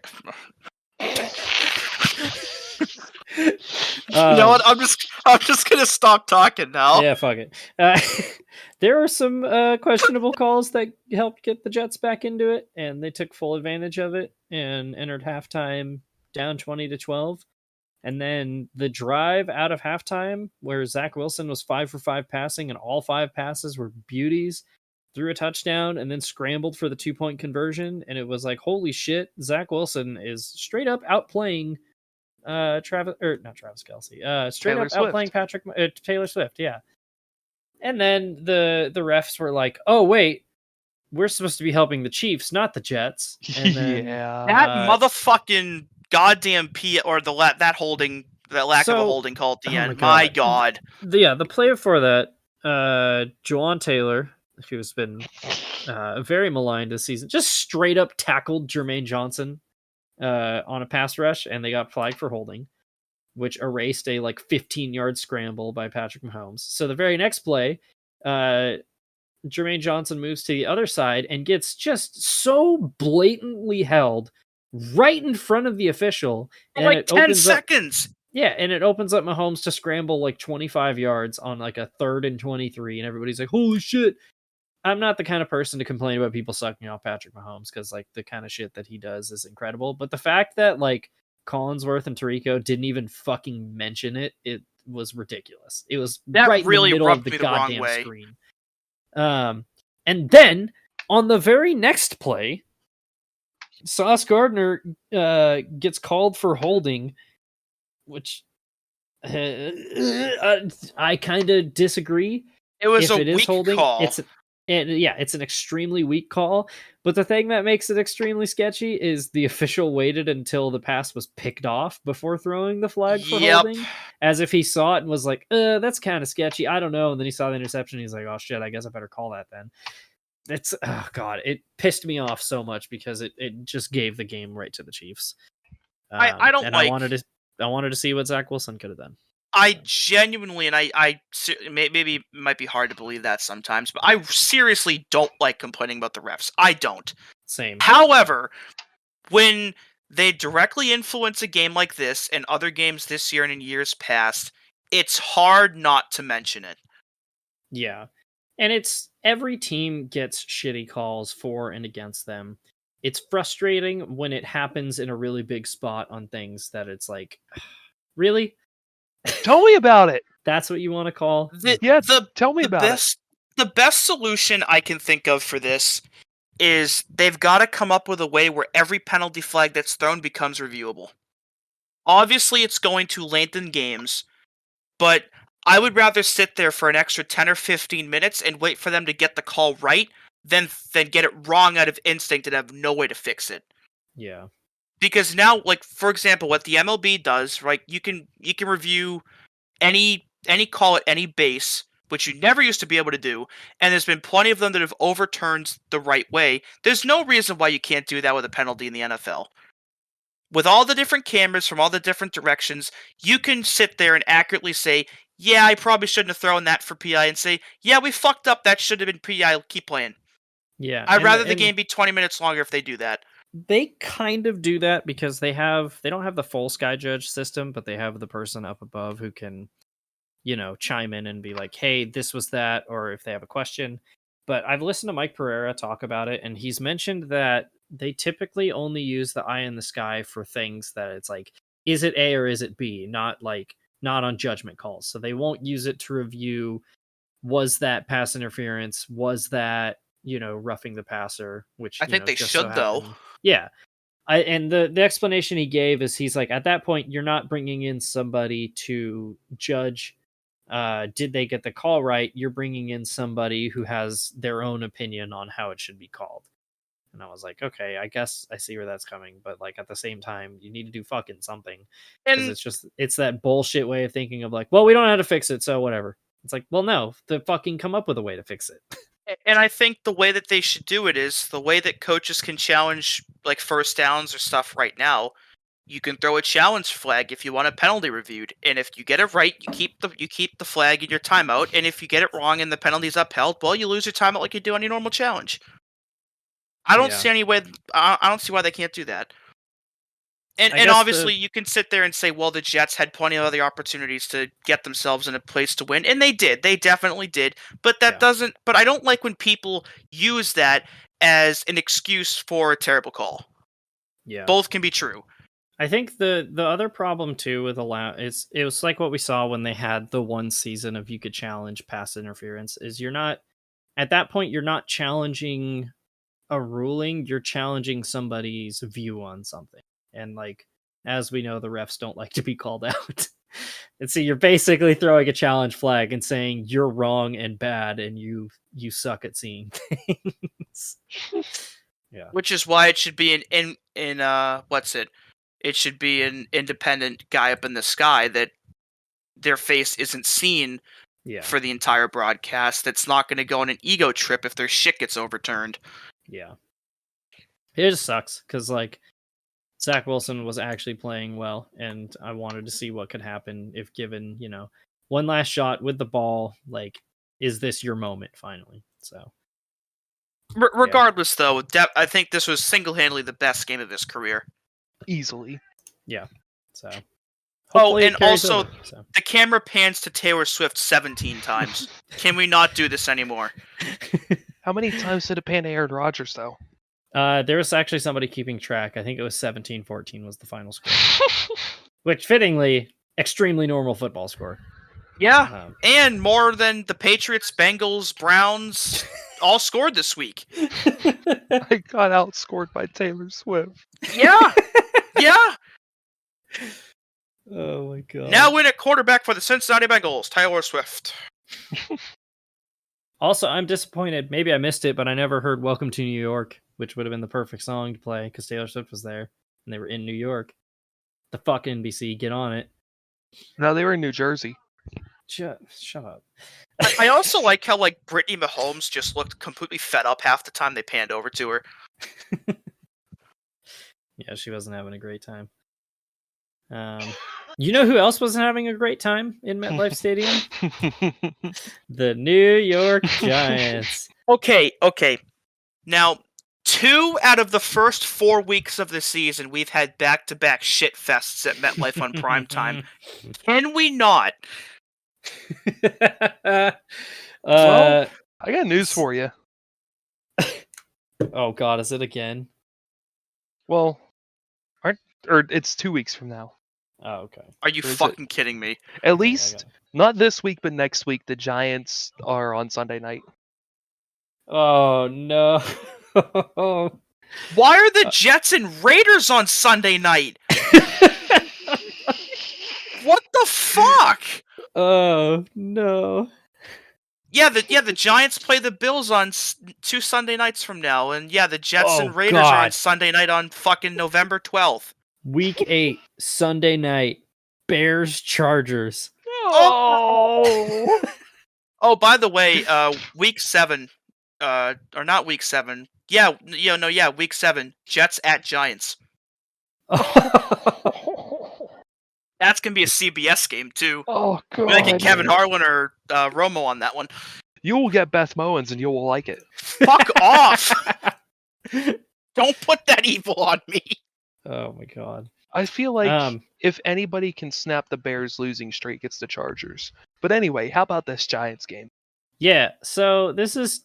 Speaker 2: you know what? I'm just gonna stop talking now.
Speaker 4: Yeah, fuck it. There were some questionable calls that helped get the Jets back into it, and they took full advantage of it and entered halftime down 20-12. And then the drive out of halftime, where Zach Wilson was 5 for 5 passing, and all 5 passes were beauties, threw a touchdown, and then scrambled for the 2-point conversion. And it was like, holy shit, Zach Wilson is straight up outplaying not Travis Kelce, straight
Speaker 5: Taylor
Speaker 4: up
Speaker 5: Swift.
Speaker 4: outplaying Taylor Swift, yeah. And then the refs were like, oh wait, we're supposed to be helping the Chiefs, not the Jets. And then,
Speaker 5: yeah.
Speaker 2: That motherfucking goddamn or the lack of a holding call at the end. My God.
Speaker 4: The play for that, Juwan Taylor, who's been very maligned this season, just straight up tackled Jermaine Johnson on a pass rush, and they got flagged for holding, which erased a 15-yard scramble by Patrick Mahomes. So the very next play, Jermaine Johnson moves to the other side and gets just so blatantly held right in front of the official.
Speaker 2: For like 10 seconds.
Speaker 4: And it opens up Mahomes to scramble 25 yards on a 3rd and 23, and everybody's like, holy shit. I'm not the kind of person to complain about people sucking off Patrick Mahomes, because the kind of shit that he does is incredible. But the fact that Collinsworth and Tirico didn't even fucking mention it was ridiculous. It was
Speaker 2: that
Speaker 4: right
Speaker 2: really
Speaker 4: in the middle of the
Speaker 2: goddamn
Speaker 4: goddamn screen. And then on the very next play, Sauce Gardner gets called for holding, which I kind of disagree.
Speaker 2: It was
Speaker 4: if
Speaker 2: a weak call.
Speaker 4: It's an extremely weak call. But the thing that makes it extremely sketchy is the official waited until the pass was picked off before throwing the flag for holding, as if he saw it and was like, that's kind of sketchy. I don't know. And then he saw the interception. And he's like, oh shit, I guess I better call that then. It's God, it pissed me off so much because it just gave the game right to the Chiefs.
Speaker 2: I
Speaker 4: wanted to see what Zach Wilson could have done.
Speaker 2: I genuinely, and I maybe it might be hard to believe that sometimes, but I seriously don't like complaining about the refs. I don't.
Speaker 4: Same.
Speaker 2: However, when they directly influence a game like this and other games this year and in years past, it's hard not to mention it.
Speaker 4: Yeah. And every team gets shitty calls for and against them. It's frustrating when it happens in a really big spot on things that it's like, really?
Speaker 5: Tell me about it.
Speaker 4: That's what you want to call?
Speaker 5: Tell me about it.
Speaker 2: The best solution I can think of for this is they've got to come up with a way where every penalty flag that's thrown becomes reviewable. Obviously, it's going to lengthen games, but I would rather sit there for an extra 10 or 15 minutes and wait for them to get the call right than get it wrong out of instinct and have no way to fix it.
Speaker 4: Yeah.
Speaker 2: Because now, for example, what the MLB does, right? You can review any call at any base, which you never used to be able to do, and there's been plenty of them that have overturned the right way. There's no reason why you can't do that with a penalty in the NFL. With all the different cameras from all the different directions, you can sit there and accurately say, yeah, I probably shouldn't have thrown that for PI, and say, yeah, we fucked up, that should have been PI, keep playing.
Speaker 4: Yeah.
Speaker 2: I'd rather the game be 20 minutes longer if they do that.
Speaker 4: They kind of do that because they don't have the full sky judge system, but they have the person up above who can, chime in and be like, hey, this was that, or if they have a question. But I've listened to Mike Pereira talk about it, and he's mentioned that they typically only use the eye in the sky for things that it's like, is it A or is it B? Not on judgment calls. So they won't use it to review, was that pass interference? Was that, roughing the passer? Which
Speaker 2: I think they should, though.
Speaker 4: Yeah. And the explanation he gave is he's like, at that point, you're not bringing in somebody to judge, did they get the call right? You're bringing in somebody who has their own opinion on how it should be called. And I was like, okay, I guess I see where that's coming. But at the same time, you need to do fucking something. And it's that bullshit way of thinking of well, we don't know how to fix it, so whatever. It's like, well, no, they fucking come up with a way to fix it.
Speaker 2: And I think the way that they should do it is the way that coaches can challenge first downs or stuff right now you can throw a challenge flag if you want a penalty reviewed, and if you get it right, you keep the flag in your timeout, and if you get it wrong and the penalty's upheld, well, you lose your timeout like you do any normal challenge. I don't see any way. I don't see why they can't do that. And obviously, you can sit there and say, well, the Jets had plenty of other opportunities to get themselves in a place to win, and they did. They definitely did. But that doesn't. But I don't like when people use that as an excuse for a terrible call.
Speaker 4: Yeah,
Speaker 2: both can be true.
Speaker 4: I think the other problem too with it was like what we saw when they had the one season of you could challenge pass interference. Is you're not at that point you're not challenging a ruling, you're challenging somebody's view on something. And like, as we know, the refs don't like to be called out. And so you're basically throwing a challenge flag and saying you're wrong and bad and you suck at seeing things. Yeah.
Speaker 2: Which is why it should be it should be an independent guy up in the sky that their face isn't seen for the entire broadcast. That's not going to go on an ego trip if their shit gets overturned.
Speaker 4: Yeah. It just sucks because like Zach Wilson was actually playing well, and I wanted to see what could happen if given, one last shot with the ball. Like, is this your moment finally? So,
Speaker 2: regardless, though, I think this was single-handedly the best game of his career.
Speaker 5: Easily.
Speaker 4: Yeah. So.
Speaker 2: And also, the camera pans to Taylor Swift 17 times. Can we not do this anymore?
Speaker 5: How many times did it pan to Aaron Rodgers, though?
Speaker 4: There was actually somebody keeping track. I think it was 17-14 was the final score. Which, fittingly, extremely normal football score.
Speaker 2: Yeah, and more than the Patriots, Bengals, Browns all scored this week.
Speaker 5: I got outscored by Taylor Swift.
Speaker 2: Yeah, yeah.
Speaker 4: Oh my god.
Speaker 2: Now in at quarterback for the Cincinnati Bengals, Taylor Swift.
Speaker 4: Also, I'm disappointed. Maybe I missed it, but I never heard Welcome to New York, which would have been the perfect song to play because Taylor Swift was there and they were in New York. The fuck NBC, get on it.
Speaker 5: No, they were in New Jersey.
Speaker 4: Shut up.
Speaker 2: I also like how Brittany Mahomes just looked completely fed up half the time they panned over to her.
Speaker 4: Yeah, she wasn't having a great time. You know who else wasn't having a great time in MetLife Stadium? The New York Giants.
Speaker 2: Okay. Now, 2 out of the first 4 weeks of the season, we've had back-to-back shit fests at MetLife on primetime. Can we not?
Speaker 5: Well, I got news for you.
Speaker 4: Oh God, is it again?
Speaker 5: Well, it's 2 weeks from now.
Speaker 4: Oh, okay.
Speaker 2: Are you fucking kidding me?
Speaker 5: At least, not this week, but next week, the Giants are on Sunday night.
Speaker 4: Oh, no.
Speaker 2: Why are the Jets and Raiders on Sunday night? What the fuck?
Speaker 4: Oh, no.
Speaker 2: Yeah, the Giants play the Bills on 2 Sunday nights from now, and yeah, the Jets and Raiders are on Sunday night on fucking November 12th.
Speaker 4: Week 8, Sunday night, Bears Chargers.
Speaker 2: Oh! Oh, by the way, week 7, or not week 7. Yeah, week 7, Jets at Giants. That's gonna be a CBS game too.
Speaker 5: Oh god!
Speaker 2: We might get Kevin Harlan or Romo on that one.
Speaker 5: You will get Beth Mowins, and you will like it.
Speaker 2: Fuck off! Don't put that evil on me.
Speaker 4: Oh my god!
Speaker 5: I feel like if anybody can snap the Bears' losing streak, it's the Chargers. But anyway, how about this Giants game?
Speaker 4: Yeah, so this is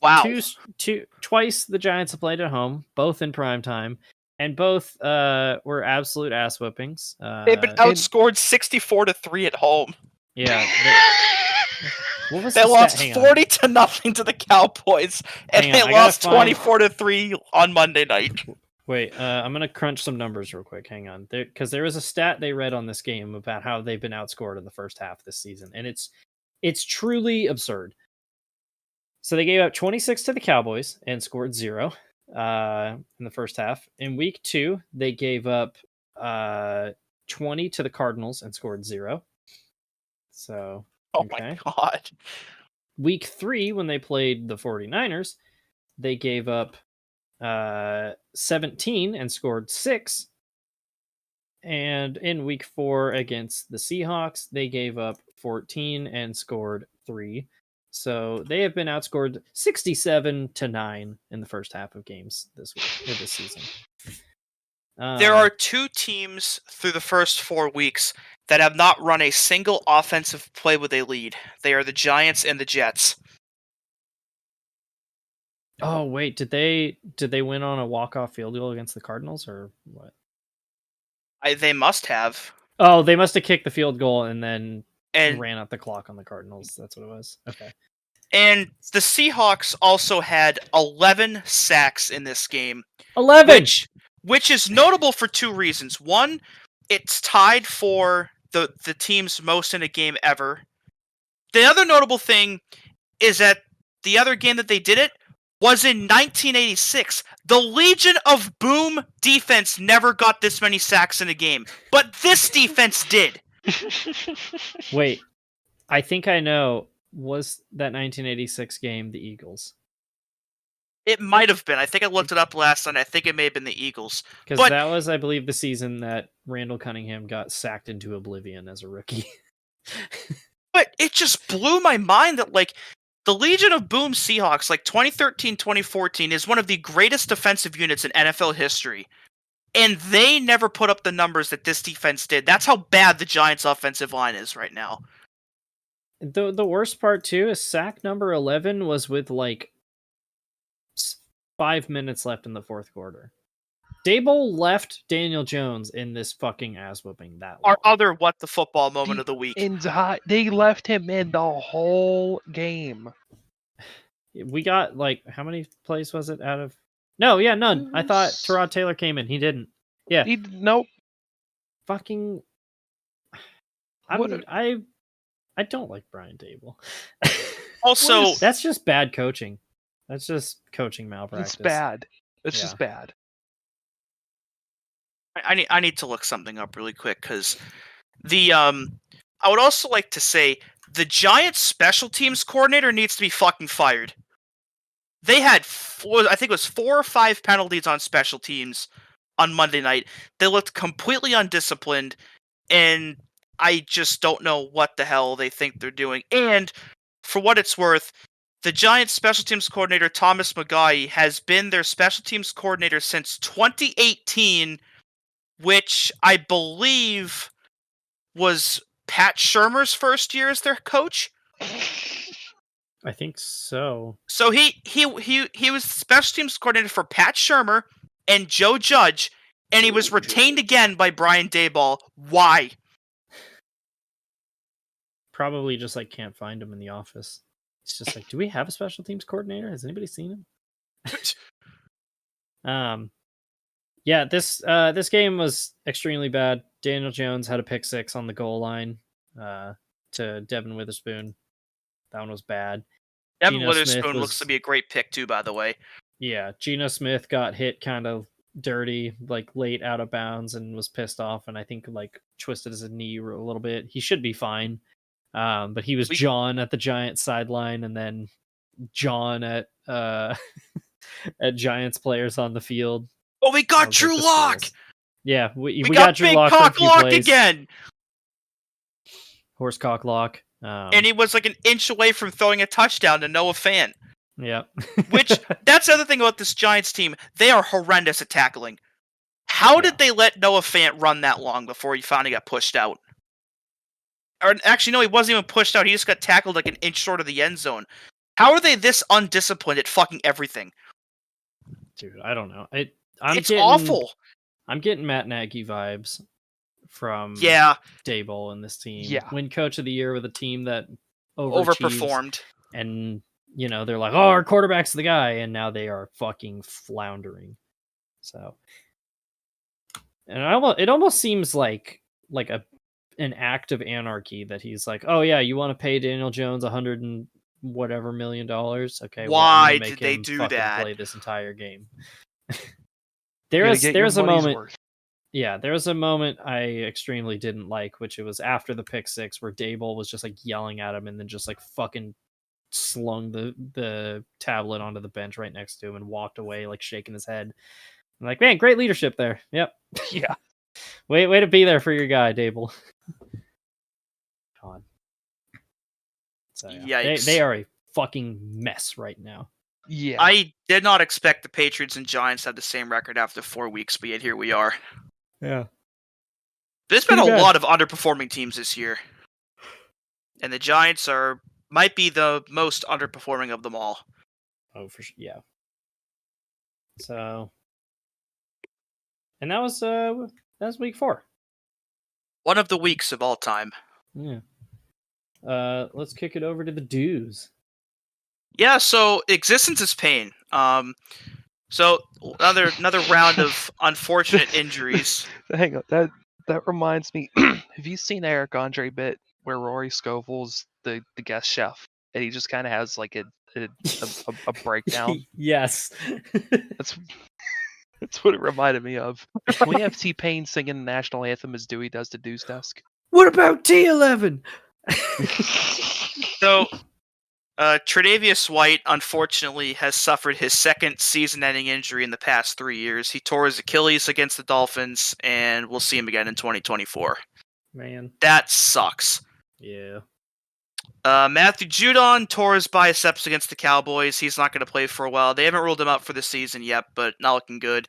Speaker 4: twice the Giants have played at home, both in prime time. And both were absolute ass whippings.
Speaker 2: They've been outscored 64-3 at home.
Speaker 4: Yeah. What was
Speaker 2: they lost 40-0 to the Cowboys, and they lost 24-3 on Monday night.
Speaker 4: Wait, I'm gonna crunch some numbers real quick. Hang on, because there was a stat they read on this game about how they've been outscored in the first half this season, and it's truly absurd. So they gave up 26 to the Cowboys and scored 0. In the first half. In week 2, they gave up 20 to the Cardinals and scored 0. So,
Speaker 2: my god.
Speaker 4: Week 3, when they played the 49ers, they gave up 17 and scored 6. And in week 4 against the Seahawks, they gave up 14 and scored 3. So they have been outscored 67-9 in the first half of games this week or this season.
Speaker 2: There are 2 teams through the first 4 weeks that have not run a single offensive play with a lead. They are the Giants and the Jets.
Speaker 4: Oh wait, did they win on a walk-off field goal against the Cardinals or what?
Speaker 2: They must have.
Speaker 4: Oh, they must have kicked the field goal and then
Speaker 2: And
Speaker 4: ran out the clock on the Cardinals. That's what it was. Okay.
Speaker 2: And the Seahawks also had 11 sacks in this game.
Speaker 4: 11!
Speaker 2: Which is notable for 2 reasons. One, it's tied for the team's most in a game ever. The other notable thing is that the other game that they did it was in 1986. The Legion of Boom defense never got this many sacks in a game, but this defense did.
Speaker 4: Wait, I think I know. Was that 1986 game the Eagles?
Speaker 2: It might have been. I think I looked it up last night. I think it may have been the Eagles.
Speaker 4: Because that was, I believe, the season that Randall Cunningham got sacked into oblivion as a rookie.
Speaker 2: But it just blew my mind that, like, the Legion of Boom Seahawks, like 2013-2014, is one of the greatest defensive units in NFL history. And they never put up the numbers that this defense did. That's how bad the Giants' offensive line is right now.
Speaker 4: The worst part, too, is sack number 11 was with, like, 5 minutes left in the fourth quarter. Dable left Daniel Jones in this fucking ass whooping that long.
Speaker 2: Our other what the football moment of the week.
Speaker 5: They left him in the whole game.
Speaker 4: We got, like, how many plays was it out of? No, yeah, none. I thought Tyrod Taylor came in. He didn't. Yeah.
Speaker 5: Nope.
Speaker 4: Fucking. I don't like Brian Dable.
Speaker 2: Also,
Speaker 4: that's just bad coaching. That's just coaching malpractice.
Speaker 5: It's bad. It's just bad.
Speaker 2: I need to look something up really quick because I would also like to say the Giants special teams coordinator needs to be fucking fired. They had I think it was 4 or 5 penalties on special teams on Monday night. They looked completely undisciplined, and I just don't know what the hell they think they're doing. And for what it's worth, the Giants special teams coordinator Thomas McGaughey has been their special teams coordinator since 2018. Which I believe was Pat Shurmur's first year as their coach.
Speaker 4: I think so.
Speaker 2: So he was special teams coordinator for Pat Shurmur and Joe Judge, and he was retained again by Brian Daboll. Why?
Speaker 4: Probably just like can't find him in the office. It's just like, do we have a special teams coordinator? Has anybody seen him? Yeah, this game was extremely bad. Daniel Jones had a pick 6 on the goal line to Devin Witherspoon. That one was bad.
Speaker 2: Devin Witherspoon looks to be a great pick too, by the way.
Speaker 4: Yeah, Geno Smith got hit kind of dirty, like late out of bounds, and was pissed off, and I think like twisted his knee a little bit. He should be fine, but he was John at the Giants sideline, and then John at at Giants players on the field.
Speaker 2: Oh, we got Drew Lock!
Speaker 4: Yeah, we got Drew Lock
Speaker 2: Cock Lock again!
Speaker 4: Horsecock Lock.
Speaker 2: And he was like an inch away from throwing a touchdown to Noah Fant.
Speaker 4: Yeah.
Speaker 2: Which, that's the other thing about this Giants team. They are horrendous at tackling. How did they let Noah Fant run that long before he finally got pushed out? Or actually, no, he wasn't even pushed out. He just got tackled like an inch short of the end zone. How are they this undisciplined at fucking everything?
Speaker 4: Dude, I don't know.
Speaker 2: It's awful.
Speaker 4: I'm getting Matt Nagy vibes from Daboll and this team.
Speaker 5: Yeah.
Speaker 4: Win Coach of the Year with a team that
Speaker 2: overperformed.
Speaker 4: And, you know, they're like, oh, our quarterback's the guy. And now they are fucking floundering. So, and it almost seems like an act of anarchy that he's like, oh yeah, you want to pay Daniel Jones $100 and whatever $1 million? Okay,
Speaker 2: why did they do that?
Speaker 4: Play this entire game. There's a moment. Yeah, there was a moment I extremely didn't like, which it was after the pick 6 where Daboll was just like yelling at him and then just like fucking slung the tablet onto the bench right next to him and walked away like shaking his head. I'm like, man, great leadership there. Yep.
Speaker 5: Yeah.
Speaker 4: Way to be there for your guy, Dable. God. So, yeah.
Speaker 2: Yikes.
Speaker 4: They are a fucking mess right now.
Speaker 5: Yeah.
Speaker 2: I did not expect the Patriots and Giants to have the same record after 4 weeks, but yet here we are.
Speaker 4: Yeah.
Speaker 2: There's been
Speaker 4: pretty
Speaker 2: a
Speaker 4: bad.
Speaker 2: lot of underperforming teams this year. And the Giants might be the most underperforming of them all.
Speaker 4: Oh, for sure. Yeah. So, and that was week 4.
Speaker 2: One of the weeks of all time.
Speaker 4: Yeah. Let's kick it over to the dues.
Speaker 2: Yeah, so existence is pain. So another round of unfortunate injuries.
Speaker 5: Hang on, that reminds me. Have you seen Eric Andre bit where Rory Scovel's the guest chef and he just kind of has like a breakdown?
Speaker 4: Yes.
Speaker 5: That's what it reminded me of. Can we have T-Pain singing the national anthem as Dewey does to Dew's desk?
Speaker 4: What about T11?
Speaker 2: So, Tre'Davious White, unfortunately, has suffered his second season-ending injury in the past 3 years. He tore his Achilles against the Dolphins, and we'll see him again in 2024.
Speaker 4: Man.
Speaker 2: That sucks.
Speaker 4: Yeah.
Speaker 2: Matthew Judon tore his biceps against the Cowboys. He's not going to play for a while. They haven't ruled him out for the season yet, but not looking good.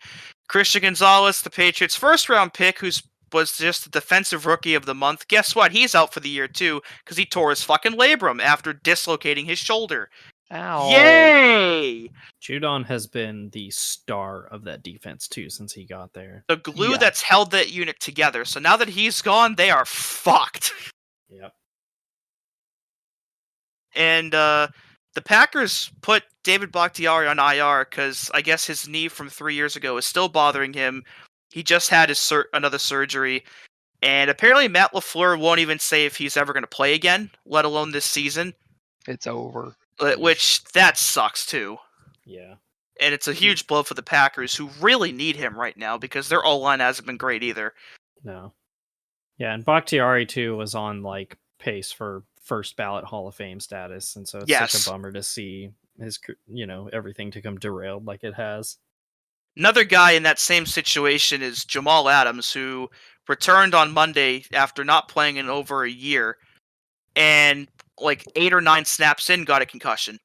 Speaker 2: Christian Gonzalez, the Patriots' first-round pick, was just the defensive rookie of the month. Guess what? He's out for the year, too, because he tore his fucking labrum after dislocating his shoulder.
Speaker 5: Ow.
Speaker 2: Yay!
Speaker 4: Judon has been the star of that defense, too, since he got there.
Speaker 2: The glue
Speaker 5: Yeah.
Speaker 2: that's held that unit together. So now that he's gone, they are fucked.
Speaker 4: Yep.
Speaker 2: And the Packers put David Bakhtiari on IR because I guess his knee from 3 years ago is still bothering him. He just had his another surgery. And apparently Matt LaFleur won't even say if he's ever going to play again, let alone this season.
Speaker 5: It's over.
Speaker 2: Which, that sucks too.
Speaker 4: Yeah.
Speaker 2: And it's a huge blow for the Packers, who really need him right now because their O-line hasn't been great either.
Speaker 4: No. Yeah, and Bakhtiari, too, was on, like, pace for first ballot Hall of Fame status, and so it's such a bummer to see his, everything to come derailed like it has.
Speaker 2: Another guy in that same situation is Jamal Adams, who returned on Monday after not playing in over a year, and like 8 or 9 snaps in, got a concussion,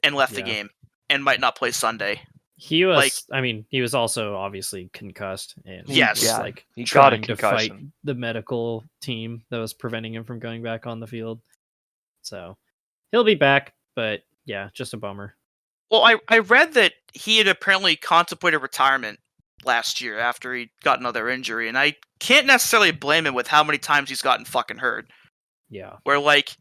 Speaker 2: and left the game, and might not play Sunday.
Speaker 4: He was, he was also obviously concussed, and he
Speaker 2: Yes.
Speaker 4: was,
Speaker 5: Yeah,
Speaker 4: like,
Speaker 5: he got a
Speaker 4: trying to fight
Speaker 5: concussion.
Speaker 4: the medical team that was preventing him from going back on the field. So, he'll be back, but yeah, just a bummer.
Speaker 2: Well, I read that he had apparently contemplated retirement last year after he got another injury, and I can't necessarily blame him with how many times he's gotten fucking hurt.
Speaker 4: Yeah.
Speaker 2: Where, like,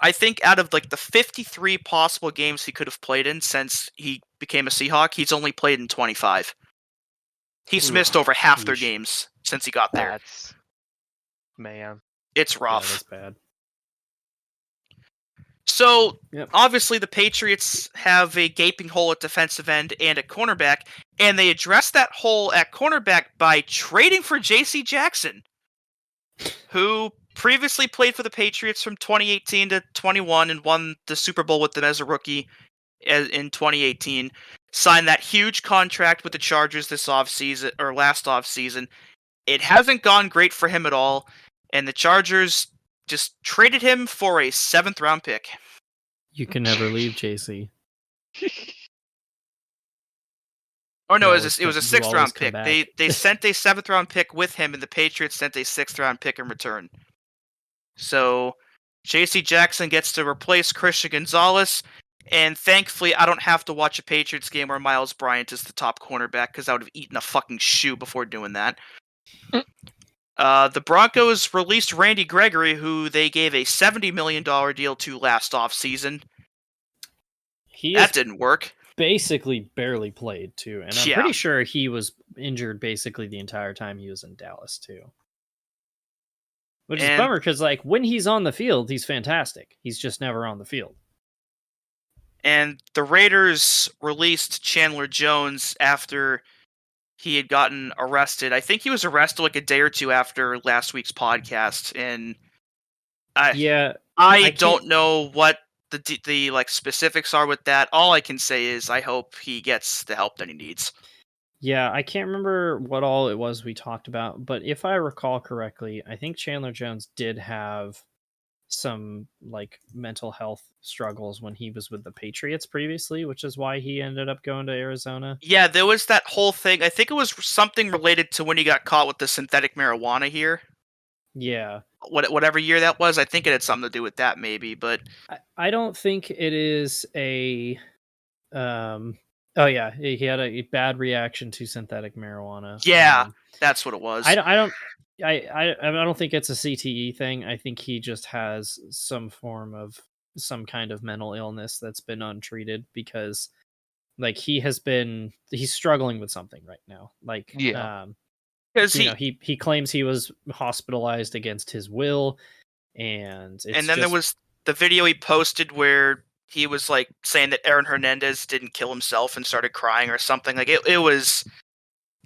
Speaker 2: I think out of, like, the 53 possible games he could have played in since he became a Seahawk, he's only played in 25. He's missed over half their
Speaker 4: Yeesh.
Speaker 2: games since he got there.
Speaker 5: That's man.
Speaker 2: It's
Speaker 4: Yeah,
Speaker 2: rough.
Speaker 4: that's bad.
Speaker 2: So,
Speaker 4: Yep.
Speaker 2: obviously, the Patriots have a gaping hole at defensive end and at cornerback, and they addressed that hole at cornerback by trading for J.C. Jackson, who previously played for the Patriots from 2018 to 21 and won the Super Bowl with them as a rookie in 2018. Signed that huge contract with the Chargers this offseason, or last offseason. It hasn't gone great for him at all, and the Chargers just traded him for a 7th-round pick.
Speaker 4: You can never leave, JC.
Speaker 2: Or no,
Speaker 4: You
Speaker 2: it was a
Speaker 4: always
Speaker 2: 6th-round
Speaker 4: come
Speaker 2: pick.
Speaker 4: back.
Speaker 2: They sent a 7th-round pick with him, and the Patriots sent a 6th-round pick in return. So, J.C. Jackson gets to replace Christian Gonzalez, and thankfully I don't have to watch a Patriots game where Miles Bryant is the top cornerback, because I would have eaten a fucking shoe before doing that. The Broncos released Randy Gregory, who they gave a $70 million deal to last offseason. That didn't work.
Speaker 4: Basically barely played, too. And I'm
Speaker 2: Yeah.
Speaker 4: pretty sure he was injured basically the entire time he was in Dallas, too. Which is a bummer, because, like, when he's on the field, he's fantastic. He's just never on the field.
Speaker 2: And the Raiders released Chandler Jones after he had gotten arrested. I think he was arrested like a day or two after last week's podcast, and I don't know what the like specifics are with that. All I can say is I hope he gets the help that he needs.
Speaker 4: Yeah, I can't remember what all it was we talked about, but if I recall correctly, I think Chandler Jones did have some like mental health struggles when he was with the Patriots previously, which is why he ended up going to Arizona.
Speaker 2: Yeah, there was that whole thing. I think it was something related to when he got caught with the synthetic marijuana here.
Speaker 4: Yeah.
Speaker 2: Whatever year that was, I think it had something to do with that, maybe. But
Speaker 4: I don't think it is a oh yeah, he had a bad reaction to synthetic marijuana.
Speaker 2: yeah, that's what it was.
Speaker 4: I don't think it's a CTE thing. I think he just has some form of some kind of mental illness that's been untreated, because like he's struggling with something right now. Like
Speaker 5: Yeah.
Speaker 2: Because
Speaker 4: he claims he was hospitalized against his will, and it's
Speaker 2: and then there was the video he posted where he was like saying that Aaron Hernandez didn't kill himself and started crying or something. Like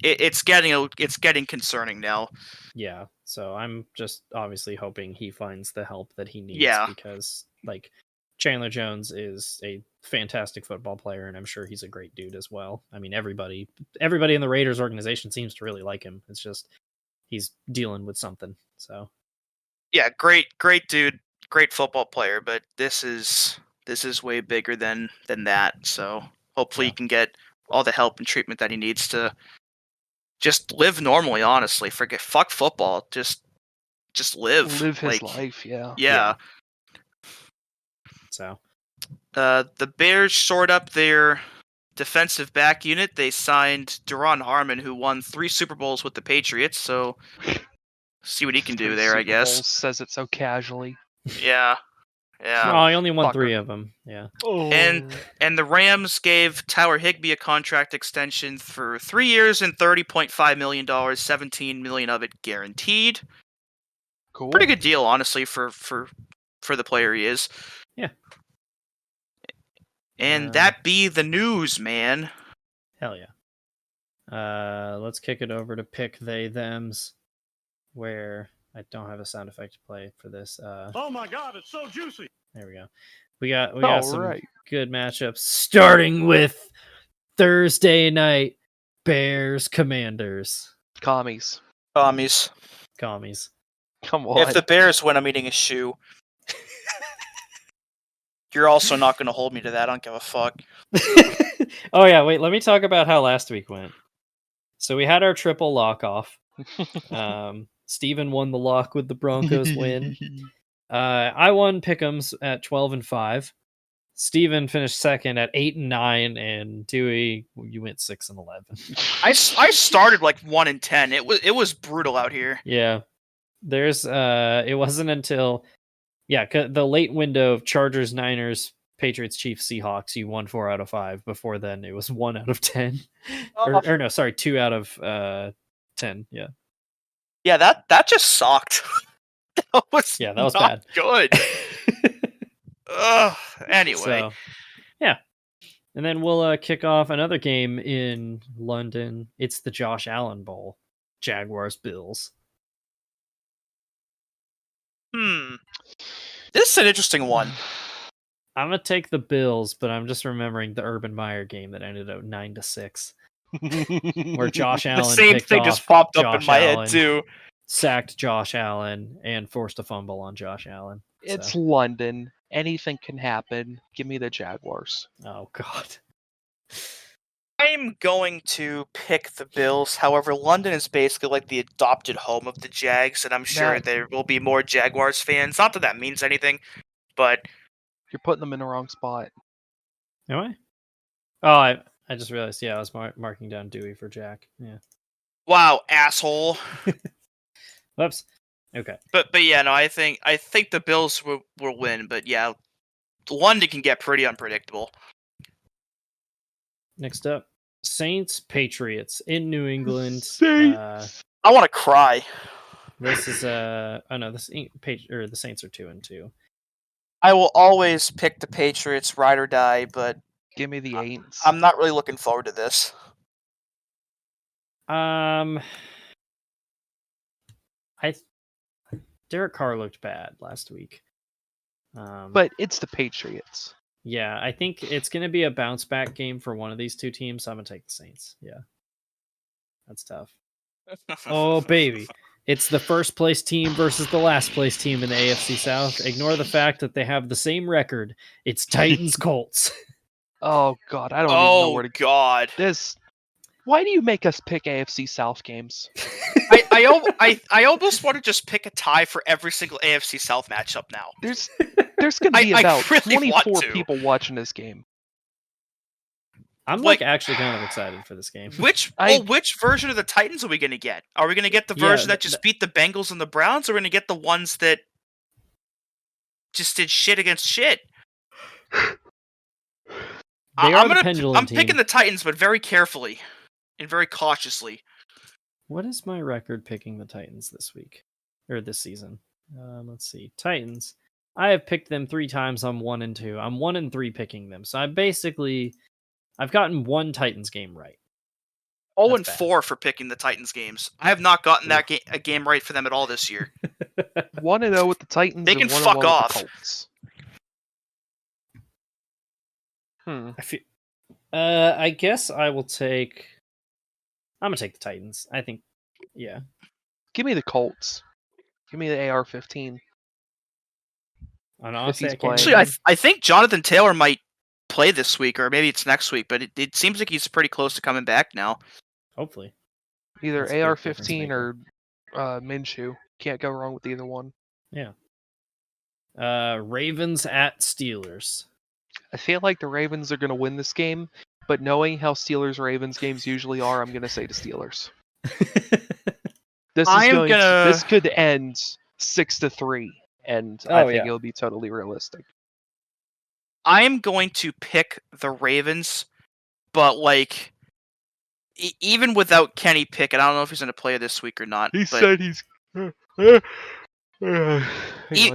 Speaker 2: it's getting concerning now.
Speaker 4: yeah. So I'm just obviously hoping he finds the help that he needs,
Speaker 2: Yeah.
Speaker 4: because like Chandler Jones is a fantastic football player, and I'm sure he's a great dude as well. I mean, everybody in the Raiders organization seems to really like him. It's just he's dealing with something. So
Speaker 2: Yeah, great dude, great football player, but this is way bigger than that. So hopefully he can get all the help and treatment that he needs to just live normally. Honestly, fuck football. Just live.
Speaker 5: Live his
Speaker 2: Like,
Speaker 5: life, yeah.
Speaker 2: yeah.
Speaker 4: So
Speaker 2: The Bears shored up their defensive back unit. They signed Duron Harmon, who won 3 Super Bowls with the Patriots. So see what he can do
Speaker 5: 3
Speaker 2: there, I
Speaker 5: Super
Speaker 2: guess.
Speaker 5: Bowls, says it so casually.
Speaker 2: Yeah.
Speaker 4: oh, he only won
Speaker 5: fucker.
Speaker 4: 3 of them. Yeah.
Speaker 5: Oh.
Speaker 2: And the Rams gave Tyler Higbee a contract extension for 3 years and $30.5 million, $17 million of it guaranteed.
Speaker 5: Cool.
Speaker 2: Pretty good deal, honestly, for the player he is.
Speaker 4: Yeah.
Speaker 2: And that be the news, man.
Speaker 4: Hell yeah. Let's kick it over to pick they thems, where I don't have a sound effect to play for this.
Speaker 3: Oh my God, it's so juicy.
Speaker 4: There we go. We got some
Speaker 5: right.
Speaker 4: good matchups, starting with Thursday night Bears Commanders.
Speaker 5: Commies.
Speaker 2: Commies.
Speaker 5: Come on.
Speaker 2: If the Bears win, I'm eating a shoe. You're also not going to hold me to that. I don't give a fuck.
Speaker 4: Oh yeah, wait. Let me talk about how last week went. So we had our triple lock off. Steven won the lock with the Broncos win. I won Pick'ems at 12-5. Steven finished second at 8-9, and Dewey, you went 6-11.
Speaker 2: I started like 1-10. It was brutal out here.
Speaker 4: Yeah, there's it wasn't until the late window of Chargers, Niners, Patriots, Chiefs, Seahawks, you won 4 out of 5. Before then, it was 1 out of 10. Or no, sorry, 2 out of 10. Yeah.
Speaker 2: Yeah, that just sucked. that was
Speaker 4: not
Speaker 2: bad. Good. Anyway.
Speaker 4: So, yeah. And then we'll kick off another game in London. It's the Josh Allen Bowl. Jaguars, Bills.
Speaker 2: This is an interesting one.
Speaker 4: I'm going to take the Bills, but I'm just remembering the Urban Meyer game that ended up 9-6. Where Josh Allen
Speaker 2: the same thing just popped up in my head too.
Speaker 4: Sacked Josh Allen and forced a fumble on Josh Allen.
Speaker 5: It's London. Anything can happen. Give me the Jaguars.
Speaker 4: Oh, God.
Speaker 2: I'm going to pick the Bills. However, London is basically like the adopted home of the Jags, and I'm sure there will be more Jaguars fans. Not that means anything, but...
Speaker 5: You're putting them in the wrong spot.
Speaker 4: Am I? Oh, I just realized, I was marking down Dewey for Jack. Yeah.
Speaker 2: Wow, asshole.
Speaker 4: Whoops. Okay.
Speaker 2: But yeah, no, I think the Bills will win, but yeah, London can get pretty unpredictable.
Speaker 4: Next up, Saints Patriots in New England.
Speaker 2: I want to cry.
Speaker 4: This is the Saints are 2-2.
Speaker 2: I will always pick the Patriots, ride or die, but
Speaker 5: give me the Aints.
Speaker 2: I'm not really looking forward to this.
Speaker 4: Derek Carr looked bad last week.
Speaker 5: But it's the Patriots.
Speaker 4: Yeah, I think it's going to be a bounce back game for one of these two teams. So I'm going to take the Saints. Yeah. That's tough. Oh, baby. It's the first place team versus the last place team in the AFC South. Ignore the fact that they have the same record. It's Titans Colts.
Speaker 5: Oh God, I don't even know
Speaker 2: Oh
Speaker 5: where to
Speaker 2: God.
Speaker 5: this. Why do you make us pick AFC South games?
Speaker 2: I almost want to just pick a tie for every single AFC South matchup now.
Speaker 5: There's going to be
Speaker 2: I
Speaker 5: about
Speaker 2: really want
Speaker 5: 24
Speaker 2: to.
Speaker 5: people watching this game.
Speaker 4: I'm
Speaker 2: Like-
Speaker 4: actually kind of excited for this game.
Speaker 2: Which version of the Titans are we going to get? Are we going to get the version that just beat the Bengals and the Browns, or are we going to get the ones that just did shit against shit?
Speaker 4: They are the pendulum
Speaker 2: I'm
Speaker 4: team.
Speaker 2: picking the Titans, but very carefully and very cautiously.
Speaker 4: What is my record picking the Titans this week or this season? Let's see. Titans. I have picked them 3 times. I'm 1-2. I'm 1-3 picking them. So I've gotten one Titans game right.
Speaker 2: 0-4 for picking the Titans games. I have not gotten a game right for them at all this year.
Speaker 5: 1-0 with the Titans.
Speaker 2: They
Speaker 5: and
Speaker 2: can
Speaker 5: 1-1
Speaker 2: fuck
Speaker 5: with the
Speaker 2: off.
Speaker 5: Colts.
Speaker 4: I feel. I guess I will take. I'm gonna take the Titans. I think. Yeah.
Speaker 5: Give me the Colts. Give me the AR-15.
Speaker 4: And honestly,
Speaker 5: he's
Speaker 4: I can't.
Speaker 5: playing.
Speaker 2: Actually, I think Jonathan Taylor might play this week, or maybe it's next week, but it seems like he's pretty close to coming back now.
Speaker 4: Hopefully.
Speaker 5: Either
Speaker 4: That's a big difference
Speaker 5: AR-15
Speaker 4: maker.
Speaker 5: or Minshew. Can't go wrong with either one.
Speaker 4: Yeah. Ravens at Steelers.
Speaker 5: I feel like the Ravens are going to win this game, but knowing how Steelers-Ravens games usually are, I'm going to say the Steelers. This could end 6-3, and I think it'll be totally realistic.
Speaker 2: I am going to pick the Ravens, but like, even without Kenny Pickett, I don't know if he's going to play this week or not.
Speaker 5: He
Speaker 2: but
Speaker 5: said he's.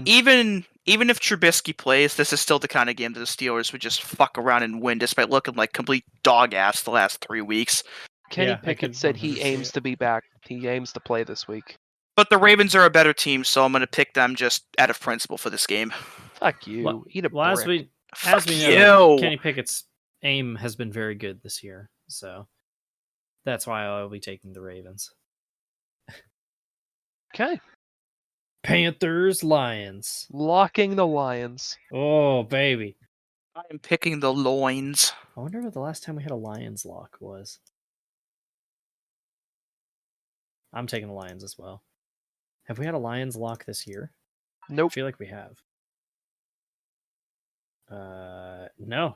Speaker 2: even if Trubisky plays, this is still the kind of game that the Steelers would just fuck around and win, despite looking like complete dog ass the last 3 weeks.
Speaker 5: Kenny
Speaker 4: Yeah, I
Speaker 5: Pickett
Speaker 4: could
Speaker 5: said he
Speaker 4: 100%
Speaker 5: aims
Speaker 4: see it.
Speaker 5: to be back. He aims to play this week.
Speaker 2: But the Ravens are a better team, so I'm going to pick them just out of principle for this game.
Speaker 5: Fuck you.
Speaker 4: Well,
Speaker 5: Eat a
Speaker 4: Well, as
Speaker 5: brick.
Speaker 2: Fuck
Speaker 4: we know,
Speaker 2: you.
Speaker 4: Kenny Pickett's aim has been very good this year, so that's why I'll be taking the Ravens.
Speaker 5: Okay.
Speaker 4: Panthers, Lions.
Speaker 5: Locking the Lions.
Speaker 4: Oh, baby.
Speaker 2: I am picking the loins.
Speaker 4: I wonder what the last time we had a Lions lock was. I'm taking the Lions as well. Have we had a Lions lock this year? I
Speaker 5: Nope.
Speaker 4: feel like we have.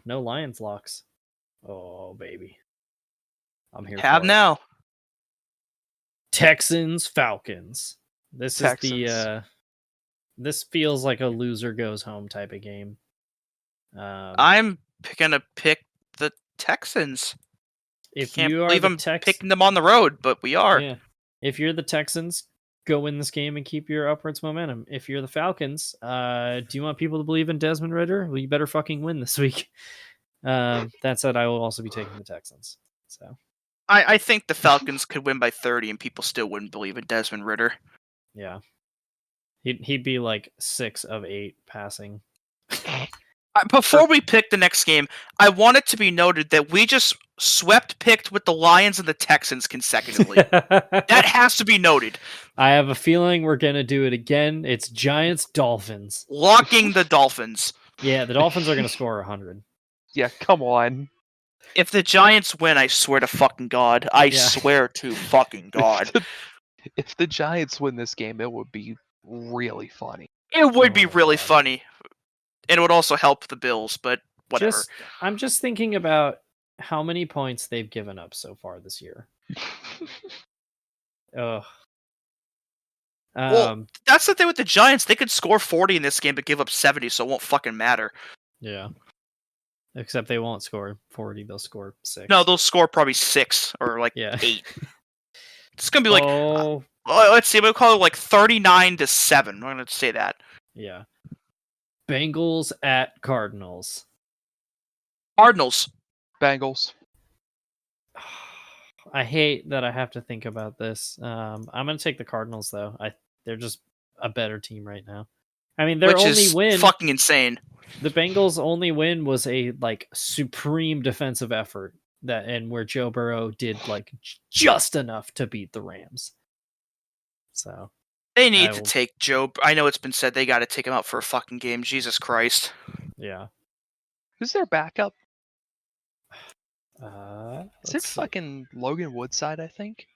Speaker 4: No Lions locks. Oh, baby. I'm here
Speaker 2: Have
Speaker 4: for it.
Speaker 2: now.
Speaker 4: Texans, Falcons. This
Speaker 5: Texans.
Speaker 4: is the this feels like a loser goes home type of game.
Speaker 2: I'm gonna pick the Texans.
Speaker 4: If
Speaker 2: Can't
Speaker 4: you are
Speaker 2: believe
Speaker 4: the
Speaker 2: I'm
Speaker 4: Texans,
Speaker 2: picking them on the road, but we are.
Speaker 4: yeah. If you're the Texans, go win this game and keep your upwards momentum. If you're the Falcons, do you want people to believe in Desmond Ridder? Well, you better fucking win this week. That said, I will also be taking the Texans. So
Speaker 2: I think the Falcons could win by 30, and people still wouldn't believe in Desmond Ridder.
Speaker 4: yeah, he'd be like 6 of 8 passing.
Speaker 2: Before we pick the next game, I want it to be noted that we just picked with the Lions and the Texans consecutively. That has to be noted.
Speaker 4: I have a feeling we're gonna do it again. It's Giants Dolphins.
Speaker 2: Locking the Dolphins.
Speaker 4: Yeah, the Dolphins are gonna score 100.
Speaker 5: Yeah, come on.
Speaker 2: If the Giants win, I swear to fucking God. I
Speaker 4: Yeah.
Speaker 2: swear to fucking God.
Speaker 5: If the Giants win this game, it would be really funny.
Speaker 2: It would
Speaker 4: Oh
Speaker 2: be
Speaker 4: my
Speaker 2: really
Speaker 4: God.
Speaker 2: funny. And it would also help the Bills, but whatever.
Speaker 4: I'm just thinking about how many points they've given up so far this year. Ugh.
Speaker 2: Well, that's the thing with the Giants. They could score 40 in this game but give up 70, so it won't fucking matter.
Speaker 4: Yeah. Except they won't score 40, they'll score 6.
Speaker 2: No, they'll score probably 6 or like
Speaker 4: Yeah.
Speaker 2: 8. It's going to be like,
Speaker 4: Oh,
Speaker 2: let's see, we'll call it like 39-7. I'm going to say that.
Speaker 4: yeah. Bengals at Cardinals.
Speaker 2: Cardinals.
Speaker 5: Bengals.
Speaker 4: I hate that I have to think about this. I'm going to take the Cardinals, though. They're just a better team right now. I mean, their
Speaker 2: Which
Speaker 4: only
Speaker 2: is
Speaker 4: win,
Speaker 2: fucking insane.
Speaker 4: the Bengals' only win was a like supreme defensive effort and where Joe Burrow did like just enough to beat the Rams. So
Speaker 2: they need to take Joe. I know it's been said they got to take him out for a fucking game. Jesus Christ.
Speaker 4: Yeah.
Speaker 5: Who's their backup? Is it
Speaker 4: Let's see.
Speaker 5: fucking Logan Woodside? I think.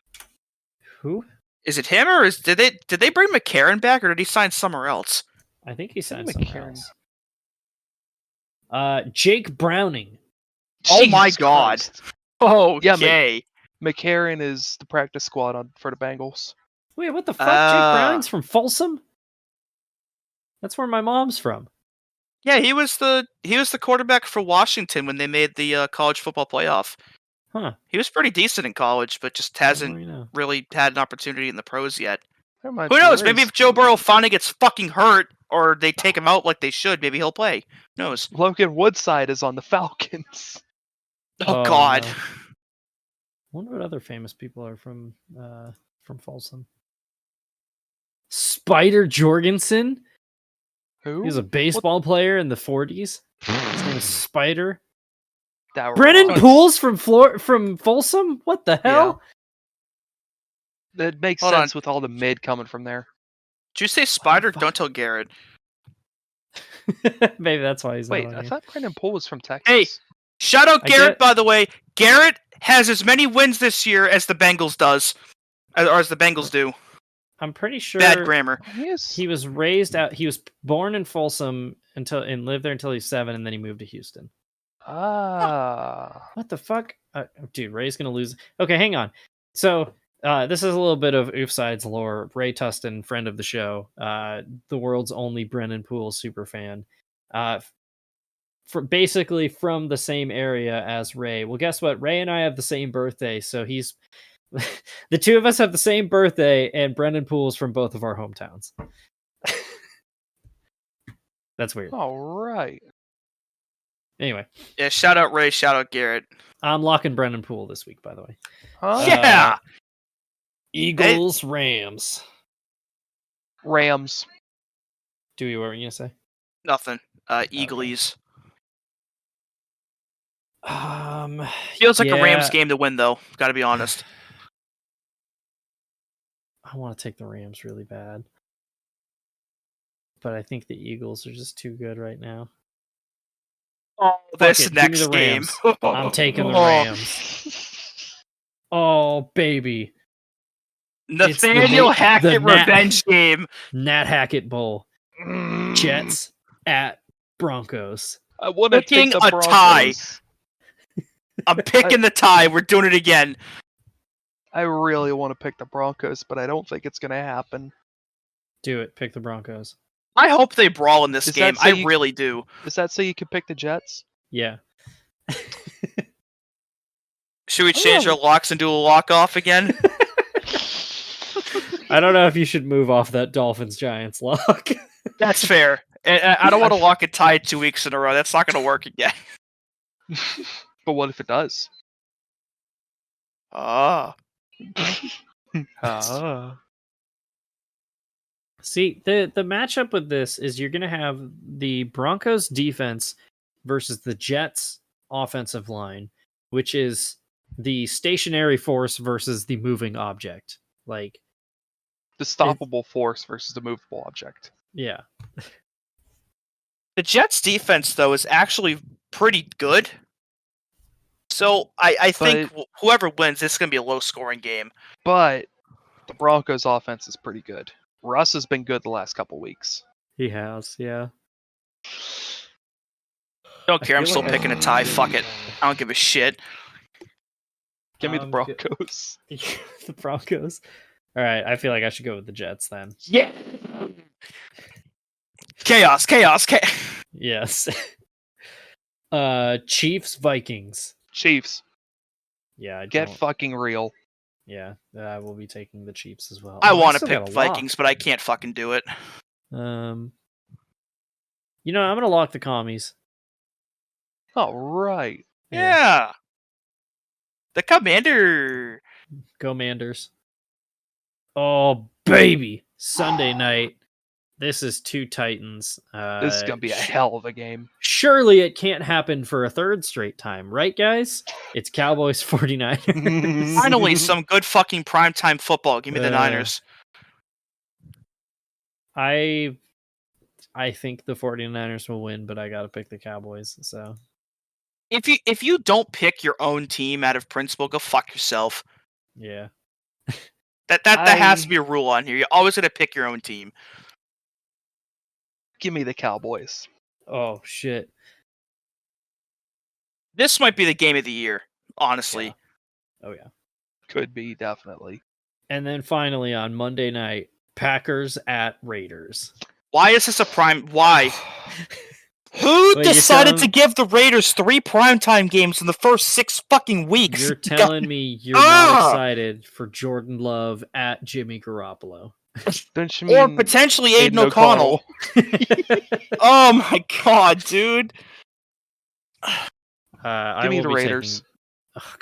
Speaker 4: Who?
Speaker 2: Is it him or did they bring McCarron back or did he sign somewhere else?
Speaker 4: I think he signed
Speaker 5: McCarron.
Speaker 4: somewhere else. Jake Browning.
Speaker 2: Oh my
Speaker 5: Jesus
Speaker 2: God.
Speaker 5: Christ.
Speaker 2: Okay.
Speaker 5: McCarron is the practice squad for the Bengals.
Speaker 4: Wait, what the fuck? Jake Browning's from Folsom? That's where my mom's from.
Speaker 2: Yeah, he was the quarterback for Washington when they made the college football playoff.
Speaker 4: Huh.
Speaker 2: He was pretty decent in college, but just hasn't really had an opportunity in the pros yet. Who knows? Maybe if Joe Burrow finally gets fucking hurt, or they take him out like they should, maybe he'll play. Who knows?
Speaker 5: Logan Woodside is on the Falcons.
Speaker 2: Oh God.
Speaker 4: No. I wonder what other famous people are from Folsom. Spider Jorgensen.
Speaker 5: Who?
Speaker 4: He was a baseball player in the 40s. His name is Spider.
Speaker 5: Brennan
Speaker 4: Pools from Folsom? What the hell?
Speaker 5: Yeah. That makes
Speaker 2: Hold
Speaker 5: sense
Speaker 2: on.
Speaker 5: with all the mid coming from there.
Speaker 2: Did you say Spider? Don't tell Garrett.
Speaker 4: Maybe that's why he's
Speaker 5: Wait,
Speaker 4: not on
Speaker 5: I
Speaker 4: here.
Speaker 5: thought Brennan Poole was from Texas.
Speaker 2: Hey, shout out Garrett, by the way. Garrett has as many wins this year as the Bengals do.
Speaker 4: I'm pretty sure
Speaker 2: Bad grammar.
Speaker 4: he was raised out. He was born in Folsom and lived there until he's 7, and then he moved to Houston. What the fuck? Dude, Ray's gonna lose. Okay, hang on. So this is a little bit of Oofside's lore. Ray Tustin, friend of the show, the world's only Brennan Poole super fan, basically from the same area as Ray. Well, guess what? Ray and I have the same birthday, so he's the two of us have the same birthday, and Brennan Poole's from both of our hometowns. That's weird.
Speaker 5: All right.
Speaker 4: Anyway.
Speaker 2: Yeah, shout out Ray, shout out Garrett.
Speaker 4: I'm locking Brennan Poole this week, by the way.
Speaker 5: Huh?
Speaker 2: Yeah!
Speaker 4: Eagles, Rams.
Speaker 5: Rams.
Speaker 4: Dewey, what were you going to say?
Speaker 2: Nothing. Eagles.
Speaker 4: Feels
Speaker 2: like a Rams game to win, though. Gotta be honest.
Speaker 4: I want to take the Rams really bad. But I think the Eagles are just too good right now.
Speaker 2: Oh, this next game.
Speaker 4: I'm taking the Rams. Oh, baby.
Speaker 2: Nathaniel Hackett revenge game.
Speaker 4: Nat Hackett Bowl. Jets at Broncos.
Speaker 5: I want to take the Broncos.
Speaker 2: Tie. I'm picking the tie. We're doing it again.
Speaker 5: I really want to pick the Broncos, but I don't think it's going to happen.
Speaker 4: Do it. Pick the Broncos.
Speaker 2: I hope they brawl in this game. I really do.
Speaker 5: Is that so you can pick the Jets?
Speaker 4: Yeah.
Speaker 2: Should we change our locks and do a lock-off again?
Speaker 4: I don't know if you should move off that Dolphins-Giants lock.
Speaker 2: That's fair. I don't want to lock a tie 2 weeks in a row. That's not going to work again.
Speaker 5: But what if it does?
Speaker 4: See, the matchup with this is you're going to have the Broncos defense versus the Jets offensive line, which is the stationary force versus the moving object. Like
Speaker 5: the stoppable force versus the movable object.
Speaker 4: Yeah.
Speaker 2: The Jets defense, though, is actually pretty good. So I think whoever wins, this is going to be a low-scoring game.
Speaker 5: But the Broncos' offense is pretty good. Russ has been good the last couple weeks.
Speaker 4: He has, yeah.
Speaker 2: Don't care. I'm still picking a tie. Fuck it. I don't give a shit.
Speaker 5: Give me the Broncos.
Speaker 4: The Broncos. All right. I feel like I should go with the Jets then.
Speaker 2: Yeah. Chaos.
Speaker 4: Yes. Chiefs, Vikings.
Speaker 5: Chiefs.
Speaker 4: Yeah.
Speaker 5: Get fucking real.
Speaker 4: Yeah, I will be taking the Chiefs as well.
Speaker 2: I want to pick Vikings, but I can't fucking do it.
Speaker 4: You know, I'm gonna lock the commies.
Speaker 5: All right.
Speaker 2: Yeah. The Commander.
Speaker 4: Go Manders. Oh baby, Sunday night. This is two Titans.
Speaker 5: This is gonna be a hell of a game.
Speaker 4: Surely it can't happen for a third straight time, right, guys? It's Cowboys 49ers.
Speaker 2: Finally, some good fucking primetime football. Give me the Niners.
Speaker 4: I think the 49ers will win, but I gotta pick the Cowboys. So
Speaker 2: If you don't pick your own team out of principle, go fuck yourself.
Speaker 4: yeah.
Speaker 2: That has to be a rule on here. You're always gonna pick your own team.
Speaker 5: Give me the Cowboys.
Speaker 4: Oh shit.
Speaker 2: This might be the game of the year, honestly.
Speaker 4: Yeah. Oh yeah.
Speaker 5: Could be, definitely.
Speaker 4: And then finally on Monday night, Packers at Raiders.
Speaker 2: Why is this a prime? Why? Who
Speaker 4: Wait,
Speaker 2: decided to give the Raiders 3 primetime games in the first 6 fucking weeks?
Speaker 4: You're telling me you're not excited for Jordan Love at Jimmy Garoppolo.
Speaker 5: Don't you
Speaker 2: Or
Speaker 5: mean
Speaker 2: potentially Aiden O'Connell. Oh my god, dude.
Speaker 4: I
Speaker 5: me
Speaker 4: will
Speaker 5: the
Speaker 4: be
Speaker 5: Raiders.
Speaker 4: taking... Oh,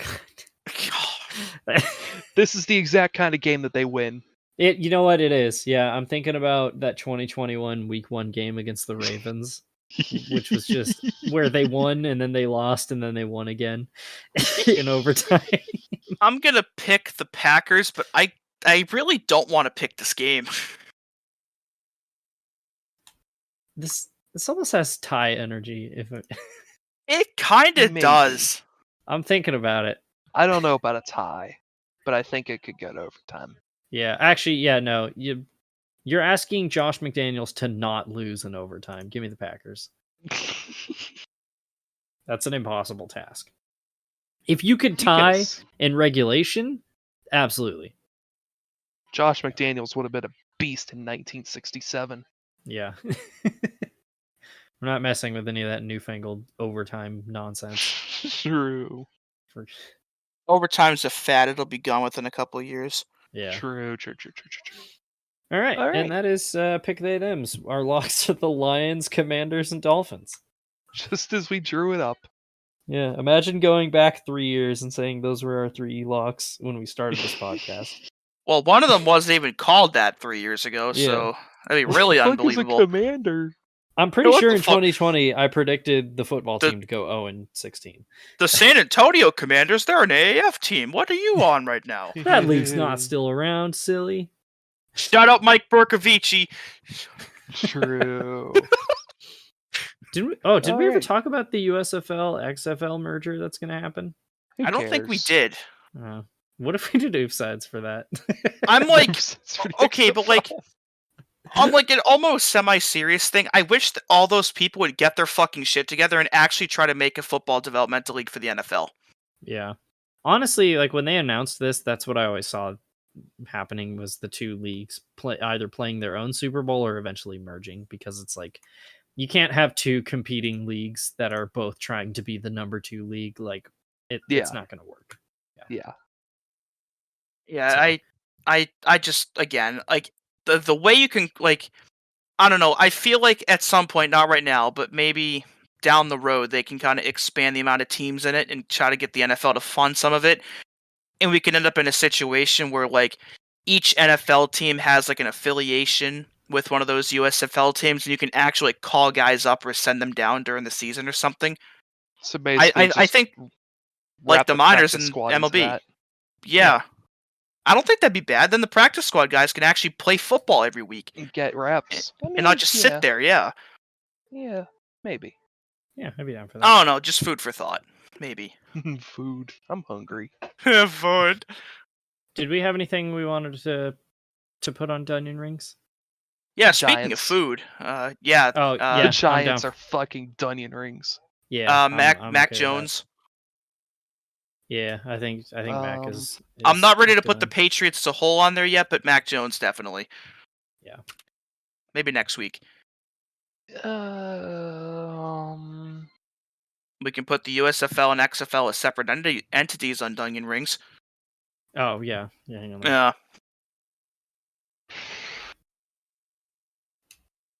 Speaker 4: God.
Speaker 5: This is the exact kind of game that they win.
Speaker 4: You know what it is? Yeah, I'm thinking about that 2021 Week 1 game against the Ravens, which was just where they won and then they lost and then they won again in overtime.
Speaker 2: I'm gonna pick the Packers, but I really don't want to pick this game.
Speaker 4: This almost has tie energy.
Speaker 2: It kind of
Speaker 5: Maybe.
Speaker 2: does.
Speaker 4: I'm thinking about it.
Speaker 5: I don't know about a tie, but I think it could go to overtime.
Speaker 4: Yeah, actually, yeah, no, you're asking Josh McDaniels to not lose in overtime. Give me the Packers. That's an impossible task. If you could tie
Speaker 5: Yes.
Speaker 4: in regulation, absolutely.
Speaker 5: Josh McDaniels would have been a beast in 1967.
Speaker 4: Yeah. We're not messing with any of that newfangled overtime nonsense.
Speaker 5: True.
Speaker 2: Overtime's a fad. It'll be gone within a couple of years.
Speaker 4: Yeah.
Speaker 5: True.
Speaker 4: All right.
Speaker 5: All right.
Speaker 4: And that is pick the M's. Our locks are the Lions, Commanders, and Dolphins.
Speaker 5: Just as we drew it up.
Speaker 4: Yeah. Imagine going back 3 years and saying those were our 3 locks when we started this podcast.
Speaker 2: Well, one of them wasn't even called that 3 years ago,
Speaker 4: Yeah.
Speaker 2: so that'd be really unbelievable.
Speaker 5: Fuck is a commander?
Speaker 4: I'm pretty
Speaker 2: What
Speaker 4: sure
Speaker 2: the
Speaker 4: in
Speaker 2: fuck?
Speaker 4: 2020 I predicted the football team to go 0-16.
Speaker 2: The San Antonio Commanders, they're an AAF team. What are you on right now?
Speaker 4: That league's not still around, silly.
Speaker 2: Shout out Mike Bercovici.
Speaker 5: True.
Speaker 4: Did we ever
Speaker 5: Alright.
Speaker 4: talk about the USFL XFL merger that's going to happen?
Speaker 5: Who
Speaker 2: I don't think we
Speaker 5: cares?
Speaker 2: did.
Speaker 4: What if we did offsides for that?
Speaker 2: I'm like,
Speaker 5: It's for
Speaker 2: okay, but like,
Speaker 5: XFL.
Speaker 2: on like an almost semi-serious thing, I wish that all those people would get their fucking shit together and actually try to make a football developmental league for the NFL.
Speaker 4: Yeah. Honestly, like when they announced this, that's what I always saw happening was the two leagues either playing their own Super Bowl or eventually merging, because it's like you can't have two competing leagues that are both trying to be the number 2 league. Like it's not going to work.
Speaker 5: Yeah.
Speaker 2: Yeah, I just, again, like the way you can, like, I don't know, I feel like at some point, not right now, but maybe down the road, they can kind of expand the amount of teams in it and try to get the NFL to fund some of it. And we can end up in a situation where, like, each NFL team has, like, an affiliation with one of those USFL teams, and you can actually call guys up or send them down during the season or something.
Speaker 5: So basically,
Speaker 2: I think, like,
Speaker 5: wrap
Speaker 2: the minors
Speaker 5: practice
Speaker 2: and
Speaker 5: squad into
Speaker 2: MLB.
Speaker 5: that.
Speaker 2: Yeah. I don't think that'd be bad. Then the practice squad guys can actually play football every week
Speaker 5: And get reps. I
Speaker 2: and
Speaker 5: mean,
Speaker 2: not just sit there. Yeah.
Speaker 5: Yeah, maybe.
Speaker 4: Yeah, I'd be down for that.
Speaker 2: I don't know. Just food for thought. Maybe.
Speaker 5: Food. I'm hungry.
Speaker 2: Food.
Speaker 4: Did we have anything we wanted to put on Dunyan Rings?
Speaker 2: Yeah, speaking of
Speaker 5: Giants.
Speaker 2: food, yeah.
Speaker 4: Oh,
Speaker 5: The
Speaker 4: yeah. I'm
Speaker 5: Giants
Speaker 4: down.
Speaker 5: are fucking Dunyan rings.
Speaker 4: Yeah.
Speaker 2: Mac
Speaker 4: I'm
Speaker 2: Mac
Speaker 4: okay with that.
Speaker 2: Jones.
Speaker 4: Yeah, I think Mac is.
Speaker 2: I'm not ready to put the
Speaker 4: done.
Speaker 2: Patriots as a whole on there yet, but Mac Jones definitely.
Speaker 4: Yeah.
Speaker 2: Maybe next week. We can put the USFL and XFL as separate entities on Dunyan Rings.
Speaker 4: Oh yeah. Hang on.
Speaker 2: Yeah.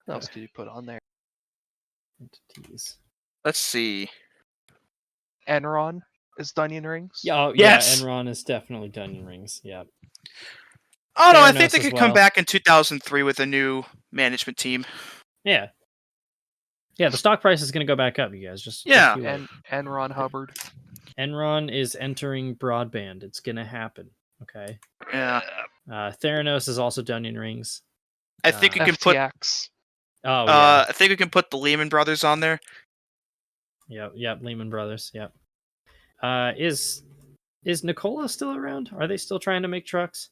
Speaker 5: What else could you put on there?
Speaker 4: Entities.
Speaker 2: Let's see.
Speaker 5: Enron is Dunyan rings.
Speaker 4: Yeah. Oh,
Speaker 2: Yes!
Speaker 4: yeah. Enron is definitely Dunyan Rings. Yeah.
Speaker 2: Oh no, I think
Speaker 4: Theranos
Speaker 2: they
Speaker 4: as
Speaker 2: could come
Speaker 4: well.
Speaker 2: back in 2003 with a new management team.
Speaker 4: Yeah. Yeah, the stock price is going to go back up, you guys. Just
Speaker 2: Yeah.
Speaker 4: you wait.
Speaker 5: And Ron Hubbard.
Speaker 4: Enron is entering broadband. It's going to happen. Okay.
Speaker 2: Yeah.
Speaker 4: Theranos is also Dunyan Rings.
Speaker 2: I think we can put.
Speaker 5: FTX.
Speaker 4: Oh yeah.
Speaker 2: I think we can put the Lehman Brothers on there.
Speaker 4: Yep. Lehman Brothers. Yep. Is Nikola still around? Are they still trying to make trucks?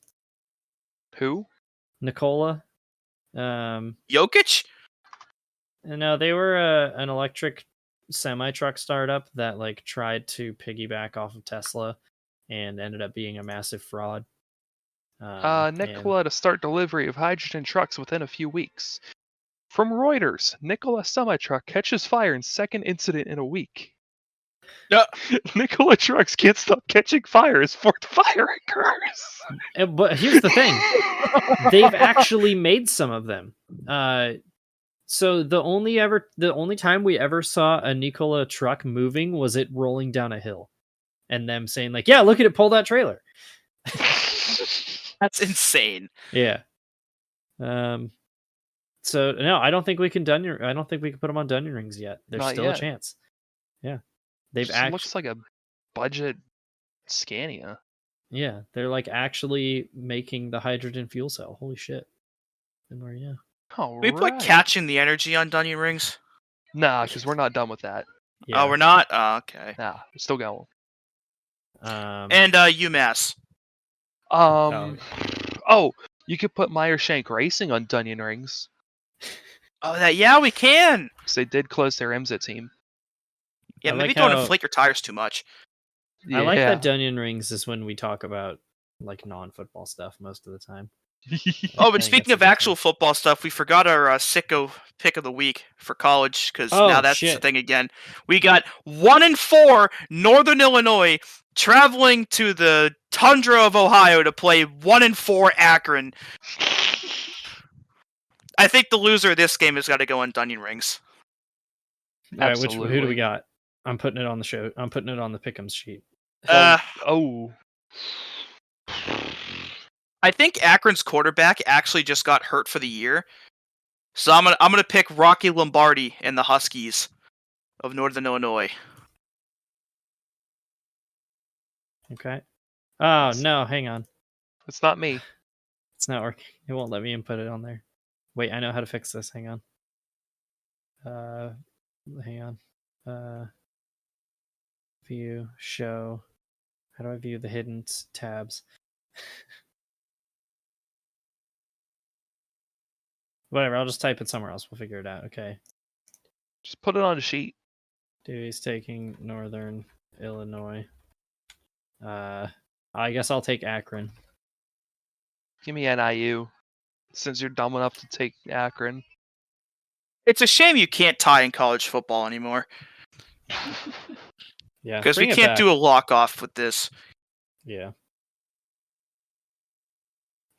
Speaker 5: Who?
Speaker 4: Nikola.
Speaker 2: Jokic.
Speaker 4: No, they were an electric semi truck startup that like tried to piggyback off of Tesla and ended up being a massive fraud.
Speaker 5: Nikola to start delivery of hydrogen trucks within a few weeks. From Reuters, Nikola semi-truck catches fire in second incident in a week.
Speaker 2: No.
Speaker 5: Nikola trucks can't stop catching fire as fourth fire occurs.
Speaker 4: But here's the thing. They've actually made some of them. So the only time we ever saw a Nikola truck moving was it rolling down a hill. And them saying like, yeah, look at it pull that trailer.
Speaker 2: That's insane.
Speaker 4: Yeah. So no, I don't think we can put them on Dunyan Rings yet. There's
Speaker 5: Not
Speaker 4: still
Speaker 5: yet.
Speaker 4: a chance. Yeah. They've
Speaker 5: Just
Speaker 4: actually
Speaker 5: looks like a budget Scania.
Speaker 4: Yeah, they're like actually making the hydrogen fuel cell. Holy shit. Yeah.
Speaker 5: Oh,
Speaker 2: We put catching the energy on Dunyan Rings.
Speaker 5: Nah, because we're not done with that.
Speaker 4: Yeah.
Speaker 2: Oh, we're not. Oh, okay.
Speaker 5: Nah, we're still going.
Speaker 2: And UMass.
Speaker 5: Oh, you could put Meyer Shank Racing on Dunyan Rings.
Speaker 2: Oh, we can.
Speaker 5: Because they did close their IMSA team.
Speaker 2: Yeah,
Speaker 4: I
Speaker 2: maybe
Speaker 4: like
Speaker 2: don't
Speaker 4: how-
Speaker 2: inflate your tires too much.
Speaker 4: I like that Dunyan Rings is when we talk about like non-football stuff most of the time.
Speaker 2: Oh,
Speaker 4: I
Speaker 2: but
Speaker 4: think
Speaker 2: speaking
Speaker 4: that's a
Speaker 2: of
Speaker 4: good
Speaker 2: actual
Speaker 4: thing.
Speaker 2: football stuff, we forgot our sicko pick of the week for college because
Speaker 4: Oh,
Speaker 2: now that's
Speaker 4: shit.
Speaker 2: the thing again. We got 1-4 Northern Illinois traveling to the tundra of Ohio to play 1-4 Akron. I think the loser of this game has got to go on Dunyan Rings.
Speaker 4: All right, who do
Speaker 5: Absolutely.
Speaker 4: we got? I'm putting it on the show. I'm putting it on the pick'ems sheet.
Speaker 5: Oh.
Speaker 2: I think Akron's quarterback actually just got hurt for the year, so I'm gonna pick Rocky Lombardi and the Huskies of Northern Illinois.
Speaker 4: Okay. Oh no, hang on.
Speaker 5: It's not me.
Speaker 4: It's not working. It won't let me input it on there. Wait, I know how to fix this. Hang on. Hang on. View, show. How do I view the hidden tabs? Whatever, I'll just type it somewhere else. We'll figure it out. Okay.
Speaker 5: Just put it on a sheet.
Speaker 4: Dewey's taking Northern Illinois. I guess I'll take Akron.
Speaker 5: Give me NIU. Since you're dumb enough to take Akron.
Speaker 2: It's a shame you can't tie in college football anymore
Speaker 4: Yeah.
Speaker 2: because we
Speaker 4: bring it
Speaker 2: can't
Speaker 4: back.
Speaker 2: do a lock off with this.
Speaker 4: Yeah.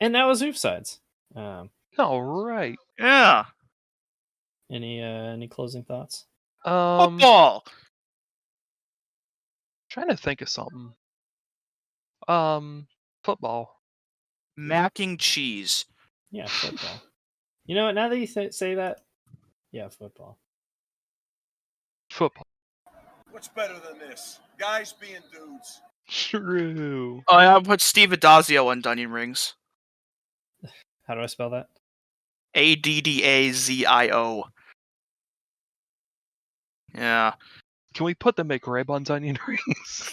Speaker 4: And that was Oofsides.
Speaker 5: All right.
Speaker 2: Yeah,
Speaker 4: Any closing thoughts?
Speaker 2: football.
Speaker 5: Trying to think of something. Football.
Speaker 2: Mac and cheese.
Speaker 4: Yeah, football. You know what? Now that you say that, yeah, football.
Speaker 5: Football.
Speaker 3: What's better than this? Guys being dudes.
Speaker 5: True.
Speaker 2: Oh, yeah, I'll put Steve Adazio on Dunyan Rings.
Speaker 4: How do I spell that?
Speaker 2: Addazio. Yeah.
Speaker 5: Can we put the McRib on Dunyan Rings?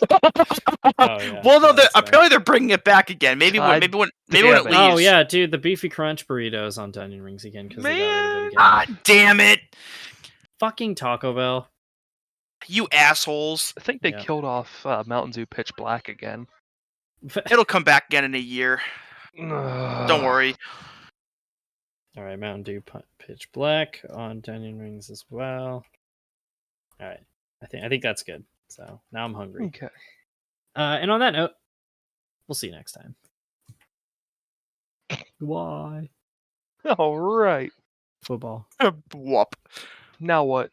Speaker 4: Oh, yeah.
Speaker 2: Well, no,
Speaker 4: That's fair.
Speaker 2: apparently they're bringing it back again. Maybe when it
Speaker 5: damn
Speaker 2: leaves.
Speaker 5: it.
Speaker 4: Oh yeah, dude, the beefy crunch burritos on Dunyan Rings again because they got rid of it again.
Speaker 2: God damn it,
Speaker 4: Fucking Taco Bell.
Speaker 2: you assholes!
Speaker 5: I think they
Speaker 4: Yeah.
Speaker 5: killed off Mountain Dew Pitch Black again.
Speaker 2: It'll come back again in a year. Don't worry.
Speaker 4: All right, Mountain Dew Pitch Black on Dunyan Rings as well. All right, I think that's good. So now I'm hungry.
Speaker 5: Okay.
Speaker 4: And on that note, we'll see you next time. Why?
Speaker 5: All right.
Speaker 4: Football.
Speaker 2: Whoop.
Speaker 5: Now what?